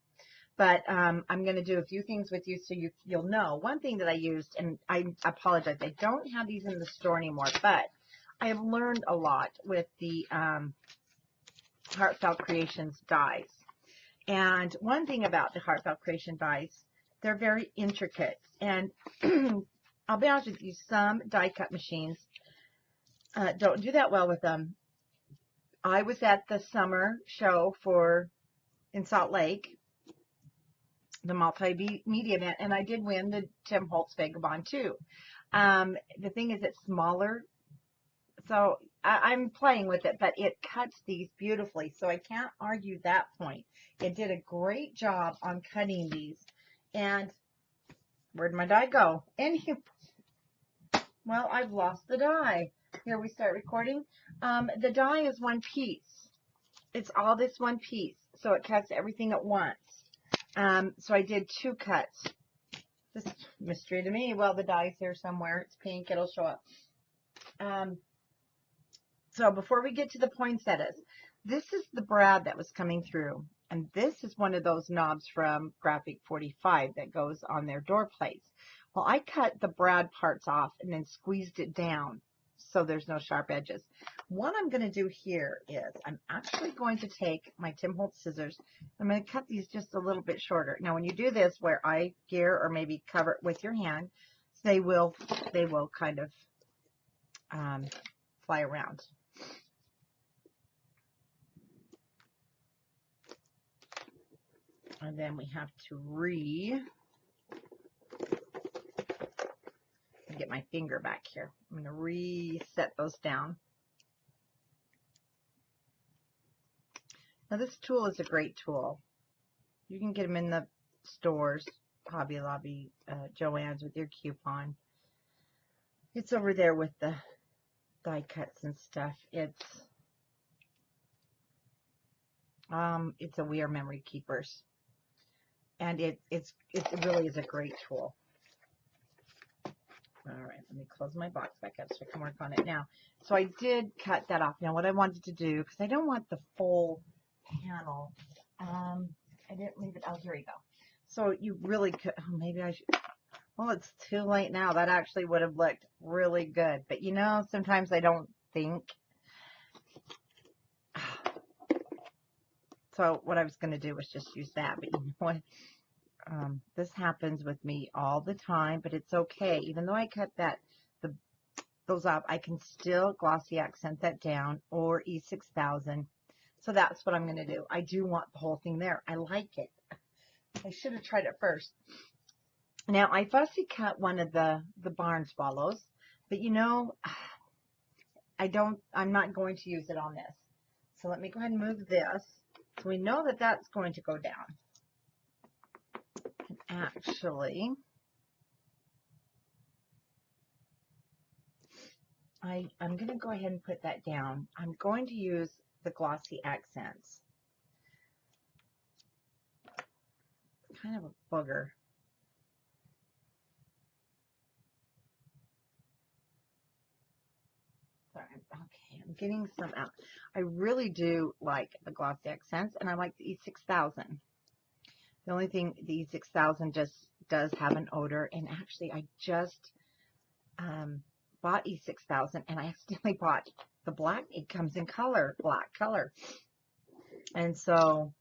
but I'm going to do a few things with you so you'll know. One thing that I used, and I apologize, I don't have these in the store anymore, but I have learned a lot with the Heartfelt Creations dies. And one thing about the Heartfelt Creation dies, they're very intricate. And I'll be honest with you, some die cut machines don't do that well with them. I was at the summer show in Salt Lake, the multimedia event, and I did win the Tim Holtz Vagabond too. The thing is, it's smaller, so I'm playing with it, but it cuts these beautifully, so I can't argue that point. It did a great job on cutting these. And where'd my die go? Well, I've lost the die. Here we start recording. The die is one piece. It's all this one piece, so it cuts everything at once. So I did 2 cuts. This is mystery to me. Well, the die's here somewhere. It's pink. It'll show up. So before we get to the poinsettias, this is the brad that was coming through. And this is one of those knobs from G45 that goes on their door plates. Well, I cut the brad parts off and then squeezed it down so there's no sharp edges. What I'm going to do here is I'm actually going to take my Tim Holtz scissors. I'm going to cut these just a little bit shorter. Now, when you do this where I gear or maybe cover it with your hand, they will kind of fly around. And then we have to get my finger back here. I'm going to reset those down. Now this tool is a great tool. You can get them in the stores, Hobby Lobby, Joann's with your coupon. It's over there with the die cuts and stuff. It's a We Are Memory Keepers. And it really is a great tool. All right, let me close my box back up so I can work on it now. So I did cut that off. Now what I wanted to do, because I don't want the full panel, I didn't leave it. Oh, here we go. So you really could, maybe I should, well, it's too late now. That actually would have looked really good. But you know, sometimes I don't think. So what I was going to do was just use that. But you know what? This happens with me all the time, but it's okay. Even though I cut those up, I can still glossy accent that down or E6000. So that's what I'm going to do. I do want the whole thing there. I like it. I should have tried it first. Now, I fussy cut one of the barn swallows, but you know, I'm not going to use it on this. So let me go ahead and move this. So we know that that's going to go down. And actually, I'm going to go ahead and put that down. I'm going to use the glossy accents. Kind of a booger. Sorry, okay, I'm getting some out. I really do like the glossy accents, and I like the E6000. The only thing, the E6000 just does have an odor, and actually I just bought E6000, and I accidentally bought the black. It comes in color, black color. And so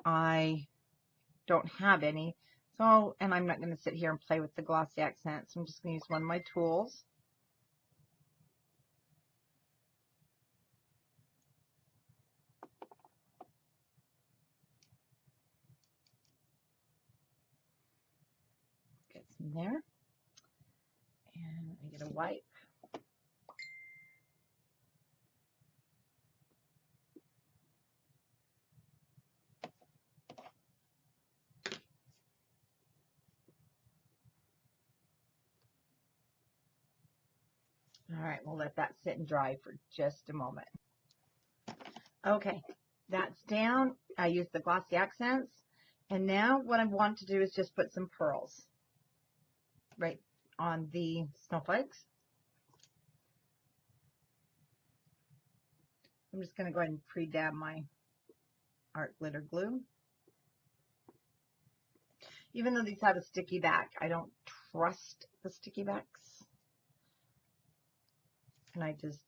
I don't have any. So, and I'm not going to sit here and play with the glossy accents. I'm just going to use one of my tools. Get some there. And I get a wipe. All right, we'll let that sit and dry for just a moment. Okay, that's down. I used the glossy accents. And now what I want to do is just put some pearls right on the snowflakes. I'm just going to go ahead and pre-dab my art glitter glue. Even though these have a sticky back, I don't trust the sticky backs. And I just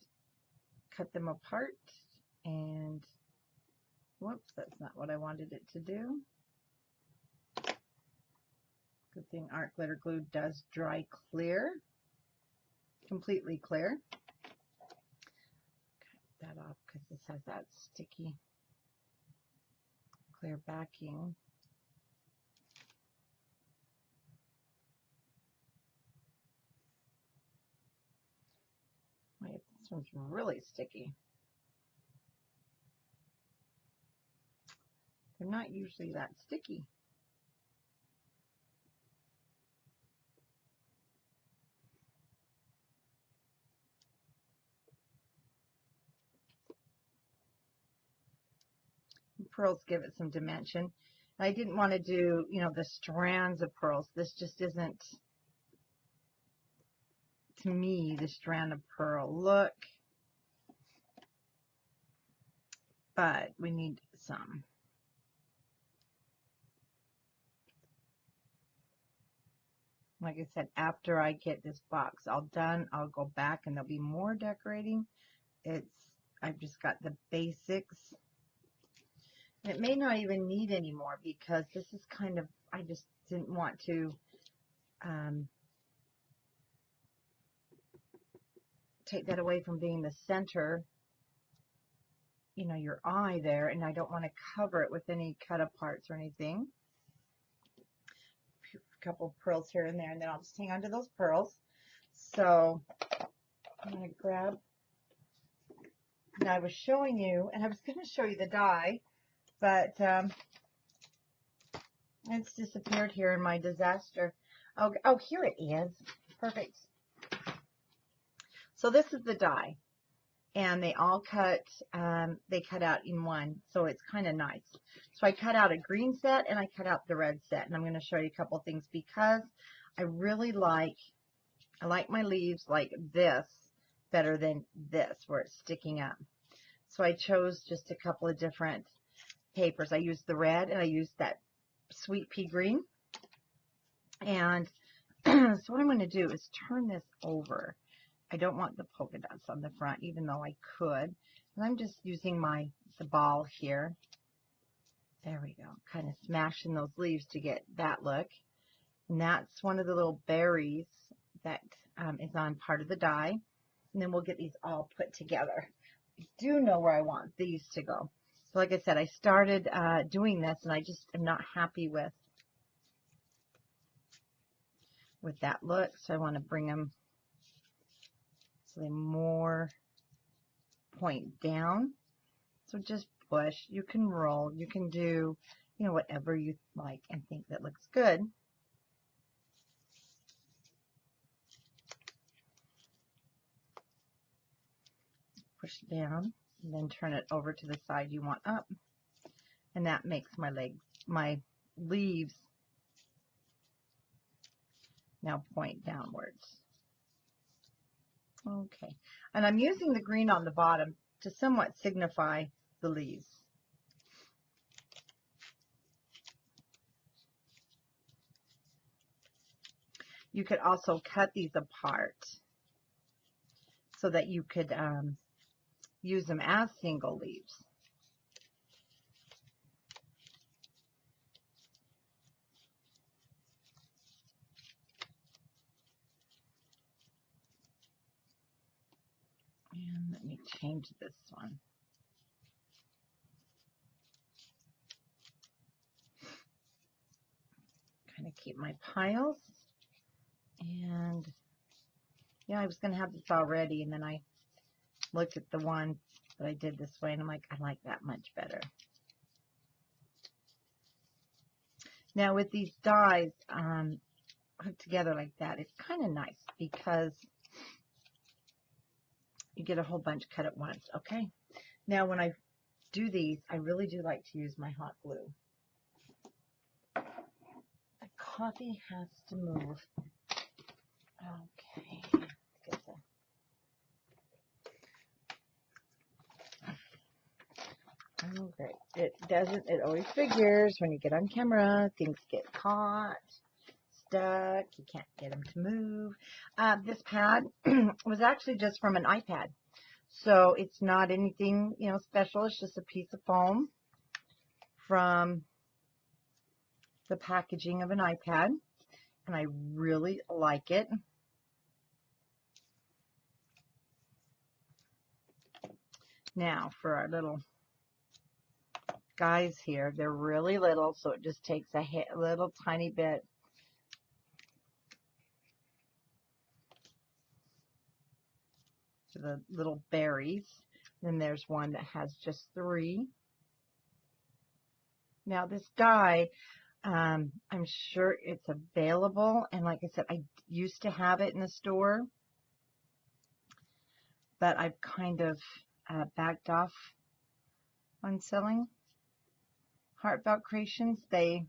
cut them apart, and whoops, that's not what I wanted it to do. Good thing art glitter glue does dry clear, completely clear. Cut that off because this has that sticky clear backing. Wait, this one's really sticky. They're not usually that sticky. Pearls give it some dimension. I didn't want to do, you know, the strands of pearls. This just isn't, to me, the strand of pearl look. But we need some. Like I said, after I get this box all done, I'll go back and there'll be more decorating. I've just got the basics. It may not even need any more because this is kind of, I just didn't want to take that away from being the center, you know, your eye there, and I don't want to cover it with any cut aparts or anything. A couple of pearls here and there, and then I'll just hang on to those pearls. So I'm going to grab, and I was showing you, and I was going to show you the die, but it's disappeared here in my disaster. Oh, here it is. Perfect. So this is the die, and they all cut, they cut out in one, so it's kind of nice. So I cut out a green set, and I cut out the red set, and I'm going to show you a couple of things because I really like, I like my leaves like this better than this, where it's sticking up. So I chose just a couple of different papers. I used the red, and I used that sweet pea green. And so what I'm going to do is turn this over. I don't want the polka dots on the front, even though I could. And I'm just using the ball here. There we go. Kind of smashing those leaves to get that look. And that's one of the little berries that is on part of the die. And then we'll get these all put together. I do know where I want these to go. So like I said, I started doing this and I just am not happy with that look. So I want to bring them so they more point down. So just push. You can roll. You can do, you know, whatever you like and think that looks good. Push down and then turn it over to the side you want up. And that makes my leaves now point downwards. Okay. And I'm using the green on the bottom to somewhat signify the leaves. You could also cut these apart so that you could use them as single leaves. And let me change this one. Kind of keep my piles. And yeah, I was going to have this all ready, and then I looked at the one that I did this way, and I'm like, I like that much better. Now with these dies put together like that, it's kind of nice because you get a whole bunch cut at once. Okay. Now when I do these, I really do like to use my hot glue. The coffee has to move. Okay. Get the Oh, great. It doesn't, it always figures when you get on camera, things get caught, stuck, you can't get them to move. This pad was actually just from an iPad. So it's not anything, you know, special. It's just a piece of foam from the packaging of an iPad. And I really like it. Now for our little guys here, they're really little, so it just takes a little tiny bit. So the little berries. Then there's one that has just 3. Now this die, I'm sure it's available, and like I said, I used to have it in the store, but I've kind of backed off on selling Heartfelt Creations. They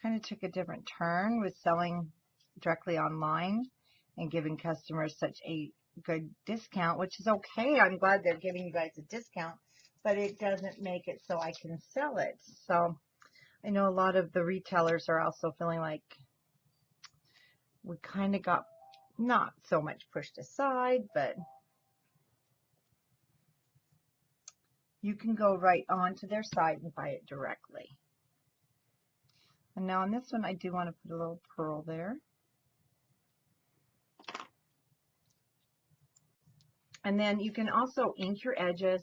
kind of took a different turn with selling directly online and giving customers such a good discount, which is okay. I'm glad they're giving you guys a discount, but it doesn't make it so I can sell it. So I know a lot of the retailers are also feeling like we kind of got not so much pushed aside, but you can go right onto their site and buy it directly. And now on this one, I do want to put a little pearl there. And then you can also ink your edges.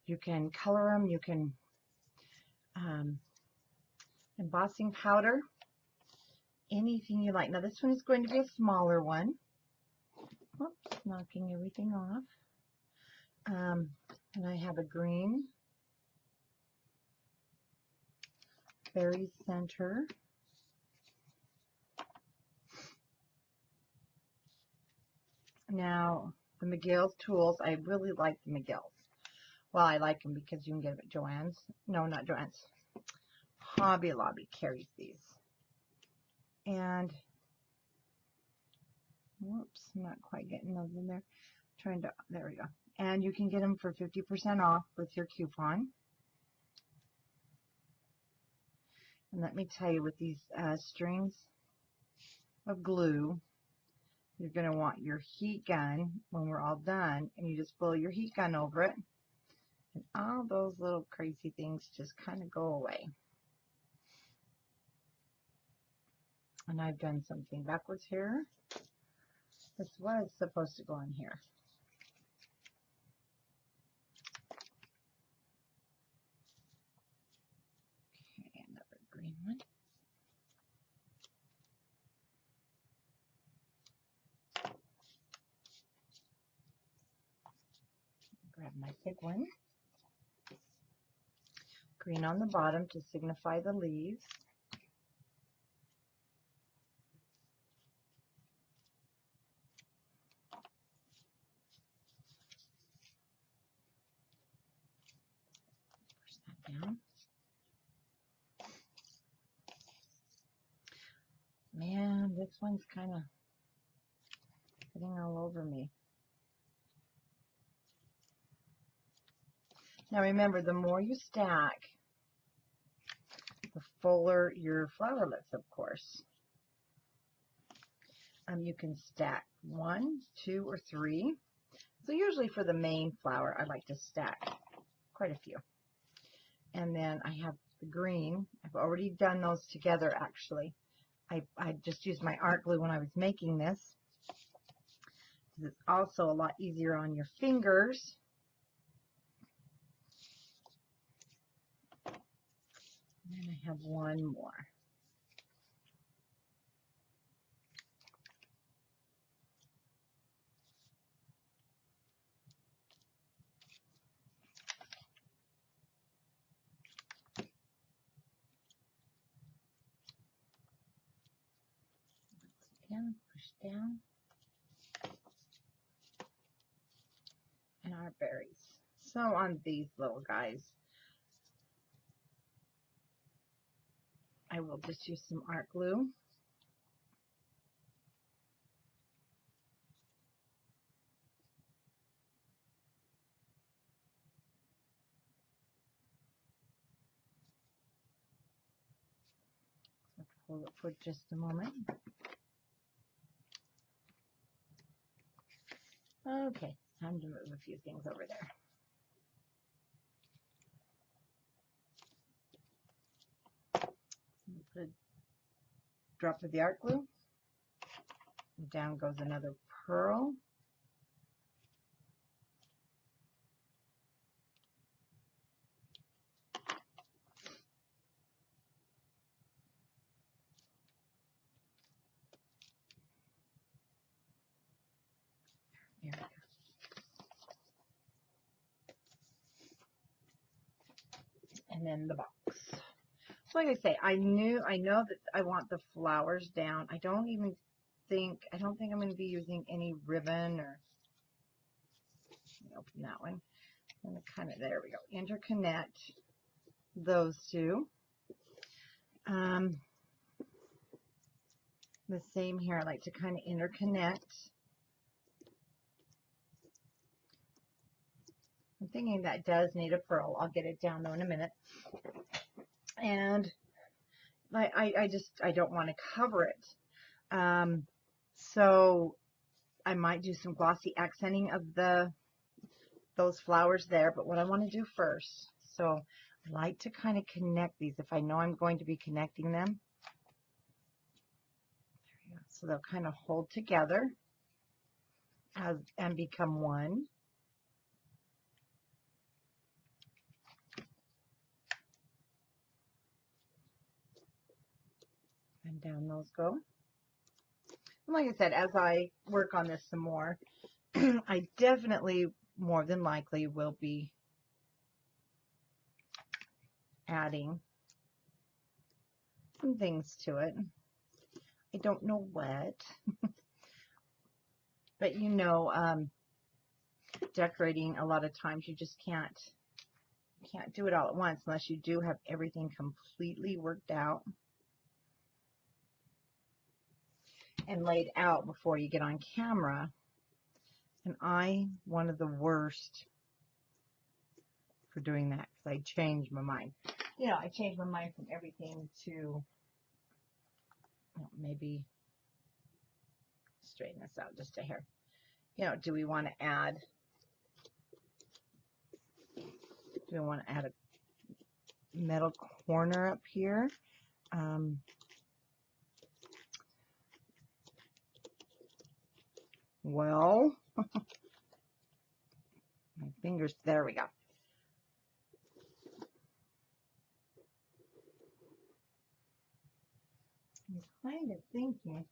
You can color them. You can embossing powder, anything you like. Now this one is going to be a smaller one. Whoops, knocking everything off. And I have a green berry center. Now the McGill's tools, I really like the McGill's. Well, I like them because you can get them at Joann's. No, not Joann's. Hobby Lobby carries these. And, whoops, I'm not quite getting those in there. There we go. And you can get them for 50% off with your coupon. And let me tell you, with these strings of glue, you're going to want your heat gun when we're all done, and you just blow your heat gun over it. And all those little crazy things just kind of go away. And I've done something backwards here. This was supposed to go in here. Okay, another green one. Grab my big one. Green on the bottom to signify the leaves. Push that down. Man, this one's kind of getting all over me. Now remember, the more you stack, the fuller your flower looks, of course. You can stack 1, 2, or 3. So usually for the main flower, I like to stack quite a few. And then I have the green. I've already done those together, actually. I just used my art glue when I was making this. It's also a lot easier on your fingers. And then I have one more. Again, push down. And our berries. So on these little guys, I will just use some art glue. So hold it for just a moment. Okay, time to move a few things over there. Put a drop of the art glue. Down goes another pearl. There we go. And then the box. So like I say, I know that I want the flowers down. I don't think I'm going to be using any ribbon or, let me open that one. I'm going to kind of, there we go, interconnect those two. The same here, I like to kind of interconnect. I'm thinking that does need a pearl. I'll get it down though in a minute. And I don't want to cover it. So I might do some glossy accenting of those flowers there, but what I want to do first, so I like to kind of connect these if I know I'm going to be connecting them. So they'll kind of hold together and become one. And down those go. And like I said, as I work on this some more, I definitely, more than likely, will be adding some things to it. I don't know what, but you know, decorating, a lot of times you just can't do it all at once unless you do have everything completely worked out and laid out before you get on camera. And one of the worst for doing that, because I changed my mind. You know, I changed my mind from everything to, well, maybe straighten this out just a hair. You know, do we want to add Do we want to add a metal corner up here? Well, my fingers, there we go. I'm kind of thinking,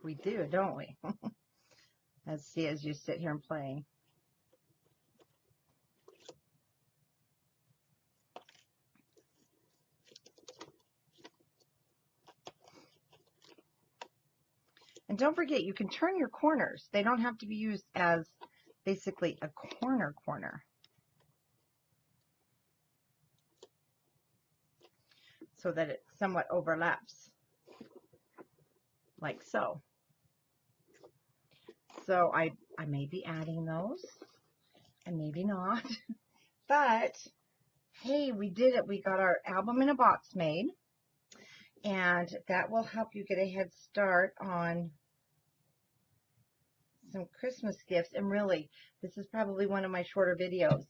we do, don't we? Let's see as you sit here and play. And don't forget, you can turn your corners. They don't have to be used as basically a corner. So that it somewhat overlaps, like so. So I may be adding those, and maybe not. But, hey, we did it. We got our album in a box made. And that will help you get a head start on some Christmas gifts. And really, this is probably one of my shorter videos.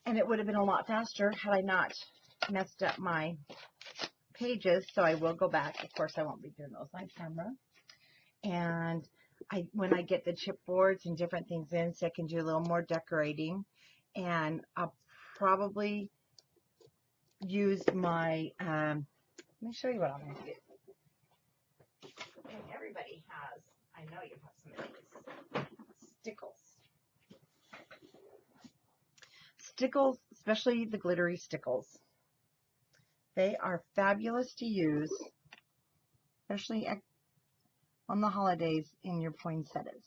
And it would have been a lot faster had I not messed up my pages. So I will go back. Of course, I won't be doing those on camera. And when I get the chipboards and different things in, so I can do a little more decorating. And I'll probably use my, let me show you what I'm going to do. And everybody has, I know you have some of these, stickles. Stickles, especially the glittery stickles. They are fabulous to use, especially on the holidays in your poinsettias.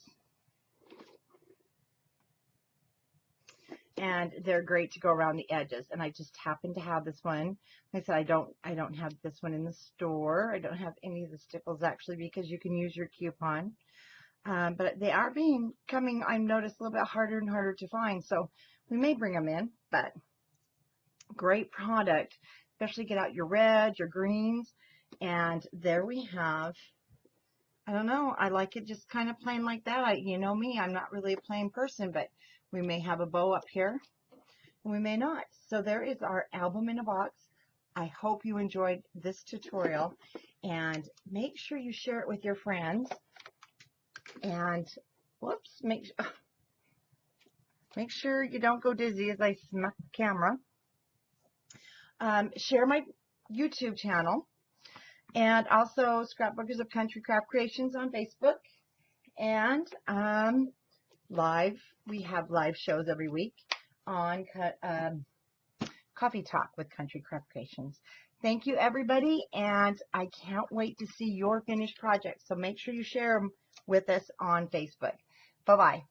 And they're great to go around the edges. And I just happen to have this one. Like I said, I don't have this one in the store. I don't have any of the stickles actually, because you can use your coupon. But they are coming, I've noticed, a little bit harder and harder to find. So we may bring them in, but great product. Especially get out your reds, your greens. And there we have, I don't know, I like it just kind of plain like that. You know me, I'm not really a plain person, but we may have a bow up here, and we may not. So there is our album in a box. I hope you enjoyed this tutorial, and make sure you share it with your friends. And, whoops, make sure you don't go dizzy as I smack the camera. Share my YouTube channel, and also Scrapbookers of Country Craft Creations on Facebook. And we have live shows every week on Coffee Talk with Country Craft Creations. Thank you, everybody, and I can't wait to see your finished projects. So make sure you share them with us on Facebook. Bye-bye.